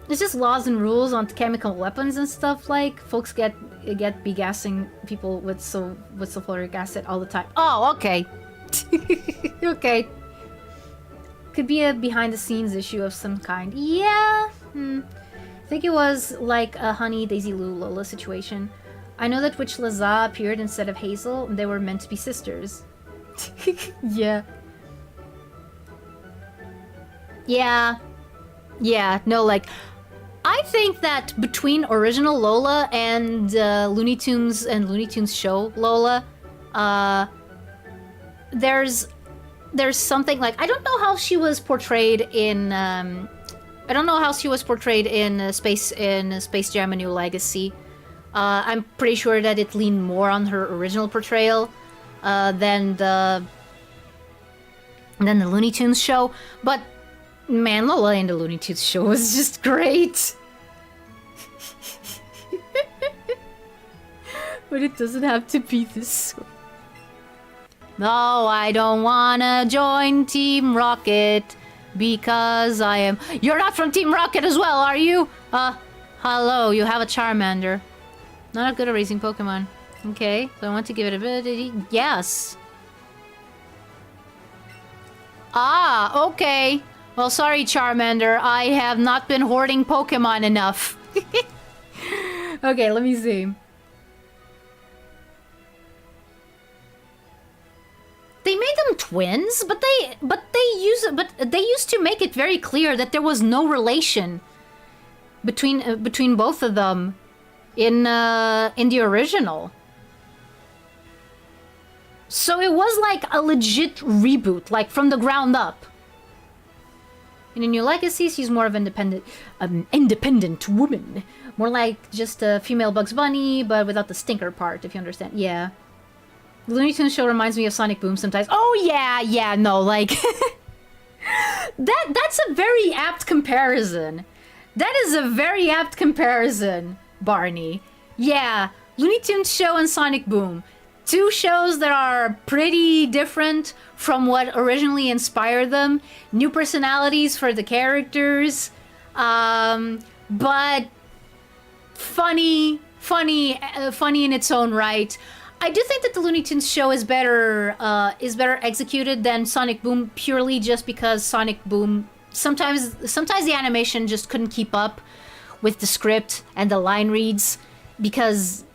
Speaker 1: It's just laws and rules on chemical weapons and stuff. Like folks get begassing people with sulfuric acid all the time. Oh, okay. Okay. Could be a behind-the-scenes issue of some kind. Yeah. I think it was like a Honey, Daisy Lou, Lola situation. I know that Witch Laza appeared instead of Hazel, and they were meant to be sisters. Yeah. Yeah. Yeah, no, like... I think that between original Lola and Looney Tunes show Lola, there's something like... I don't know how she was portrayed in... Space Jam: A New Legacy. I'm pretty sure that it leaned more on her original portrayal than the Looney Tunes show. But man, Lola in the Looney Tunes show was just great. But it doesn't have to be this way. No, I don't wanna join Team Rocket. Because I am... You're not from Team Rocket as well, are you? Hello, you have a Charmander. Not good at raising Pokemon. Okay, so I want to give it a bit... Yes. Ah, okay. Well, sorry, Charmander. I have not been hoarding Pokemon enough. Okay, let me see. They made them twins, but they used to make it very clear that there was no relation between both of them in the original. So it was like a legit reboot, like from the ground up. In A New Legacy, she's more of an independent woman, more like just a female Bugs Bunny, but without the stinker part, if you understand. Yeah. The Looney Tunes show reminds me of Sonic Boom sometimes. Oh yeah, no, like... That's a very apt comparison. That is a very apt comparison, Barney. Yeah, Looney Tunes show and Sonic Boom. Two shows that are pretty different from what originally inspired them. New personalities for the characters. But funny in its own right. I do think that the Looney Tunes show is better executed than Sonic Boom, purely just because Sonic Boom sometimes the animation just couldn't keep up with the script and the line reads, because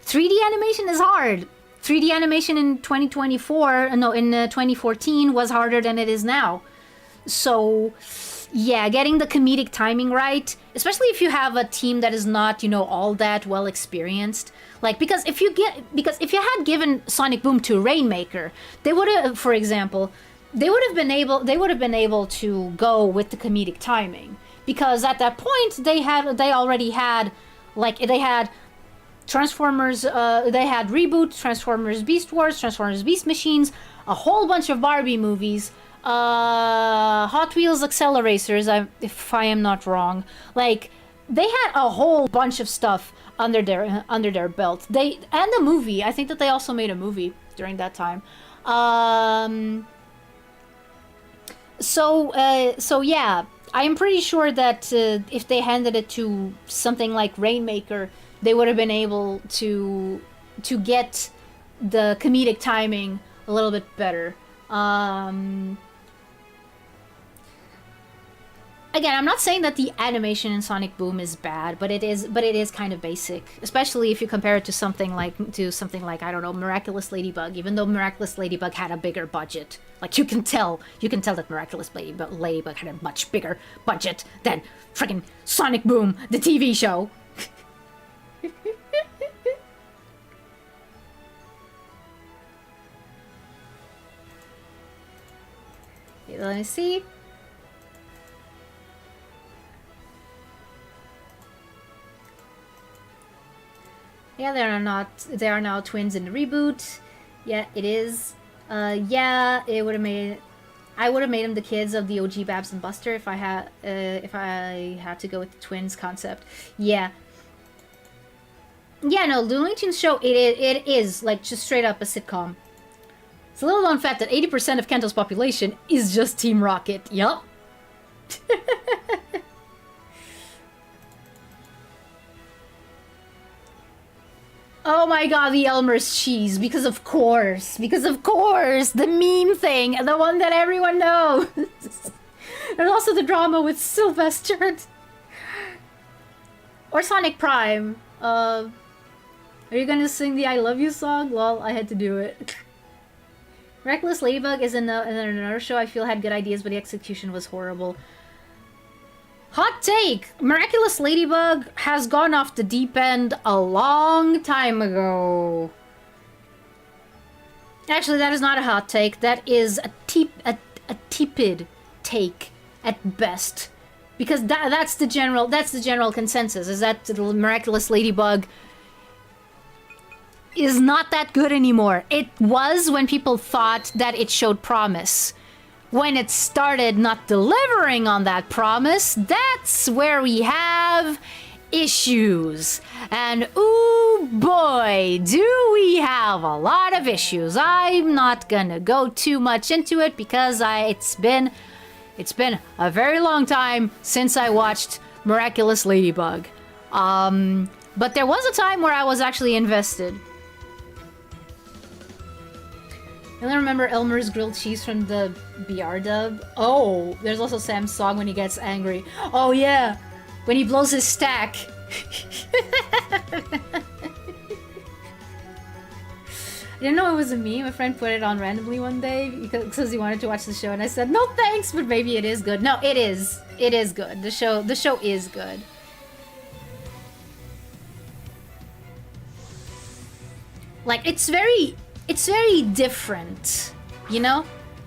Speaker 1: 3D animation is hard. 3D animation in 2014 was harder than it is now. So yeah, getting the comedic timing right, especially if you have a team that is not, all that well experienced. Like, because if you had given Sonic Boom to Rainmaker, they would have, for example, they would have been able to go with the comedic timing, because at that point they already had Transformers, they had Reboot, Transformers Beast Wars, Transformers Beast Machines, a whole bunch of Barbie movies, Hot Wheels Acceleracers, if I am not wrong. Like, they had a whole bunch of stuff under their belt. And a movie. I think that they also made a movie during that time. So yeah, I'm pretty sure that if they handed it to something like Rainmaker, they would have been able to get the comedic timing a little bit better. Again, I'm not saying that the animation in Sonic Boom is bad, but it is kind of basic, especially if you compare it to something like I don't know, Miraculous Ladybug. Even though Miraculous Ladybug had a bigger budget, like you can tell that Miraculous Ladybug had a much bigger budget than freaking Sonic Boom, the TV show. Let me see. Yeah, they are now twins in the reboot. Yeah, it is. Yeah, it would have made... I would have made them the kids of the OG Babs and Buster if I had to go with the twins concept. Yeah. Yeah, no, Looney Tunes show, it is, like, just straight up a sitcom. It's a little known fact that 80% of Kanto's population is just Team Rocket. Yup. Oh my god, the Elmer's cheese. Because of course. Because of course. The meme thing. The one that everyone knows. And also the drama with Sylvester. Or Sonic Prime. Are you gonna sing the I Love You song? Lol, I had to do it. Reckless Ladybug is in another show I feel had good ideas, but the execution was horrible. Hot take! Miraculous Ladybug has gone off the deep end a long time ago. Actually, that is not a hot take. That is a tepid take at best, because that's the general consensus. Is that the Miraculous Ladybug is not that good anymore. It was when people thought that it showed promise. When it started not delivering on that promise, that's where we have issues. And ooh boy, do we have a lot of issues. I'm not gonna go too much into it because it's been a very long time since I watched Miraculous Ladybug. But there was a time where I was actually invested. And I remember Elmer's grilled cheese from the BR dub. Oh, there's also Sam's song when he gets angry. Oh yeah, when he blows his stack. I didn't know it was a meme. My friend put it on randomly one day because he wanted to watch the show, and I said no thanks, but maybe it is good. No, it is. It is good. The show is good. Like it's very different, you know?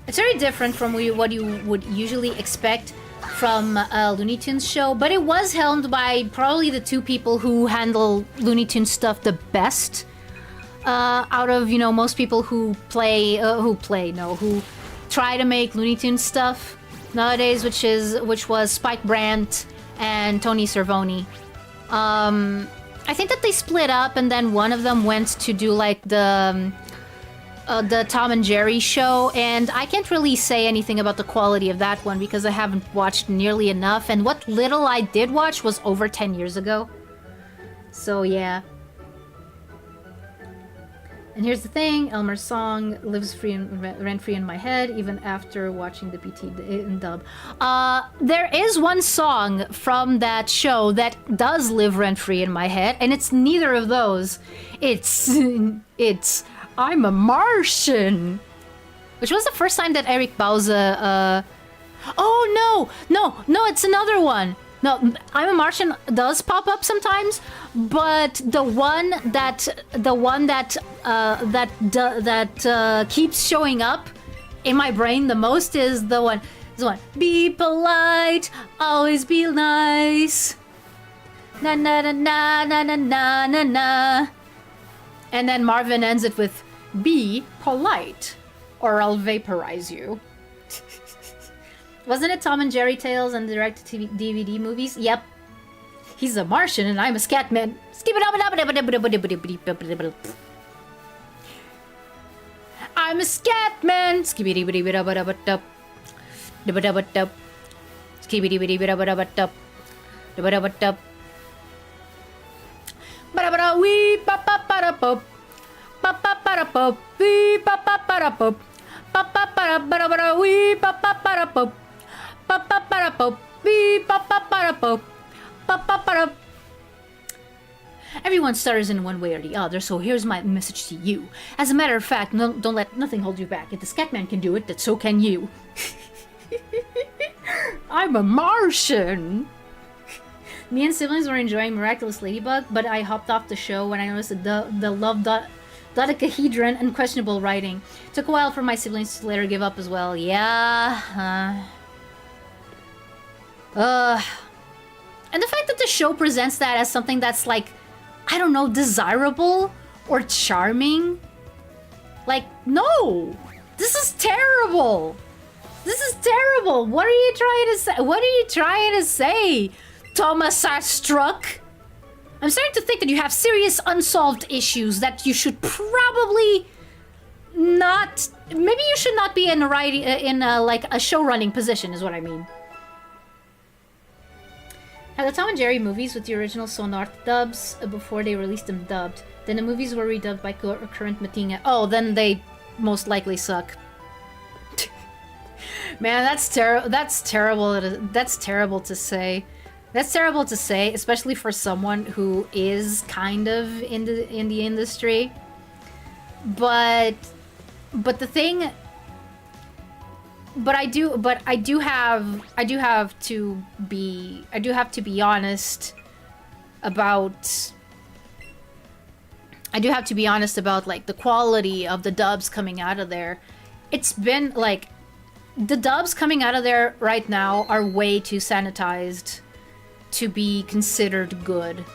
Speaker 1: It's very different from what you would usually expect from a Looney Tunes show, but it was helmed by probably the two people who handle Looney Tunes stuff the best. Out of, you know, most people who try to make Looney Tunes stuff nowadays, which was Spike Brandt and Tony Cervoni. I think that they split up, and then one of them went to do like the Tom and Jerry show, and I can't really say anything about the quality of that one because I haven't watched nearly enough, and what little I did watch was over 10 years ago. So yeah. And here's the thing, Elmer's song lives rent-free in my head even after watching the PT in dub. There is one song from that show that does live rent-free in my head, and it's neither of those. It's I'm a Martian, which was the first time that Eric Bauza, oh no, it's another one. No, I'm a Martian does pop up sometimes, but the one that keeps showing up in my brain the most is the one. Be polite, always be nice. Na na na na na na na na na. And then Marvin ends it with, be polite, or I'll vaporize you. Wasn't it Tom and Jerry Tales and the direct-to-DVD movies? Yep. He's a Martian and I'm a Scatman. I'm a Scatman. Everyone stutters in one way or the other, so here's my message to you. As a matter of fact, don't let nothing hold you back. If the Scatman can do it, then so can you. I'm a Martian! Me and siblings were enjoying Miraculous Ladybug, but I hopped off the show when I noticed the love dodecahedron and questionable writing. Took a while for my siblings to later give up as well. Yeah. And the fact that the show presents that as something that's like I don't know, desirable or charming. Like, no! This is terrible! This is terrible! What are you trying to say? What are you trying to say, Thomas Struck? I'm starting to think that you have serious unsolved issues that you should probably not... Maybe you should not be in like a show running position, is what I mean. Had the Tom and Jerry movies with the original Sonart dubs before they released them dubbed. Then the movies were redubbed by current Matinga. Oh, then they most likely suck. Man, that's terrible. That's terrible. That's terrible to say. That's terrible to say, especially for someone who is kind of in the industry. But the thing. But I do have to be honest about. I do have to be honest about like the quality of the dubs coming out of there. It's been like the dubs coming out of there right now are way too sanitized to be considered good.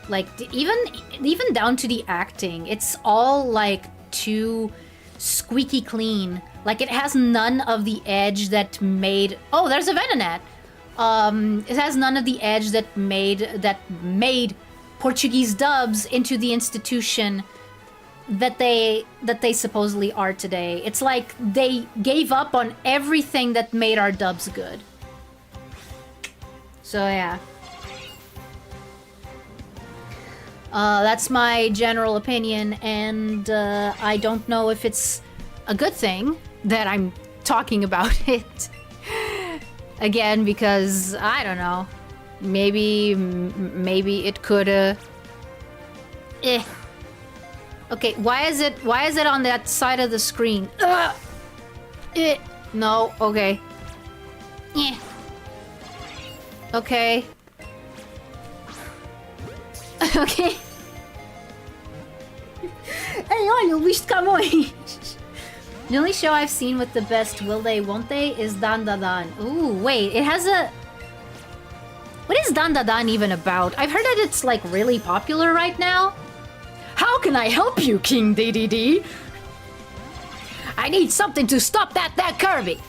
Speaker 1: Like even down to the acting, it's all like too squeaky clean. Like it has none of the edge that made. Oh, there's a Venonat. It has none of the edge that made Portuguese dubs into the institution that they supposedly are today. It's like they gave up on everything that made our dubs good. So yeah. That's my general opinion, and I don't know if it's a good thing that I'm talking about it again, because I don't know. Maybe it could. Okay, why is it on that side of the screen? No. Okay. Okay. Okay. Hey, olha, o bicho de Camões. The only show I've seen with the best will they, won't they is Dan Da Dan. Ooh, wait, it has a... What is Dan Da Dan even about? I've heard that it's like really popular right now. How can I help you, King DDD? I need something to stop that Kirby.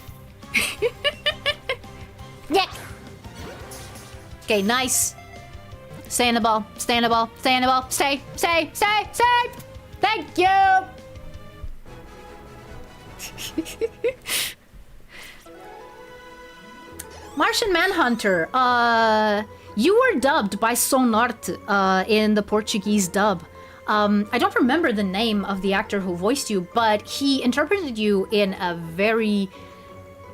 Speaker 1: Yeah. Okay, nice. Stay in the ball, stay in the ball, stay in the ball, stay. Thank you. Martian Manhunter, you were dubbed by Sonart in the Portuguese dub. I don't remember the name of the actor who voiced you, but he interpreted you in a very...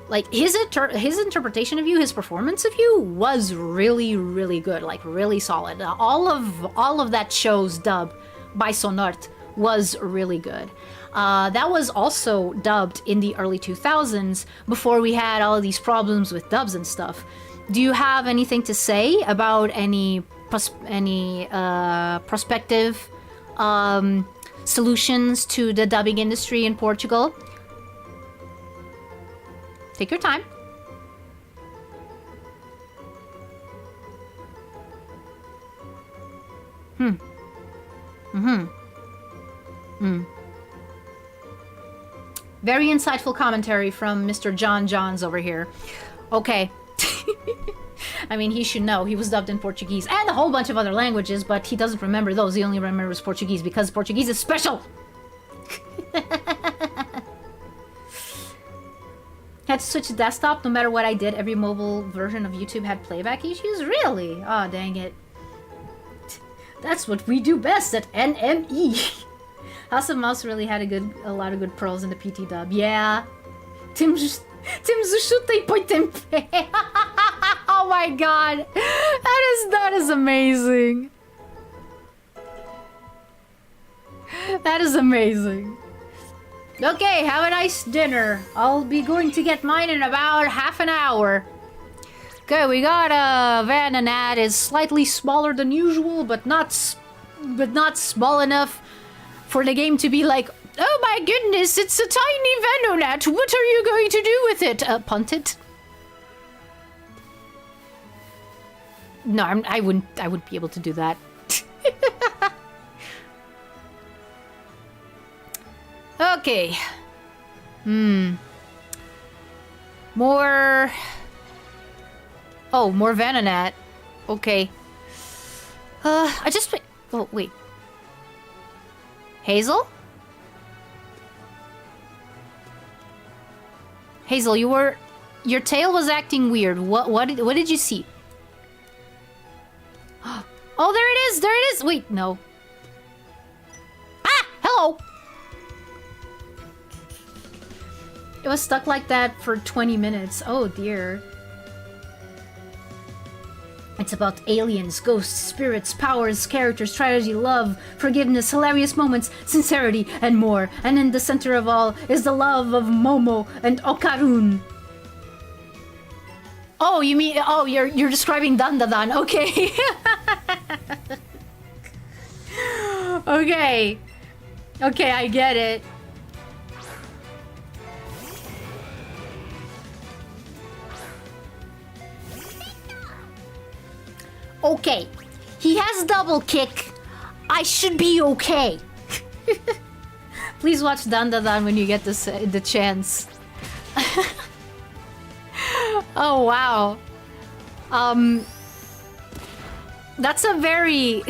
Speaker 1: Like, his interpretation of you, his performance of you was really, really good. Like, really solid. All of that show's dub by Sonart was really good. That was also dubbed in the early 2000s, before we had all of these problems with dubs and stuff. Do you have anything to say about any prospective solutions to the dubbing industry in Portugal? Take your time. Very insightful commentary from Mr. John Johns over here. Okay. I mean, he should know. He was dubbed in Portuguese and a whole bunch of other languages, but he doesn't remember those. He only remembers Portuguese because Portuguese is special. Had to switch to desktop no matter what I did. Every mobile version of YouTube had playback issues? Really? Oh, dang it. That's what we do best at NME. House of Mouse really had a lot of good pearls in the PT dub. Yeah. Temos o chute e põe tempé. Oh my god. That is amazing. That is amazing. Okay, have a nice dinner. I'll be going to get mine in about half an hour. Okay, we got Vananad is slightly smaller than usual, but not small enough for the game to be like, oh my goodness, it's a tiny Venonat. What are you going to do with it? Punt it? No, I wouldn't be able to do that. Okay. More... Oh, more Fanart. Okay. I just... Oh, wait. Hazel? Hazel, you were... Your tail was acting weird. What did you see? Oh, there it is! There it is! Wait, no. Ah! Hello! It was stuck like that for 20 minutes. Oh, dear. It's about aliens, ghosts, spirits, powers, characters, tragedy, love, forgiveness, hilarious moments, sincerity, and more. And in the center of all is the love of Momo and Okarun. Oh, you mean... Oh, you're describing Dandadan. Okay. Okay. Okay, I get it. Okay. He has double kick. I should be okay. Please watch Dandadan when you get the chance. Oh, wow. That's a very...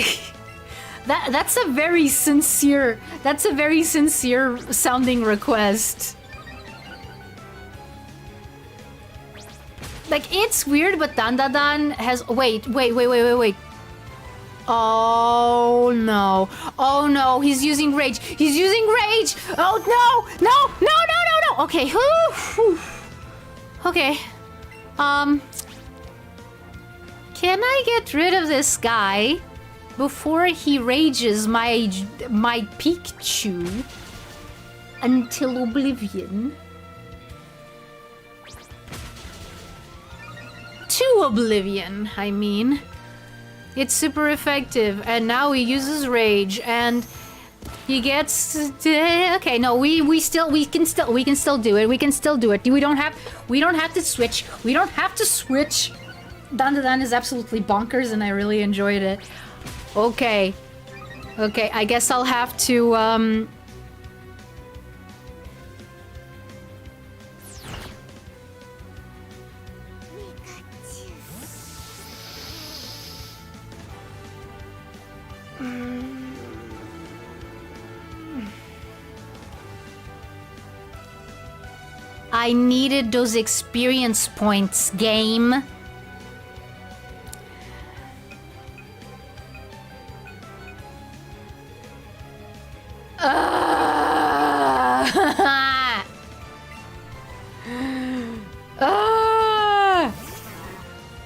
Speaker 1: That's a very sincere sounding request. Like, it's weird, but Dandadan has... Wait. Oh, no. Oh, no. He's using rage. He's using rage! Oh, no! Okay. Okay. Can I get rid of this guy before he rages my Pikachu until oblivion? To oblivion, I mean. It's super effective, and now he uses rage, and he gets... Okay, no, we can still do it. We can still do it. We don't have to switch. We don't have to switch. Dandadan is absolutely bonkers, and I really enjoyed it. Okay. Okay, I guess I'll have to, I needed those experience points, game.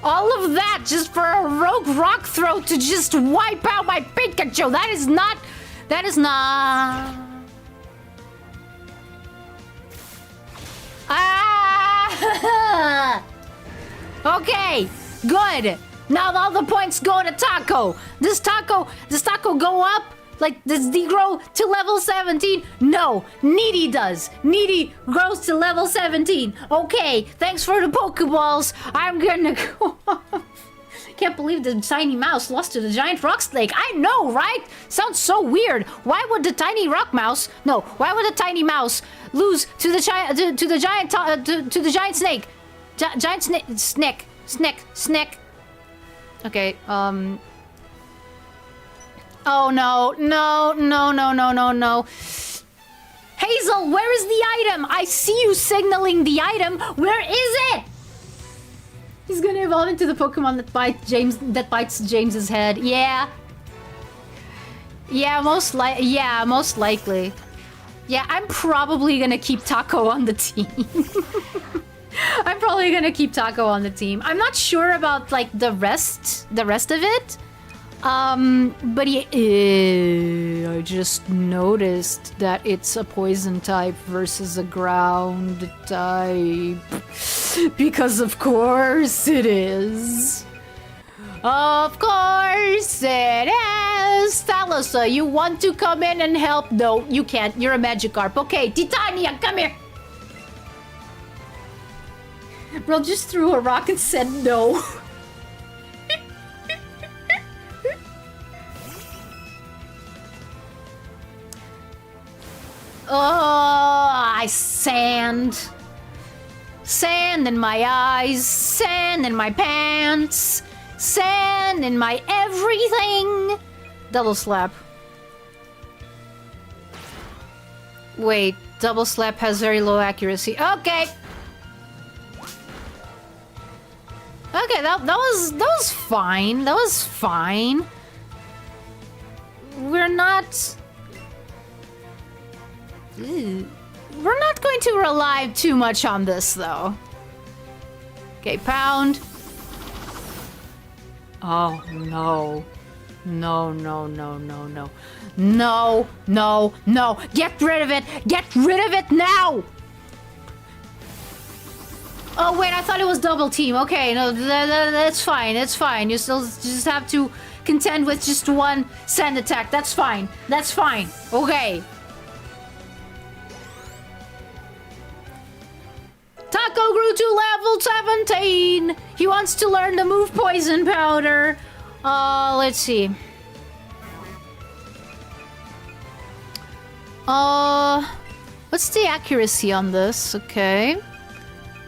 Speaker 1: All of that just for a rogue rock throw to just wipe out my Pikachu. That is not... Ah! Okay, good. Now all the points go to Taco. Does Taco go up? Like, does he grow to level 17? No, Needy does. Needy grows to level 17. Okay, thanks for the Pokeballs. I'm gonna go off. Can't believe the tiny mouse lost to the giant rock snake. I know, right? Sounds so weird. Why would the tiny why would the tiny mouse lose to the giant snake? Snake. Okay, oh no. Hazel, where is the item? I see you signaling the item. Where is it? He's gonna evolve into the Pokemon that bites James's head. Yeah. Yeah, most likely. Yeah, I'm probably gonna keep Taco on the team. I'm not sure about like the rest of it. But I just noticed that it's a poison type versus a ground type. Because of course it is. Of course it is. Thalassa, you want to come in and help? No, you can't. You're a Magikarp. Okay, Titania, come here. Bro just threw a rock and said no. I sand. Sand in my eyes, sand in my pants, sand in my everything. Double slap. Wait, double slap has very low accuracy. Okay. Okay, that was fine. That was fine. We're not going to rely too much on this, though. Okay, pound. Oh, no. No, no, no, no, no. No, no, no. Get rid of it! Get rid of it now! Oh, wait, I thought it was double team. Okay, no, that's fine. It's fine. You still just have to contend with just one sand attack. That's fine. That's fine. Okay. Taco grew to level 17. He wants to learn to move poison powder. Let's see. What's the accuracy on this? Okay.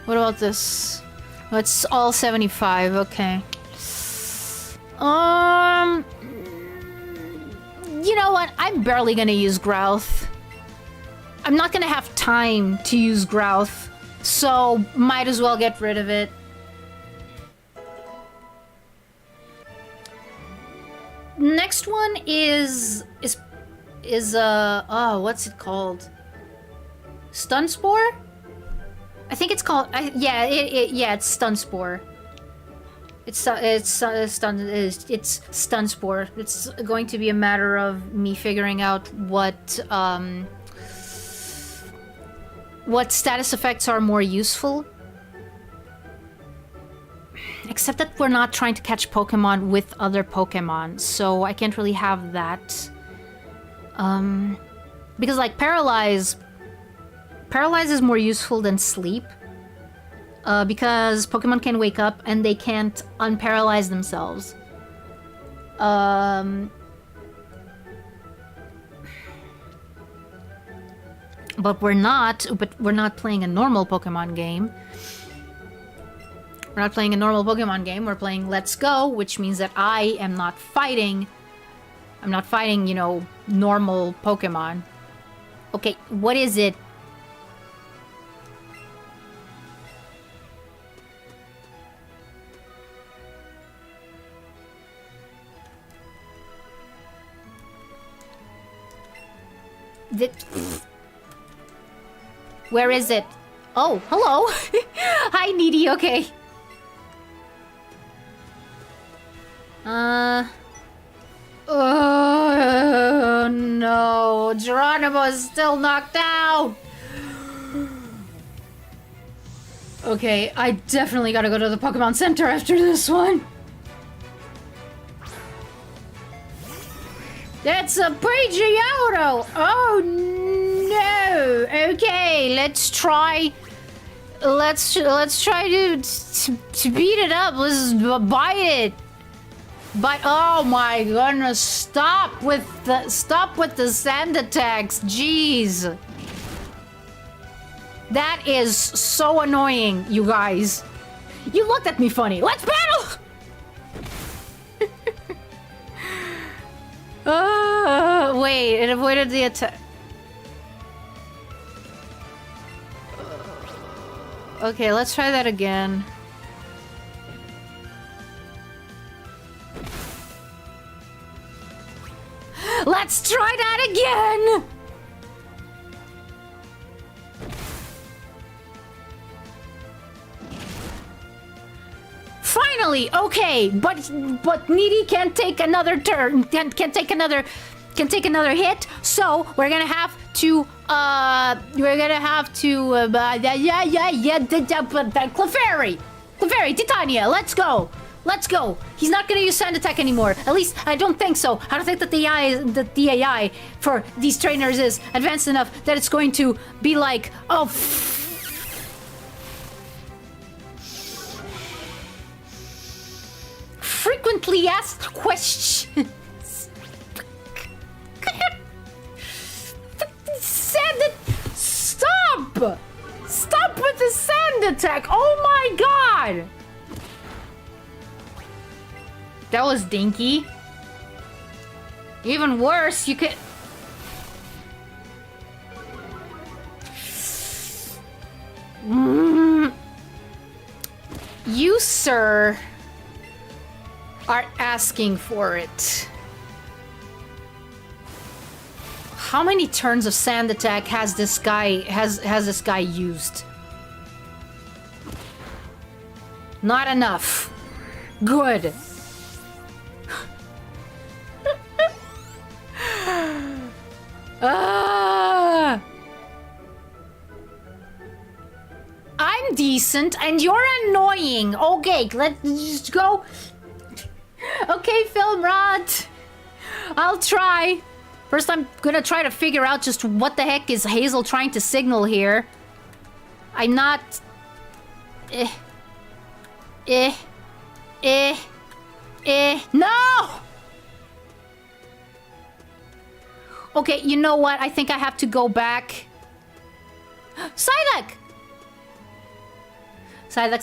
Speaker 1: What about this? Oh, it's all 75. Okay. You know what? I'm barely gonna use Growth. I'm not gonna have time to use Growth. So, might as well get rid of it. Next one is what's it called? Stun Spore? I think it's called, yeah, it's Stun Spore. It's Stun Spore. It's going to be a matter of me figuring out what status effects are more useful. Except that we're not trying to catch Pokemon with other Pokemon, so I can't really have that. Because like Paralyze is more useful than Sleep. Because Pokemon can wake up and they can't unparalyze themselves. But we're not playing a normal Pokemon game. We're not playing a normal Pokemon game. We're playing Let's Go, which means that I am not fighting. I'm not fighting, you know, normal Pokemon. Okay, what is it? Where is it? Oh, hello. Hi, Needy. Okay. Oh no, Geronimo is still knocked out. Okay, I definitely gotta go to the Pokemon Center after this one. That's a Pidgeotto! Oh no! Okay, let's try to beat it up. Let's bite it. But oh my goodness! Stop with the sand attacks. Jeez, that is so annoying, you guys. You looked at me funny. Let's battle. Wait, it avoided the attack. Okay, let's try that again. Let's try that again! Finally, okay, but Needy can't take another turn, can't take another hit, so we're gonna have to Clefairy, Titania, let's go. Let's go. He's not gonna use Sand Attack anymore. At least I don't think so. I don't think that the AI for these trainers is advanced enough that it's going to be like, oh. Frequently asked questions. Sand Attack. Stop with the sand attack! Oh my god! That was dinky. Even worse, you could... You, sir, are asking for it. How many turns of sand attack has this guy used? Not enough. Good. I'm decent and you're annoying. Okay, let's just go. Okay, Film Rod. I'll try. First, I'm gonna try to figure out just what the heck is Hazel trying to signal here. I'm not... No! Okay, you know what? I think I have to go back. Psyduck! Psyduck.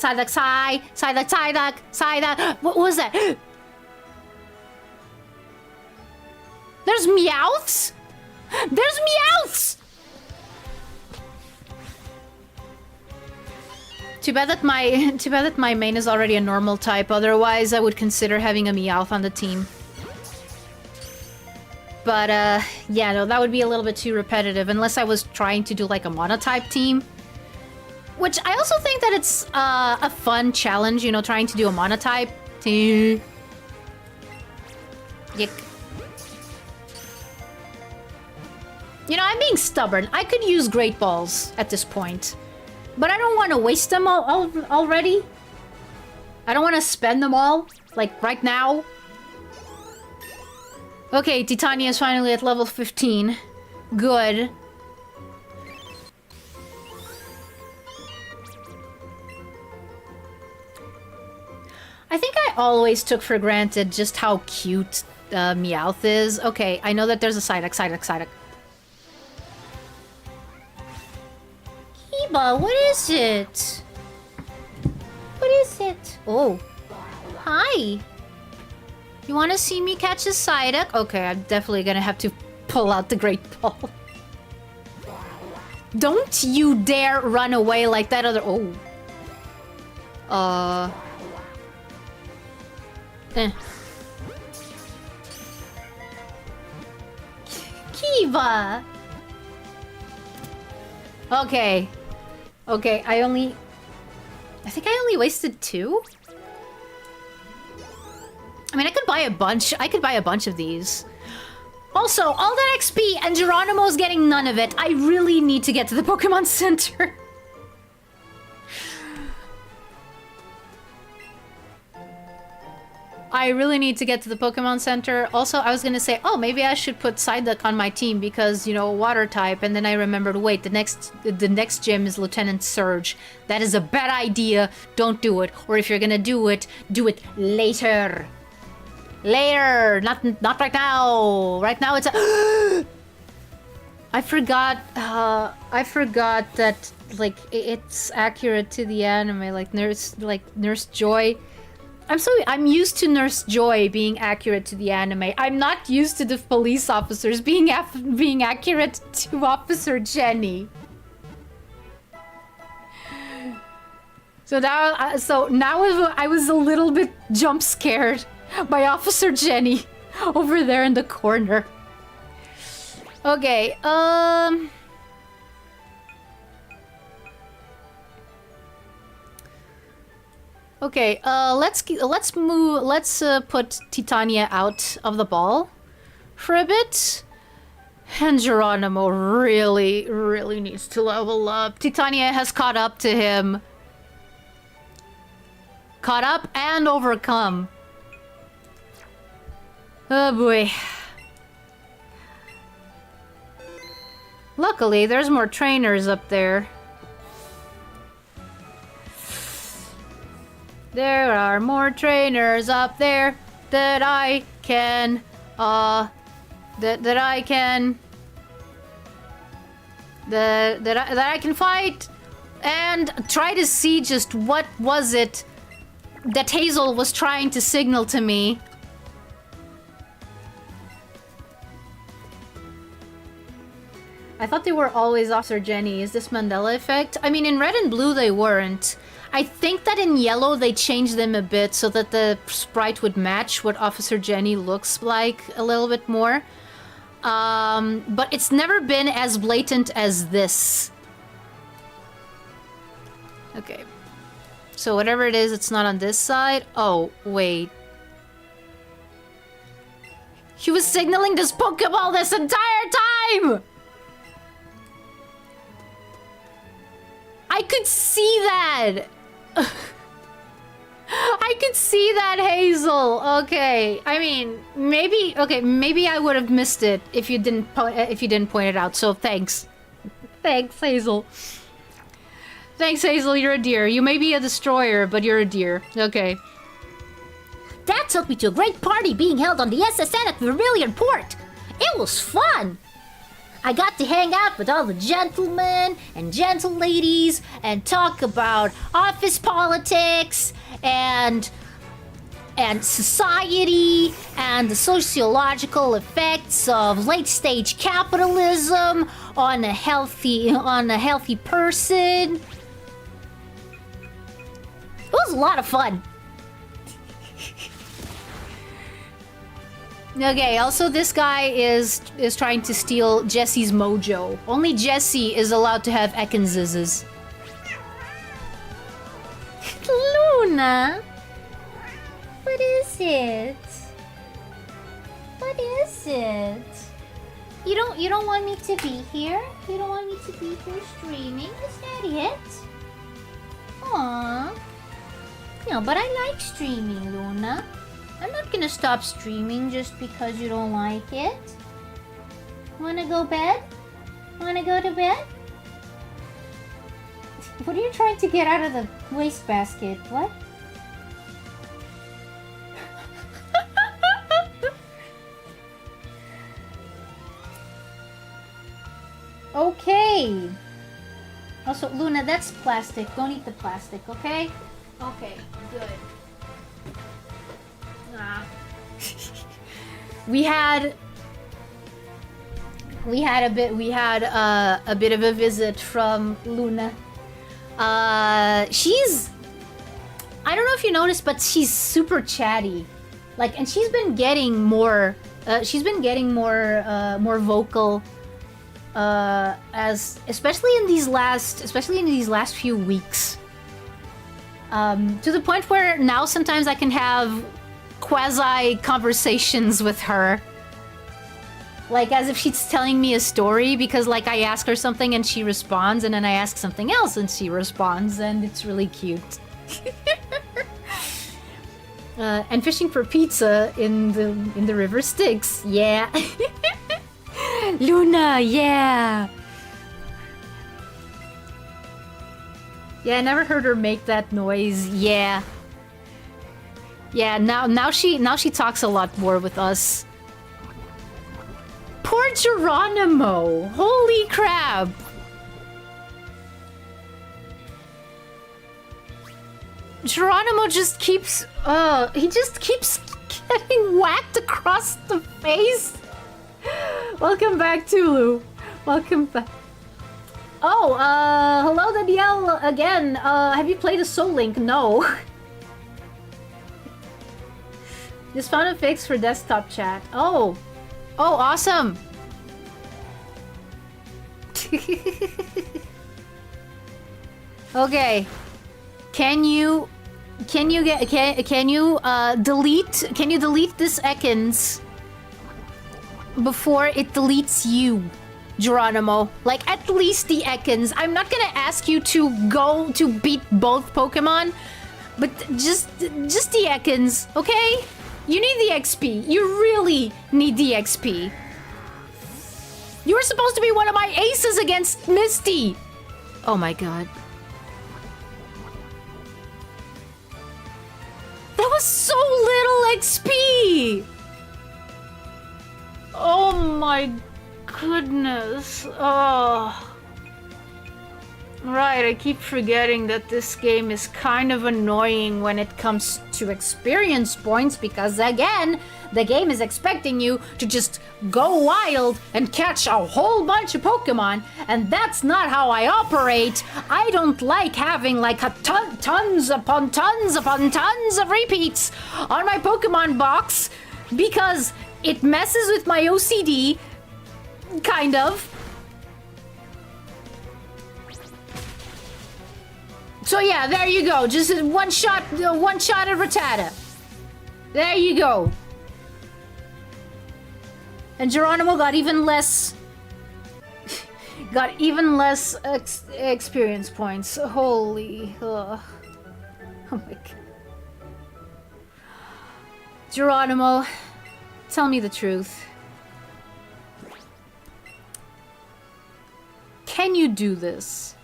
Speaker 1: What was that? There's Meowths? There's Meowths! Too bad that my main is already a normal type. Otherwise, I would consider having a Meowth on the team. But, yeah, no, that would be a little bit too repetitive. Unless I was trying to do, like, a monotype team. Which, I also think that it's, a fun challenge, you know, trying to do a monotype. Yick. You know, I'm being stubborn. I could use Great Balls at this point. But I don't want to waste them already. I don't want to spend them all, like, right now. Okay, Titania is finally at level 15. Good. I think I always took for granted just how cute Meowth is. Okay, I know that there's a Psyduck. Iebui, what is it? What is it? Oh. Hi. You want to see me catch a Psyduck? Okay, I'm definitely gonna have to pull out the Great Ball. Don't you dare run away like that other... Oh. Kiva! Okay. Okay, I think I only wasted 2? I mean, I could buy a bunch. I could buy a bunch of these. Also, all that XP and Geronimo's getting none of it. I really need to get to the Pokemon Center. I really need to get to the Pokemon Center. Also, I was gonna say, oh, maybe I should put Psyduck on my team because, you know, water type. And then I remembered, wait, the next gym is Lieutenant Surge. That is a bad idea. Don't do it. Or if you're gonna do it later. Later, not right now. Right now it's a... I forgot that, like, it's accurate to the anime. Like Nurse Joy. I'm used to Nurse Joy being accurate to the anime. I'm not used to the police officers being accurate to Officer Jenny. So now I was a little bit jump scared by Officer Jenny over there in the corner. Okay, okay, let's put Titania out of the ball for a bit. And Geronimo really needs to level up. Titania has caught up to him. Caught up and overcome. Oh boy. Luckily, there's more trainers up there. There are more trainers up there that I can, that I can fight and try to see just what was it that Hazel was trying to signal to me. I thought they were always Officer Jenny. Is this Mandela effect? I mean, in red and blue they weren't. I think that in yellow they changed them a bit so that the sprite would match what Officer Jenny looks like a little bit more. But it's never been as blatant as this. Okay. So whatever it is, it's not on this side. Oh, wait. He was signaling this Pokeball this entire time! I could see that! I could see that, Hazel. Okay, I mean, maybe. Okay, maybe I would have missed it if you didn't point it out. So thanks, thanks, Hazel. Thanks, Hazel. You're a dear. You may be a destroyer, but you're a dear. Okay.
Speaker 2: Dad took me to a great party being held on the SSN at Vermilion Port. It was fun. I got to hang out with all the gentlemen and gentle ladies and talk about office politics and society and the sociological effects of late-stage capitalism on a healthy person. It was a lot of fun.
Speaker 1: Okay, also this guy is trying to steal Jesse's mojo. Only Jesse is allowed to have Ekans.
Speaker 2: Luna, what is it? What is it? You don't want me to be here? You don't want me to be here streaming? Is that it? Aww. No, but I like streaming, Luna. I'm not gonna stop streaming just because you don't like it. Wanna go bed? Wanna go to bed? What are you trying to get out of the wastebasket? What? Okay. Also, Luna, that's plastic. Don't eat the plastic, okay? Okay, good. We had a bit of a visit from Luna. She's, I don't know if you noticed, but she's super chatty. Like, and she's been getting more more vocal especially in these last few weeks. To the point where now sometimes I can have quasi conversations with her, like as if she's telling me a story, because like I ask her something and she responds, and then I ask something else and she responds, and it's really cute. And fishing for pizza in the river Styx, yeah. Luna, yeah. Yeah, I never heard her make that noise. Yeah. Yeah, now she talks a lot more with us. Poor Geronimo! Holy crap! Geronimo just keeps he just keeps getting whacked across the face. Welcome back, Tulu. Welcome back. Oh, hello Danielle again. Have you played a Soul Link? No. Just found a fix for desktop chat. Oh. Oh, awesome. Okay. Can you delete this Ekans before it deletes you, Geronimo? Like, at least the Ekans. I'm not gonna ask you to go to beat both Pokemon, but just the Ekans, okay? You need the XP. You really need the XP. You were supposed to be one of my aces against Misty. Oh my god. That was so little XP! Oh my goodness. Oh.
Speaker 1: Right, I keep forgetting that this game is kind of annoying when it comes to experience points because, again, the game is expecting you to just go wild and catch a whole bunch of Pokemon, and that's not how I operate. I don't like having like a tons upon tons upon tons of repeats on my Pokemon box because it messes with my OCD, kind of. So yeah, there you go. Just one shot at Rattata. There you go. And Geronimo got even less experience points. Holy. Oh my god. Geronimo, tell me the truth. Can you do this?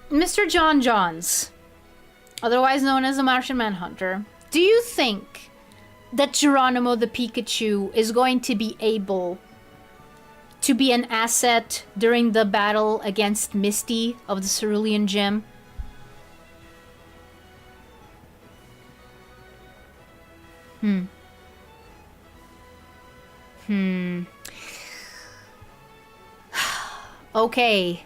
Speaker 1: Mr. John Johns, otherwise known as the Martian Manhunter, do you think that Geronimo the Pikachu is going to be able to be an asset during the battle against Misty of the Cerulean Gym? Okay.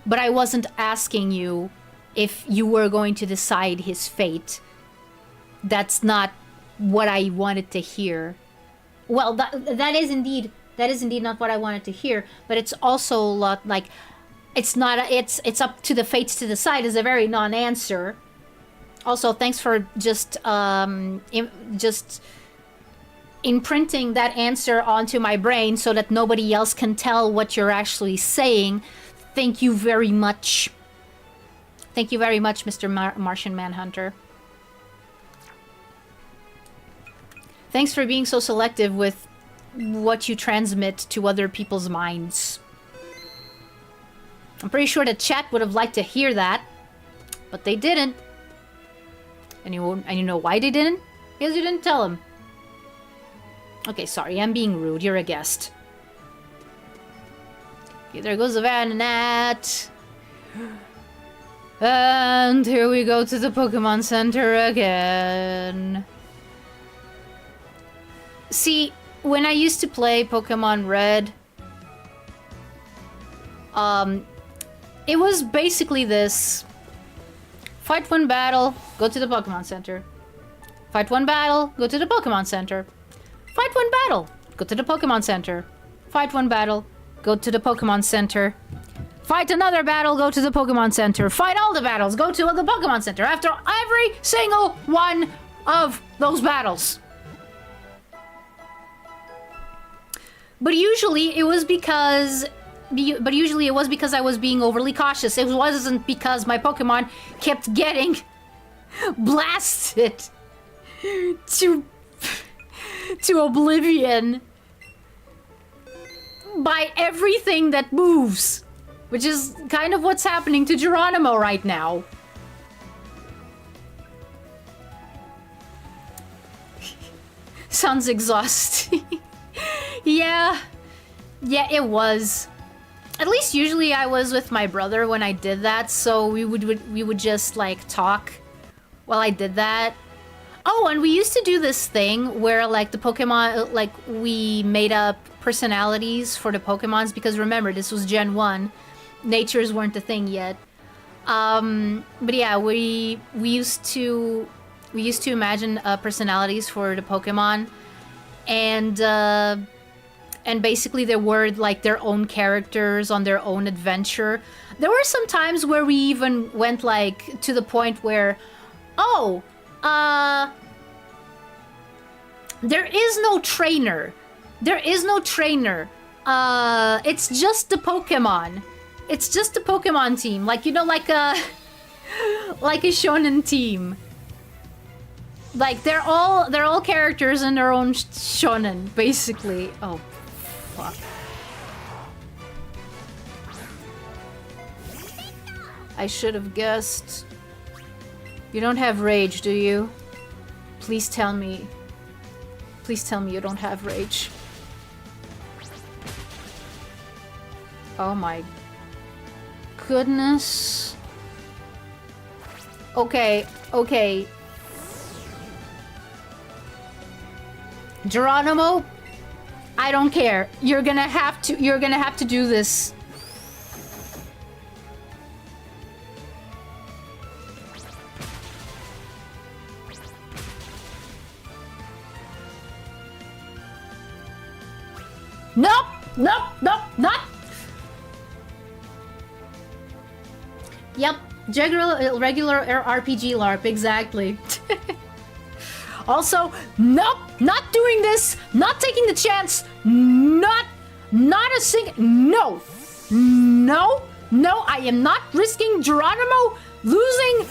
Speaker 1: But I wasn't asking you if you were going to decide his fate. That's not what I wanted to hear. Well, that is indeed not what I wanted to hear. But it's also a lot like it's not. It's up to the fates to decide is a very non-answer. Also, thanks for just imprinting that answer onto my brain so that nobody else can tell what you're actually saying. Thank you very much. Thank you very much, Mr. Martian Manhunter. Thanks for being so selective with what you transmit to other people's minds. I'm pretty sure the chat would have liked to hear that, but they didn't. And you know why they didn't? Because you didn't tell them. Okay, sorry, I'm being rude. You're a guest. Okay, there goes the Fanart. And here we go to the Pokemon Center again. See, when I used to play Pokemon Red, it was basically this. Fight one battle, go to the Pokemon Center. Fight one battle, go to the Pokemon Center. Fight one battle, go to the Pokemon Center. Fight one battle, go to the Pokemon Center. Fight another battle, go to the Pokemon Center. Fight all the battles, go to the Pokemon Center. After every single one of those battles. But usually it was because I was being overly cautious. It wasn't because my Pokemon kept getting blasted to oblivion by everything that moves, which is kind of what's happening to Geronimo right now. Sounds exhausting. Yeah, it was. At least usually I was with my brother when I did that, so we would just like talk while I did that. Oh, and we used to do this thing where like the Pokemon, like we made up personalities for the Pokemons, because remember, this was Gen 1. Natures weren't a thing yet. But yeah, we used to imagine personalities for the Pokemon, and basically they were like their own characters on their own adventure. There were some times where we even went like to the point where, there is no trainer. There is no trainer. It's just the Pokemon. It's just the Pokemon team. Like, you know, like a shonen team. Like they're all characters in their own shonen, basically. Oh, fuck. I should have guessed. You don't have rage, do you? Please tell me. Please tell me you don't have rage. Oh my
Speaker 2: goodness. Okay, okay. Geronimo, I don't care. You're gonna have to do this. Nope, nope, nope, not. Yep, regular RPG LARP, exactly. Also, nope, not doing this, not taking the chance, not a no, I am not risking Geronimo losing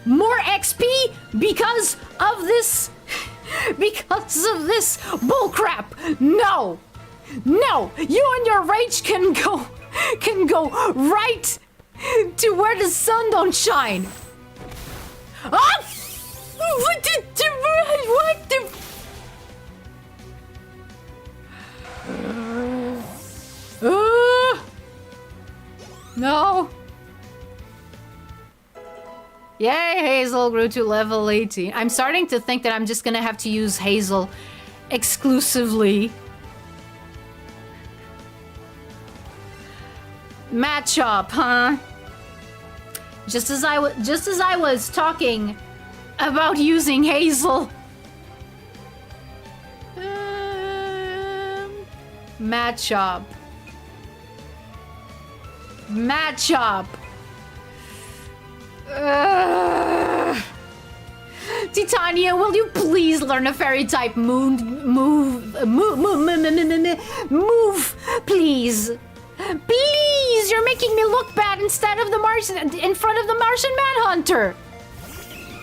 Speaker 2: more XP because of this, bullcrap. No, you and your rage can go right to where the sun don't shine. Ah! What the? No. Yay, Hazel grew to level 18. I'm starting to think that I'm just gonna have to use Hazel exclusively. Matchup, huh? Just as I was talking about using Hazel. Matchup. Titania, will you please learn a fairy type move, please? Please, you're making me look bad in front of the Martian Manhunter.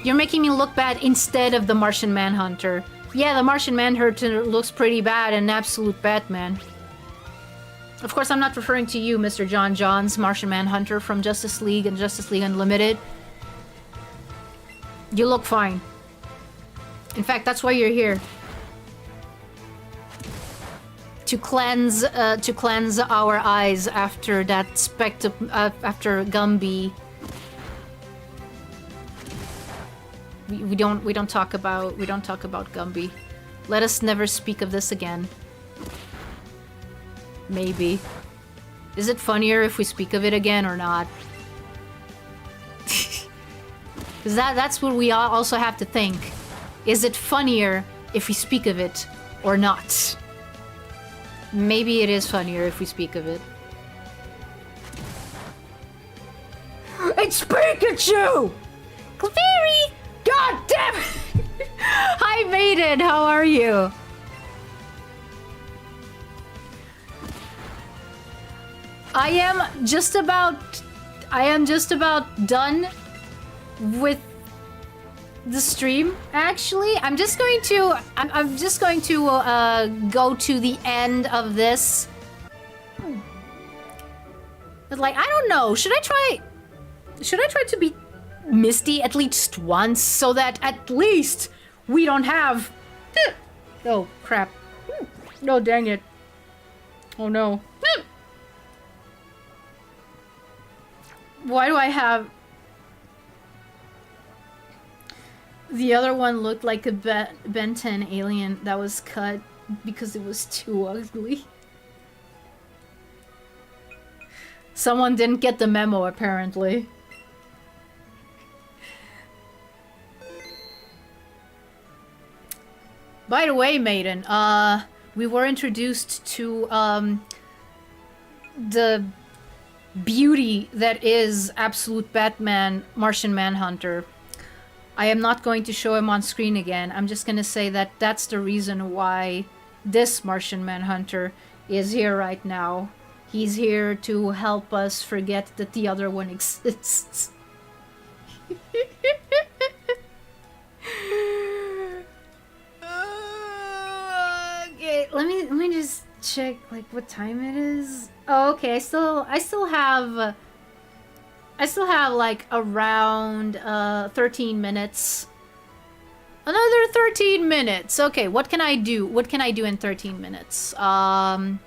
Speaker 2: You're making me look bad instead of the Martian Manhunter. Yeah, the Martian Manhunter looks pretty bad in Absolute Batman. Of course, I'm not referring to you, Mr. John Johns, Martian Manhunter from Justice League and Justice League Unlimited. You look fine. In fact, that's why you're here. To cleanse our eyes after that after Gumby. We don't talk about Gumby. Let us never speak of this again. Maybe. Is it funnier if we speak of it again or not? Because that's what we also have to think. Is it funnier if we speak of it or not? Maybe it is funnier if we speak of it. It's Pikachu! Clefairy! God damn it! Hi, Maiden, how are you? I am just about done with the stream, actually. I'm just going to go to the end of this. But like, I don't know, should I try to be Misty at least once so that at least we don't have oh crap. No, dang it. Oh no. Why do I have... The other one looked like a Ben 10 alien that was cut because it was too ugly. Someone didn't get the memo, apparently. By the way, Maiden, we were introduced to the beauty that is Absolute Batman Martian Manhunter. I am not going to show him on screen again. I'm just gonna say that that's the reason why this Martian Manhunter is here right now. He's here to help us forget that the other one exists. Okay, let me just check like what time it is. Oh, okay. I still have like around 13 minutes. Another 13 minutes. Okay, what can I do? What can I do in 13 minutes? I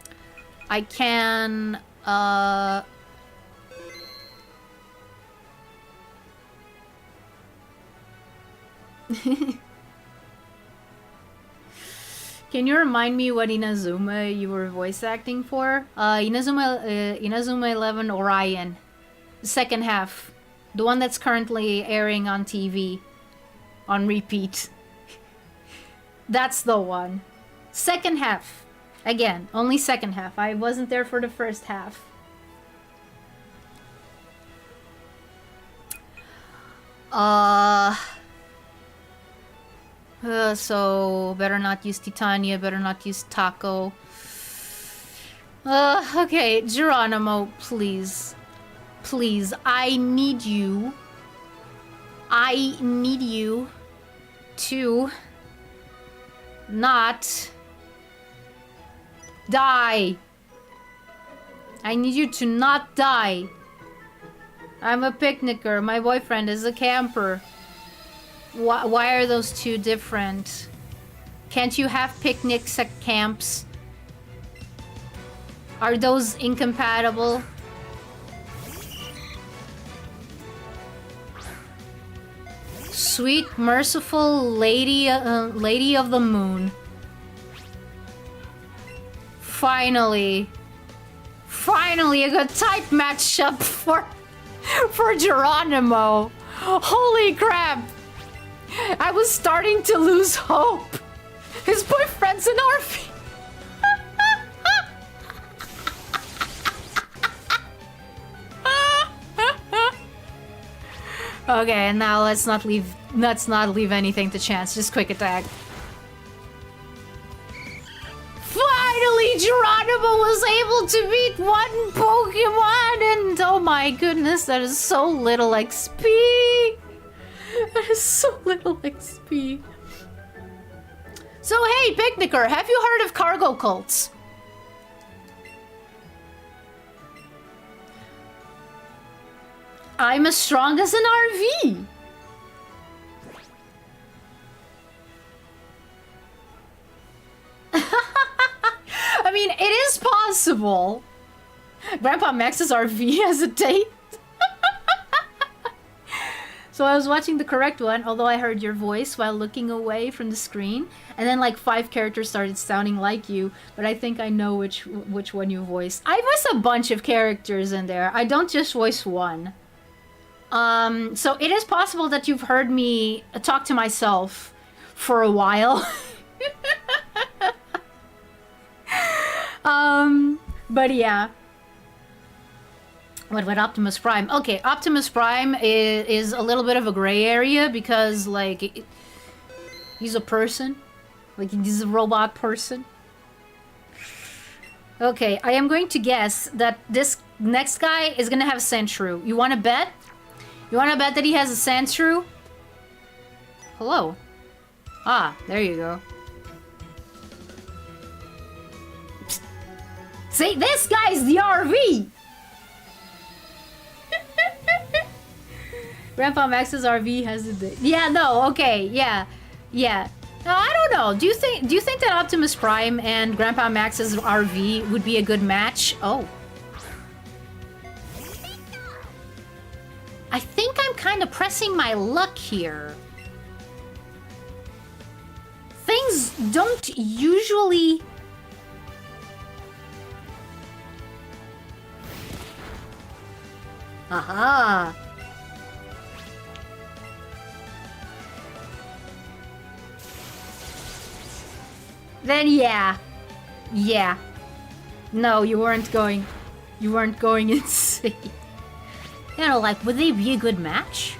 Speaker 2: can
Speaker 1: Can you remind me what Inazuma you were voice acting for? Inazuma 11 Orion. The second half. The one that's currently airing on TV. On repeat. That's the one. Second half. Again, only second half. I wasn't there for the first half. So better not use Titania, better not use Taco. Okay, Geronimo, please. Please, I need you to not die. I need you to not die. I'm a picnicker. My boyfriend is a camper. Why are those two different? Can't you have picnics at camps? Are those incompatible? Sweet, merciful lady, lady of the moon. Finally, a good type matchup for Geronimo. Holy crap! I was starting to lose hope. His boyfriend's an RV. Okay, now let's not leave anything to chance. Just quick attack. Finally, Geronimo was able to beat one Pokemon, and oh my goodness, that is so little XP. That is so little XP. So hey, picnicker, have you heard of cargo cults? I'm as strong as an RV. I mean, it is possible. Grandpa Max's RV has a date. So I was watching the correct one, although I heard your voice while looking away from the screen, and then like 5 characters started sounding like you, but I think I know which one you voiced. I voice a bunch of characters in there. I don't just voice one. So it is possible that you've heard me talk to myself for a while. But yeah. What about Optimus Prime? Okay, Optimus Prime is a little bit of a gray area because, like, he's a person. Like, he's a robot person. Okay, I am going to guess that this next guy is gonna have Sandshrew. You wanna bet? You wanna bet that he has a Sandshrew? Hello. Ah, there you go. Psst. See, this guy's the RV! Grandpa Max's RV has a... Yeah, no, okay, yeah. Yeah. No, I don't know. Do you think that Optimus Prime and Grandpa Max's RV would be a good match? Oh. I think I'm kind of pressing my luck here. Things don't usually... Aha! Then yeah. Yeah. No, you weren't going insane. You know, like, would they be a good match?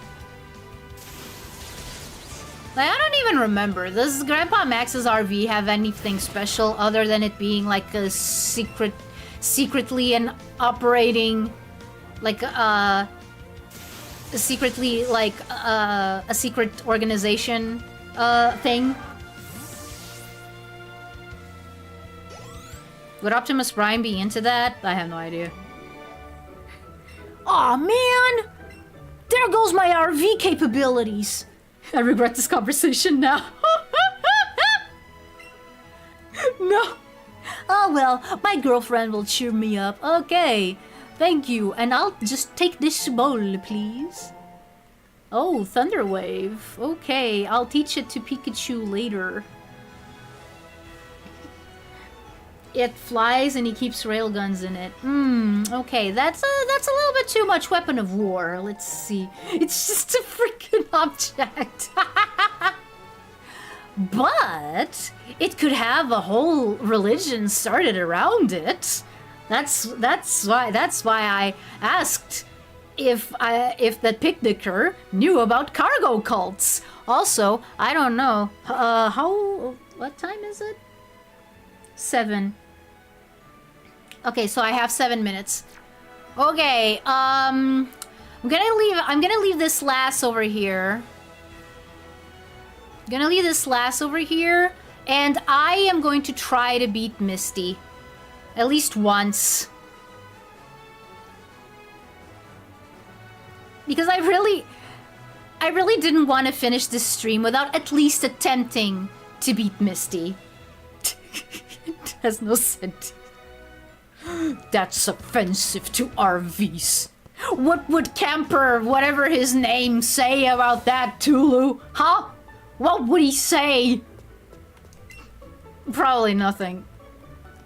Speaker 1: Like, I don't even remember. Does Grandpa Max's RV have anything special other than it being like a secretly an operating, like, secretly, like, a secret organization, thing? Would Optimus Prime be into that? I have no idea. Aw, man! There goes my RV capabilities! I regret this conversation now. No. Oh well, my girlfriend will cheer me up. Okay. Thank you. And I'll just take this bowl, please.
Speaker 2: Oh, Thunder Wave. Okay, I'll teach it to Pikachu later. It flies and he keeps railguns in it. Okay, that's a little bit too much weapon of war. Let's see. It's just a freaking object. But it could have a whole religion started around it. That's why I asked if that picnicker knew about cargo cults. Also, I don't know. What time is it? 7. Okay, so I have 7 minutes. Okay, I'm gonna leave this lass over here. I'm gonna leave this lass over here, and I am going to try to beat Misty. At least once. Because I really didn't want to finish this stream without at least attempting to beat Misty. It has no sense. That's offensive to RVs. What would Camper, whatever his name, say about that, Tulu? Huh? What would he say? Probably nothing.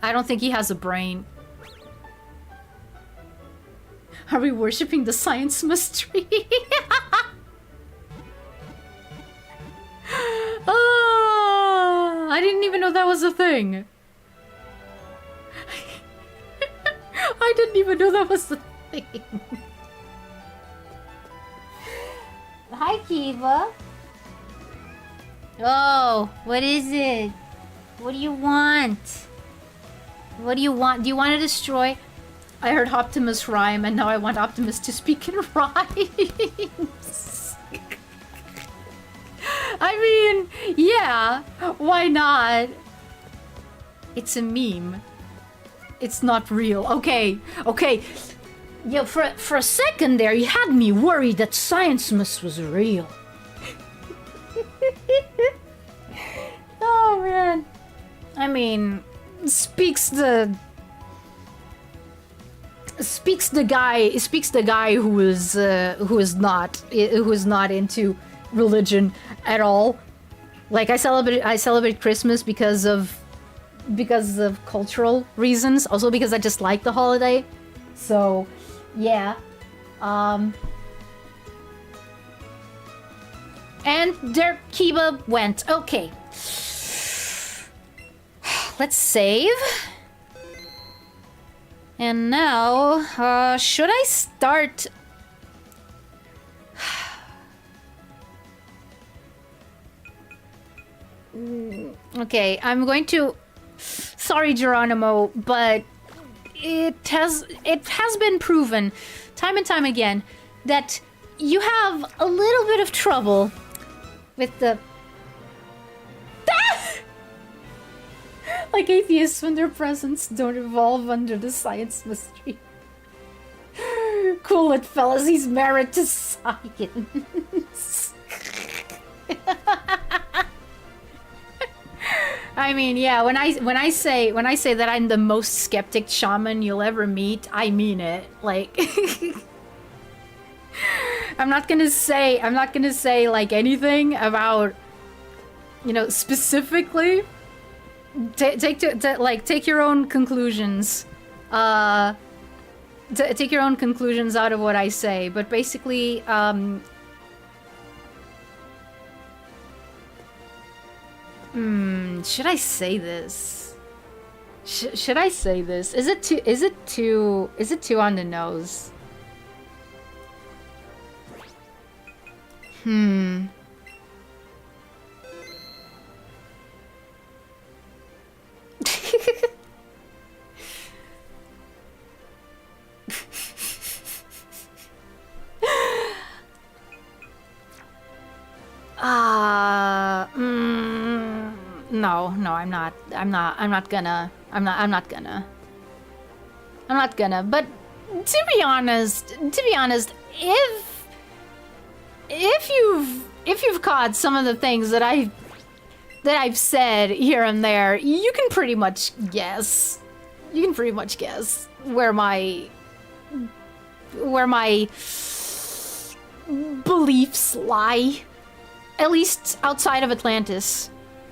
Speaker 2: I don't think he has a brain. Are we worshipping the science mystery? I didn't even know that was a thing. I didn't even know that was a thing. Hi, Kiva. Oh, what is it? What do you want? What do you want? Do you want to destroy? I heard Optimus rhyme, and now I want Optimus to speak in rhymes. I mean, yeah, why not? It's a meme. It's not real. Okay. Yeah, for a second there, you had me worried that Science-Mus was real. Oh, man. I mean, speaks the guy who is not into religion at all. Like I celebrate Christmas because of cultural reasons, also because I just like the holiday. So, yeah. And there Kiba went. Okay. Let's save. And now, should I start? Okay, I'm going to. Sorry, Geronimo, but it has been proven time and time again that you have a little bit of trouble with the. Like atheists when their presents don't evolve under the science mystery. Cool it, fellas. He's married to science. I mean, yeah. When I say that I'm the most skeptic shaman you'll ever meet, I mean it. Like, I'm not gonna say like anything about, you know, specifically. Take your own conclusions. Take your own conclusions out of what I say. But basically, should I say this? Should I say this? Is it too on the nose? No, I'm not gonna. But to be honest, if you've caught some of the things that I've said here and there, you can pretty much guess. where my beliefs lie. At least outside of Atlantis.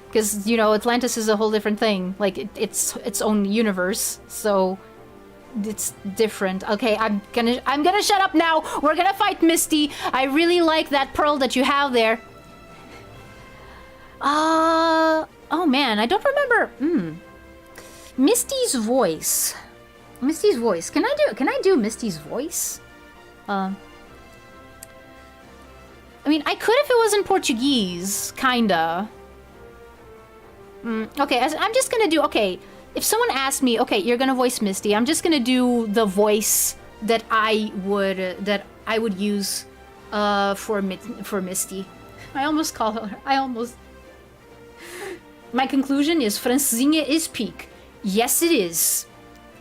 Speaker 2: Because, you know, Atlantis is a whole different thing. Like, it's its own universe. So, it's different. Okay, I'm gonna shut up now. We're gonna fight Misty. I really like that pearl that you have there. Oh man, I don't remember. Misty's voice. Misty's voice. Can I do Misty's voice? I mean, I could if it was in Portuguese, kinda. Okay, I'm just gonna do, okay, if someone asked me, okay, you're gonna voice Misty, I'm just gonna do the voice that I would use for Misty. I almost call her, My conclusion is Francinha is peak. Yes, it is.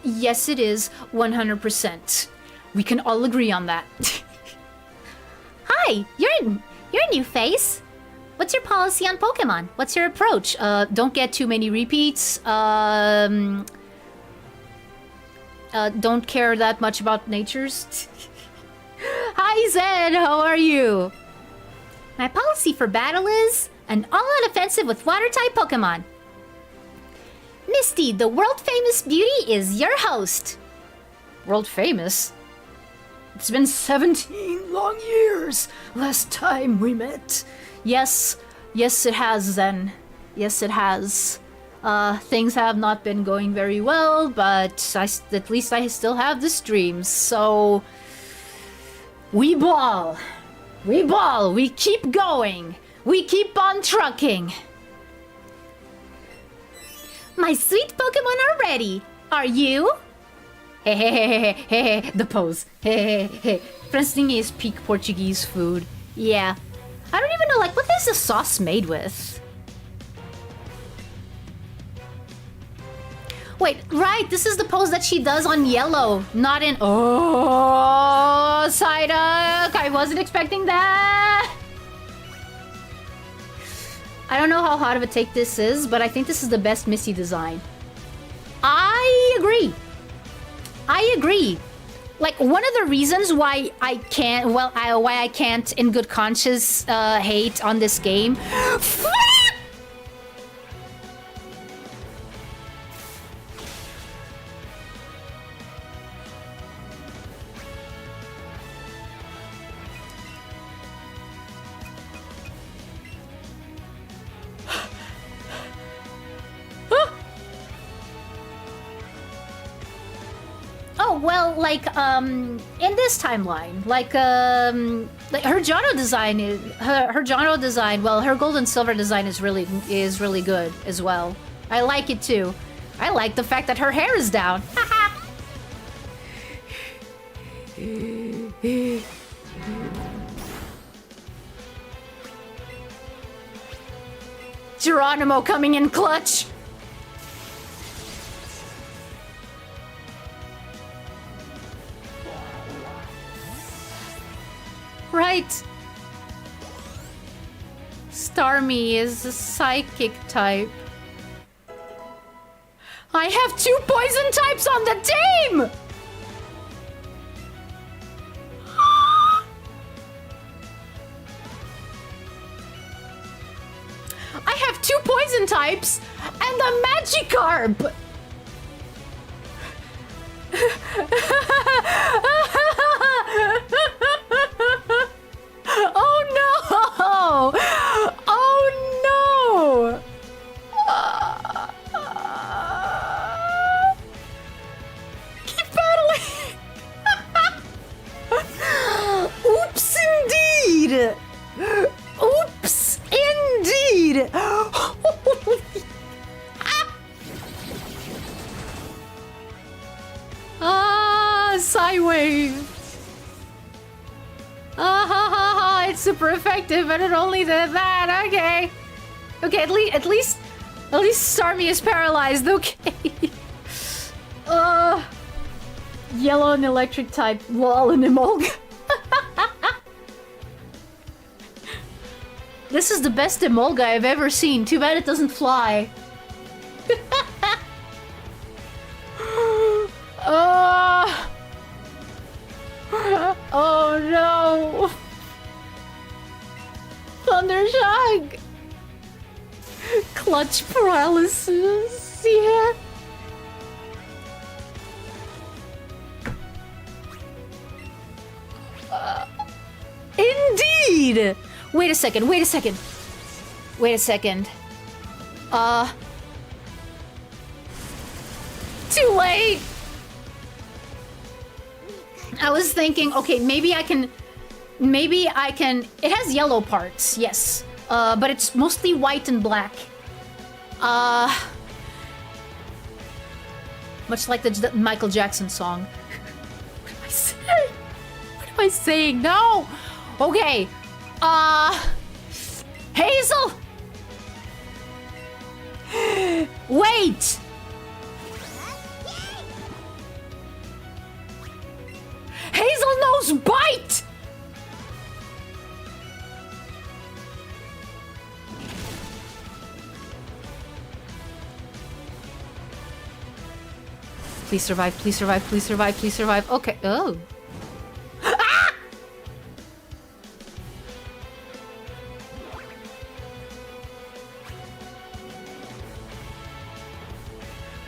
Speaker 2: Yes, it is, 100%. We can all agree on that.
Speaker 3: Hi, you're a new face. What's your policy on Pokemon? What's your approach?
Speaker 2: Don't get too many repeats. Don't care that much about natures. Hi, Zed. How are you?
Speaker 3: My policy for battle is an all-out offensive with water-type Pokemon. Misty, the world-famous beauty, is your host.
Speaker 2: World famous? It's been 17 long years. Last time we met. Yes, it has then. Yes, it has. Things have not been going very well, but at least I still have the streams, so... We ball. We ball. We keep going. We keep on trucking.
Speaker 3: My sweet Pokemon are ready. Are you?
Speaker 2: Hey, the pose. Hey. Francinha is peak Portuguese food. Yeah. I don't even know, like, what is the sauce made with? Wait, right, this is the pose that she does on yellow, not in... Oh, Psyduck, I wasn't expecting that! I don't know how hard of a take this is, but I think this is the best Misty design. I agree. Like, one of the reasons why I can't, why I can't in good conscience hate on this game. Oh, well, like, in this timeline, like her Jono design is her Jono design. Well, her gold and silver design is really good as well. I like it too. I like the fact that her hair is down. Geronimo coming in clutch. Right. Starmie is a psychic type. I have 2 poison types on the team! I have 2 poison types and a Magikarp! Oh no! Oh no! Keep battling! Oops, indeed! Oops, indeed! Psywave! It's super effective, and it only did that. Okay, at least Starmie is paralyzed. Okay. Yellow and electric type. Lol and Emolga. This is the best Emolga I've ever seen. Too bad it doesn't fly. Oh no. Thundershock! Clutch paralysis, yeah. Indeed! Wait a second, wait a second. Wait a second. Too late! I was thinking, okay, maybe I can... It has yellow parts, yes. But it's mostly white and black. Much like the Michael Jackson song. What am I saying? What am I saying? No! Okay. Hazel! Wait! Hazel knows bite! Please survive, please survive, please survive, please survive. Okay. Oh. Ah!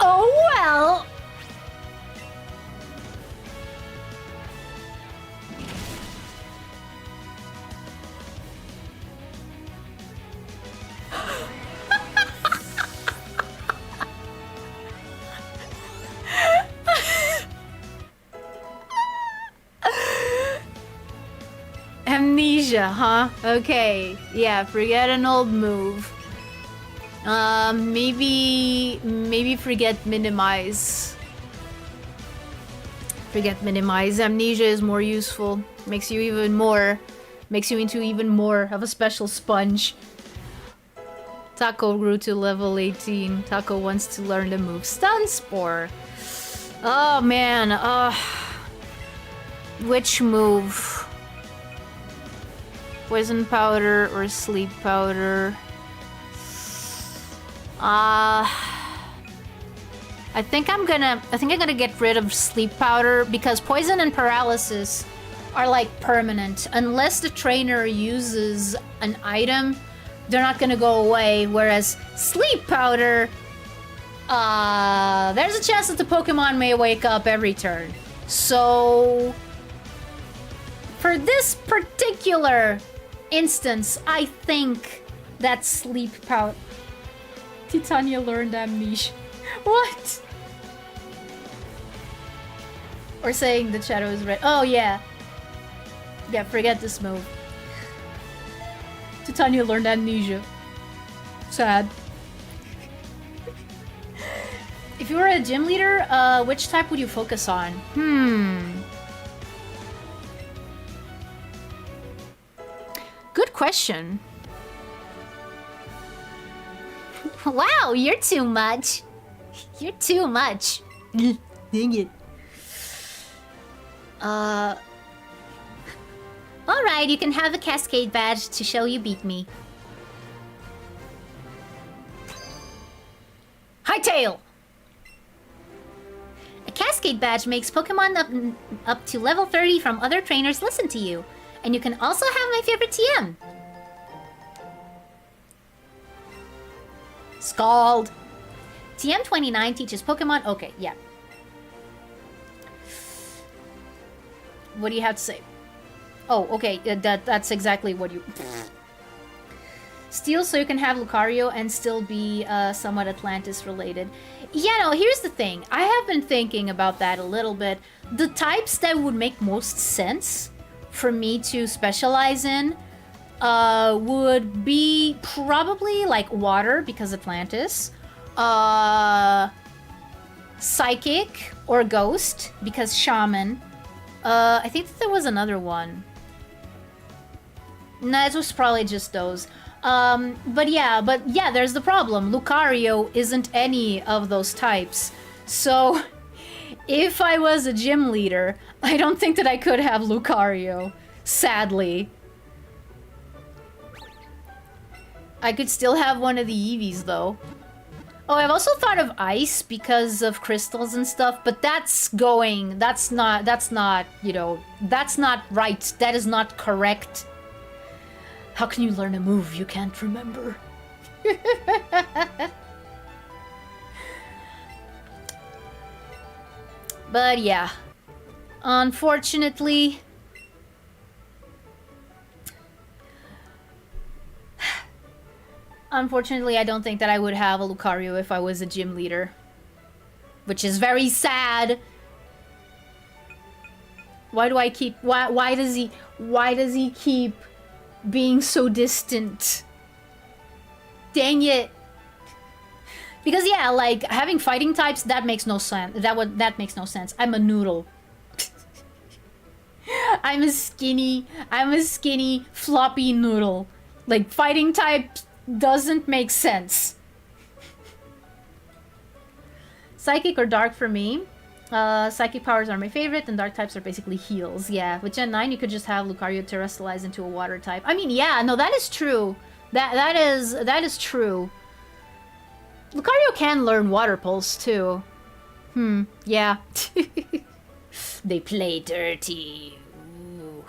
Speaker 2: Oh well. Amnesia, huh? Okay. Yeah, forget an old move. Maybe forget minimize. Forget minimize. Amnesia is more useful. Makes you into even more of a special sponge. Taco grew to level 18. Taco wants to learn the move Stun Spore. Oh man, which move? Poison powder or sleep powder? I think I'm gonna get rid of sleep powder because poison and paralysis are like permanent. Unless the trainer uses an item, they're not gonna go away. Whereas sleep powder, there's a chance that the Pokemon may wake up every turn. So for this particular instance, I think that sleep powder. Titania learned amnesia. What? Or saying the shadow is red. Oh yeah. Yeah, forget this move. Titania learned amnesia. Sad. If you were a gym leader, which type would you focus on? Good question.
Speaker 3: Wow, you're too much. You're too much.
Speaker 2: Dang it.
Speaker 3: Alright, you can have a cascade badge to show you beat me.
Speaker 2: Hightail!
Speaker 3: A cascade badge makes Pokemon up to level 30 from other trainers listen to you. And you can also have my favorite TM.
Speaker 2: Scald.
Speaker 3: TM29 teaches Pokemon... Okay, yeah.
Speaker 2: What do you have to say? Oh, okay, that's exactly what you... Steal so you can have Lucario and still be somewhat Atlantis related.
Speaker 3: Yeah, no, here's the thing. I have been thinking about that a little bit.
Speaker 2: The types that would make most sense for me to specialize in would be probably like water because Atlantis, psychic or ghost because shaman. I think that there was another one. No, it was probably just those. But yeah, there's the problem. Lucario isn't any of those types. So if I was a gym leader, I don't think that I could have Lucario, sadly. I could still have one of the Eevees though. Oh, I've also thought of ice because of crystals and stuff, but that's not, you know, that's not right. That is not correct. How can you learn a move you can't remember?
Speaker 1: But yeah, unfortunately, I don't think that I would have a Lucario if I was a gym leader. Which is very sad. Why do I keep... Why does he keep being so distant? Dang it. Because yeah, like having fighting types, that makes no sense. That makes no sense. I'm a noodle. I'm a skinny floppy noodle. Like fighting type doesn't make sense. Psychic or dark for me. Psychic powers are my favorite, and dark types are basically heals. Yeah, with Gen 9, you could just have Lucario terrestrialize into a water type. I mean, yeah, no, that is true. That is true. Lucario can learn Water Pulse, too. Yeah. They play dirty. Ooh.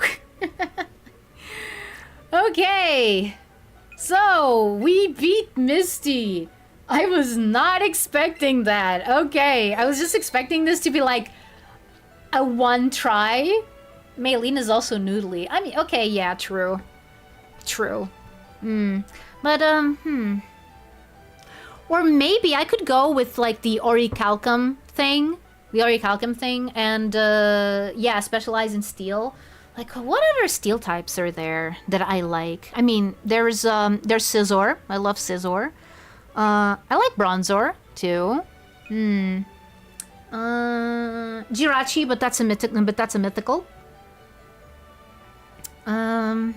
Speaker 1: Okay. So, we beat Misty. I was not expecting that. Okay, I was just expecting this to be like a one try. Maylene is also noodly. I mean, okay, yeah, true. True. But, or maybe I could go with, like, the Orichalcum thing. And, yeah, specialize in steel. Like, what other steel types are there that I like? I mean, there's Scizor. I love Scizor. I like Bronzor, too. Jirachi, but that's a mythical. I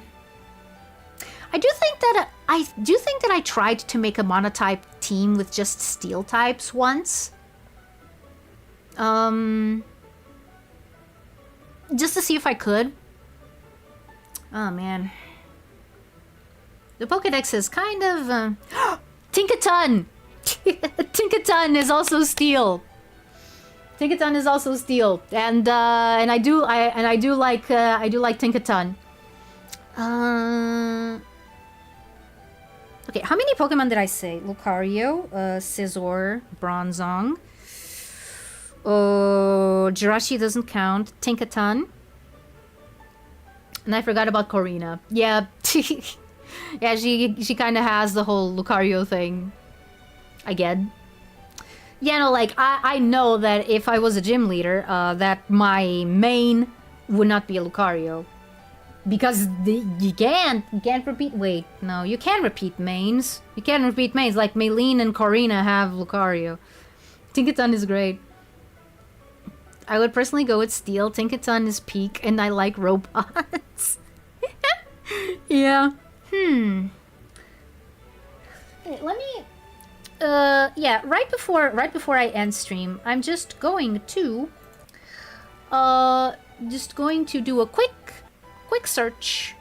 Speaker 1: do think that I tried to make a monotype team with just steel types once. Just to see if I could. Oh man. The Pokédex is kind of Tinkaton! Tinkaton is also steel. Tinkaton is also steel. And I do like Tinkaton. Okay, how many Pokemon did I say? Lucario, Scizor, Bronzong. Oh, Jirachi doesn't count. Tinkaton. And I forgot about Corina. Yeah. Yeah, she kind of has the whole Lucario thing. Again. Yeah, no, like, I know that if I was a gym leader, that my main would not be a Lucario. Because you can't repeat... Wait, no, you can repeat mains. You can repeat mains, like Maylene and Corina have Lucario. Tinkaton is great. I would personally go with Steel. Tinkaton is peak, and I like robots. Yeah. Wait, let me... yeah, right before I end stream, I'm just going to... do a quick search.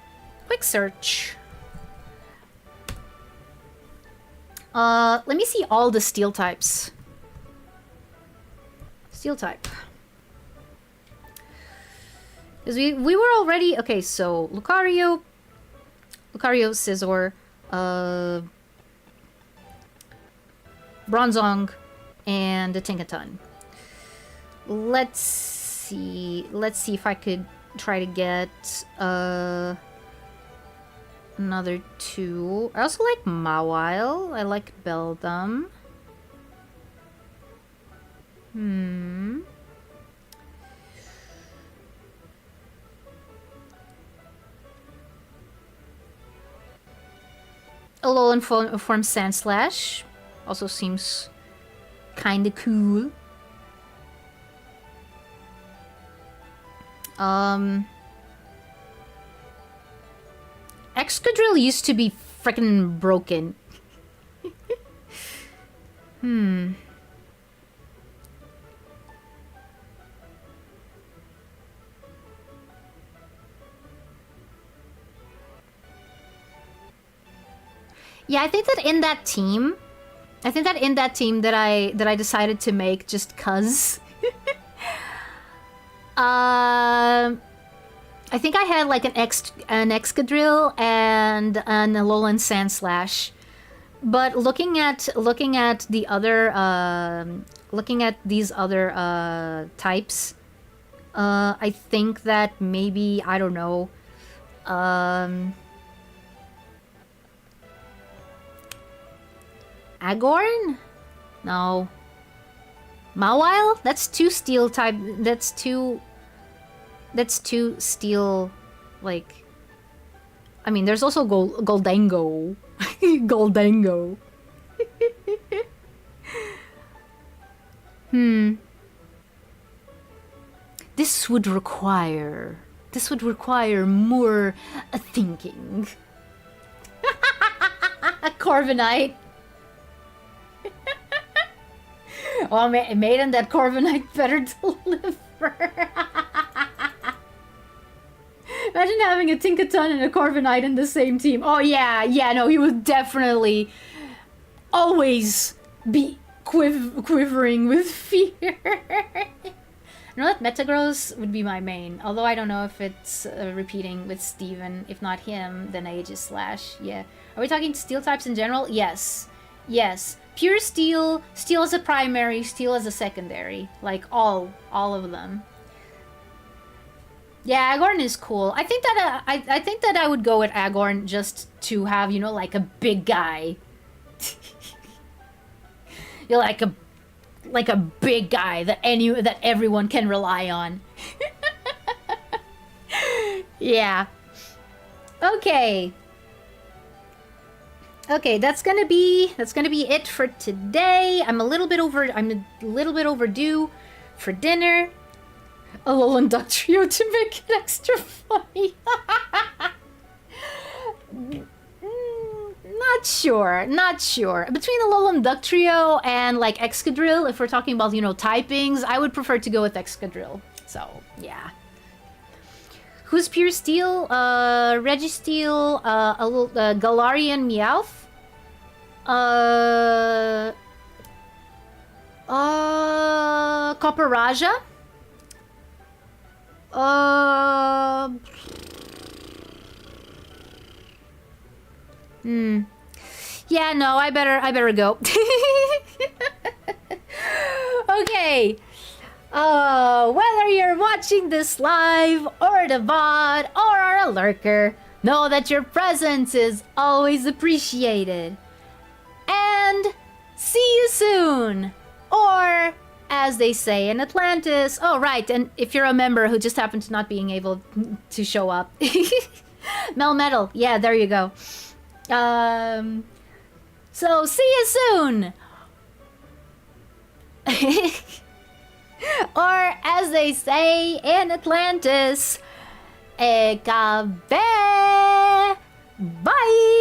Speaker 1: Let me see all the steel types. Steel type. Because we were already... Okay, so Lucario, Scizor, Bronzong, and the Tinkaton. Let's see if I could try to get another two. I also like Mawile. I like Beldum. Alolan form Sandslash also seems kind of cool. Excadrill used to be freaking broken. Yeah, I think that in that team that I decided to make just cuz
Speaker 2: I think I had like an Excadrill and an Alolan Sandslash. But looking at the other looking at these other types, I think that maybe, I don't know, Agorn? No. Mawile? That's two steel type. That's two steel, like. I mean, there's also Goldango. Goldango. This would require more thinking. A Corviknight. Oh, maiden, that Corviknight better deliver. Imagine having a Tinkaton and a Corviknight in the same team. Oh yeah, no, he would definitely always be quivering with fear. You know what? Metagross would be my main. Although I don't know if it's repeating with Steven. If not him, then Aegislash. Yeah. Are we talking steel types in general? Yes. Yes. Pure steel, steel as a primary, steel as a secondary. Like all of them. Yeah, Agorn is cool. I think that I think that I would go with Agorn just to have, you know, like a big guy. You're like a big guy that everyone can rely on. Yeah. Okay. Okay, that's gonna be it for today. I'm a little bit overdue for dinner. A Alolan Duck Trio to make it extra funny. Not sure. Between Alolan Duck Trio and like Excadrill, if we're talking about, you know, typings, I would prefer to go with Excadrill. So, yeah. Who's Pure Steel? Registeel, Galarian Meowth? Copperaja? Yeah, no, I better go. Okay. Whether you're watching this live or the VOD or are a lurker, know that your presence is always appreciated. And see you soon. Or, as they say in Atlantis, oh right, and if you're a member who just happened to not being able to show up, Melmetal, yeah, there you go. So see you soon. Or as they say in Atlantis, EEVEE. Bye.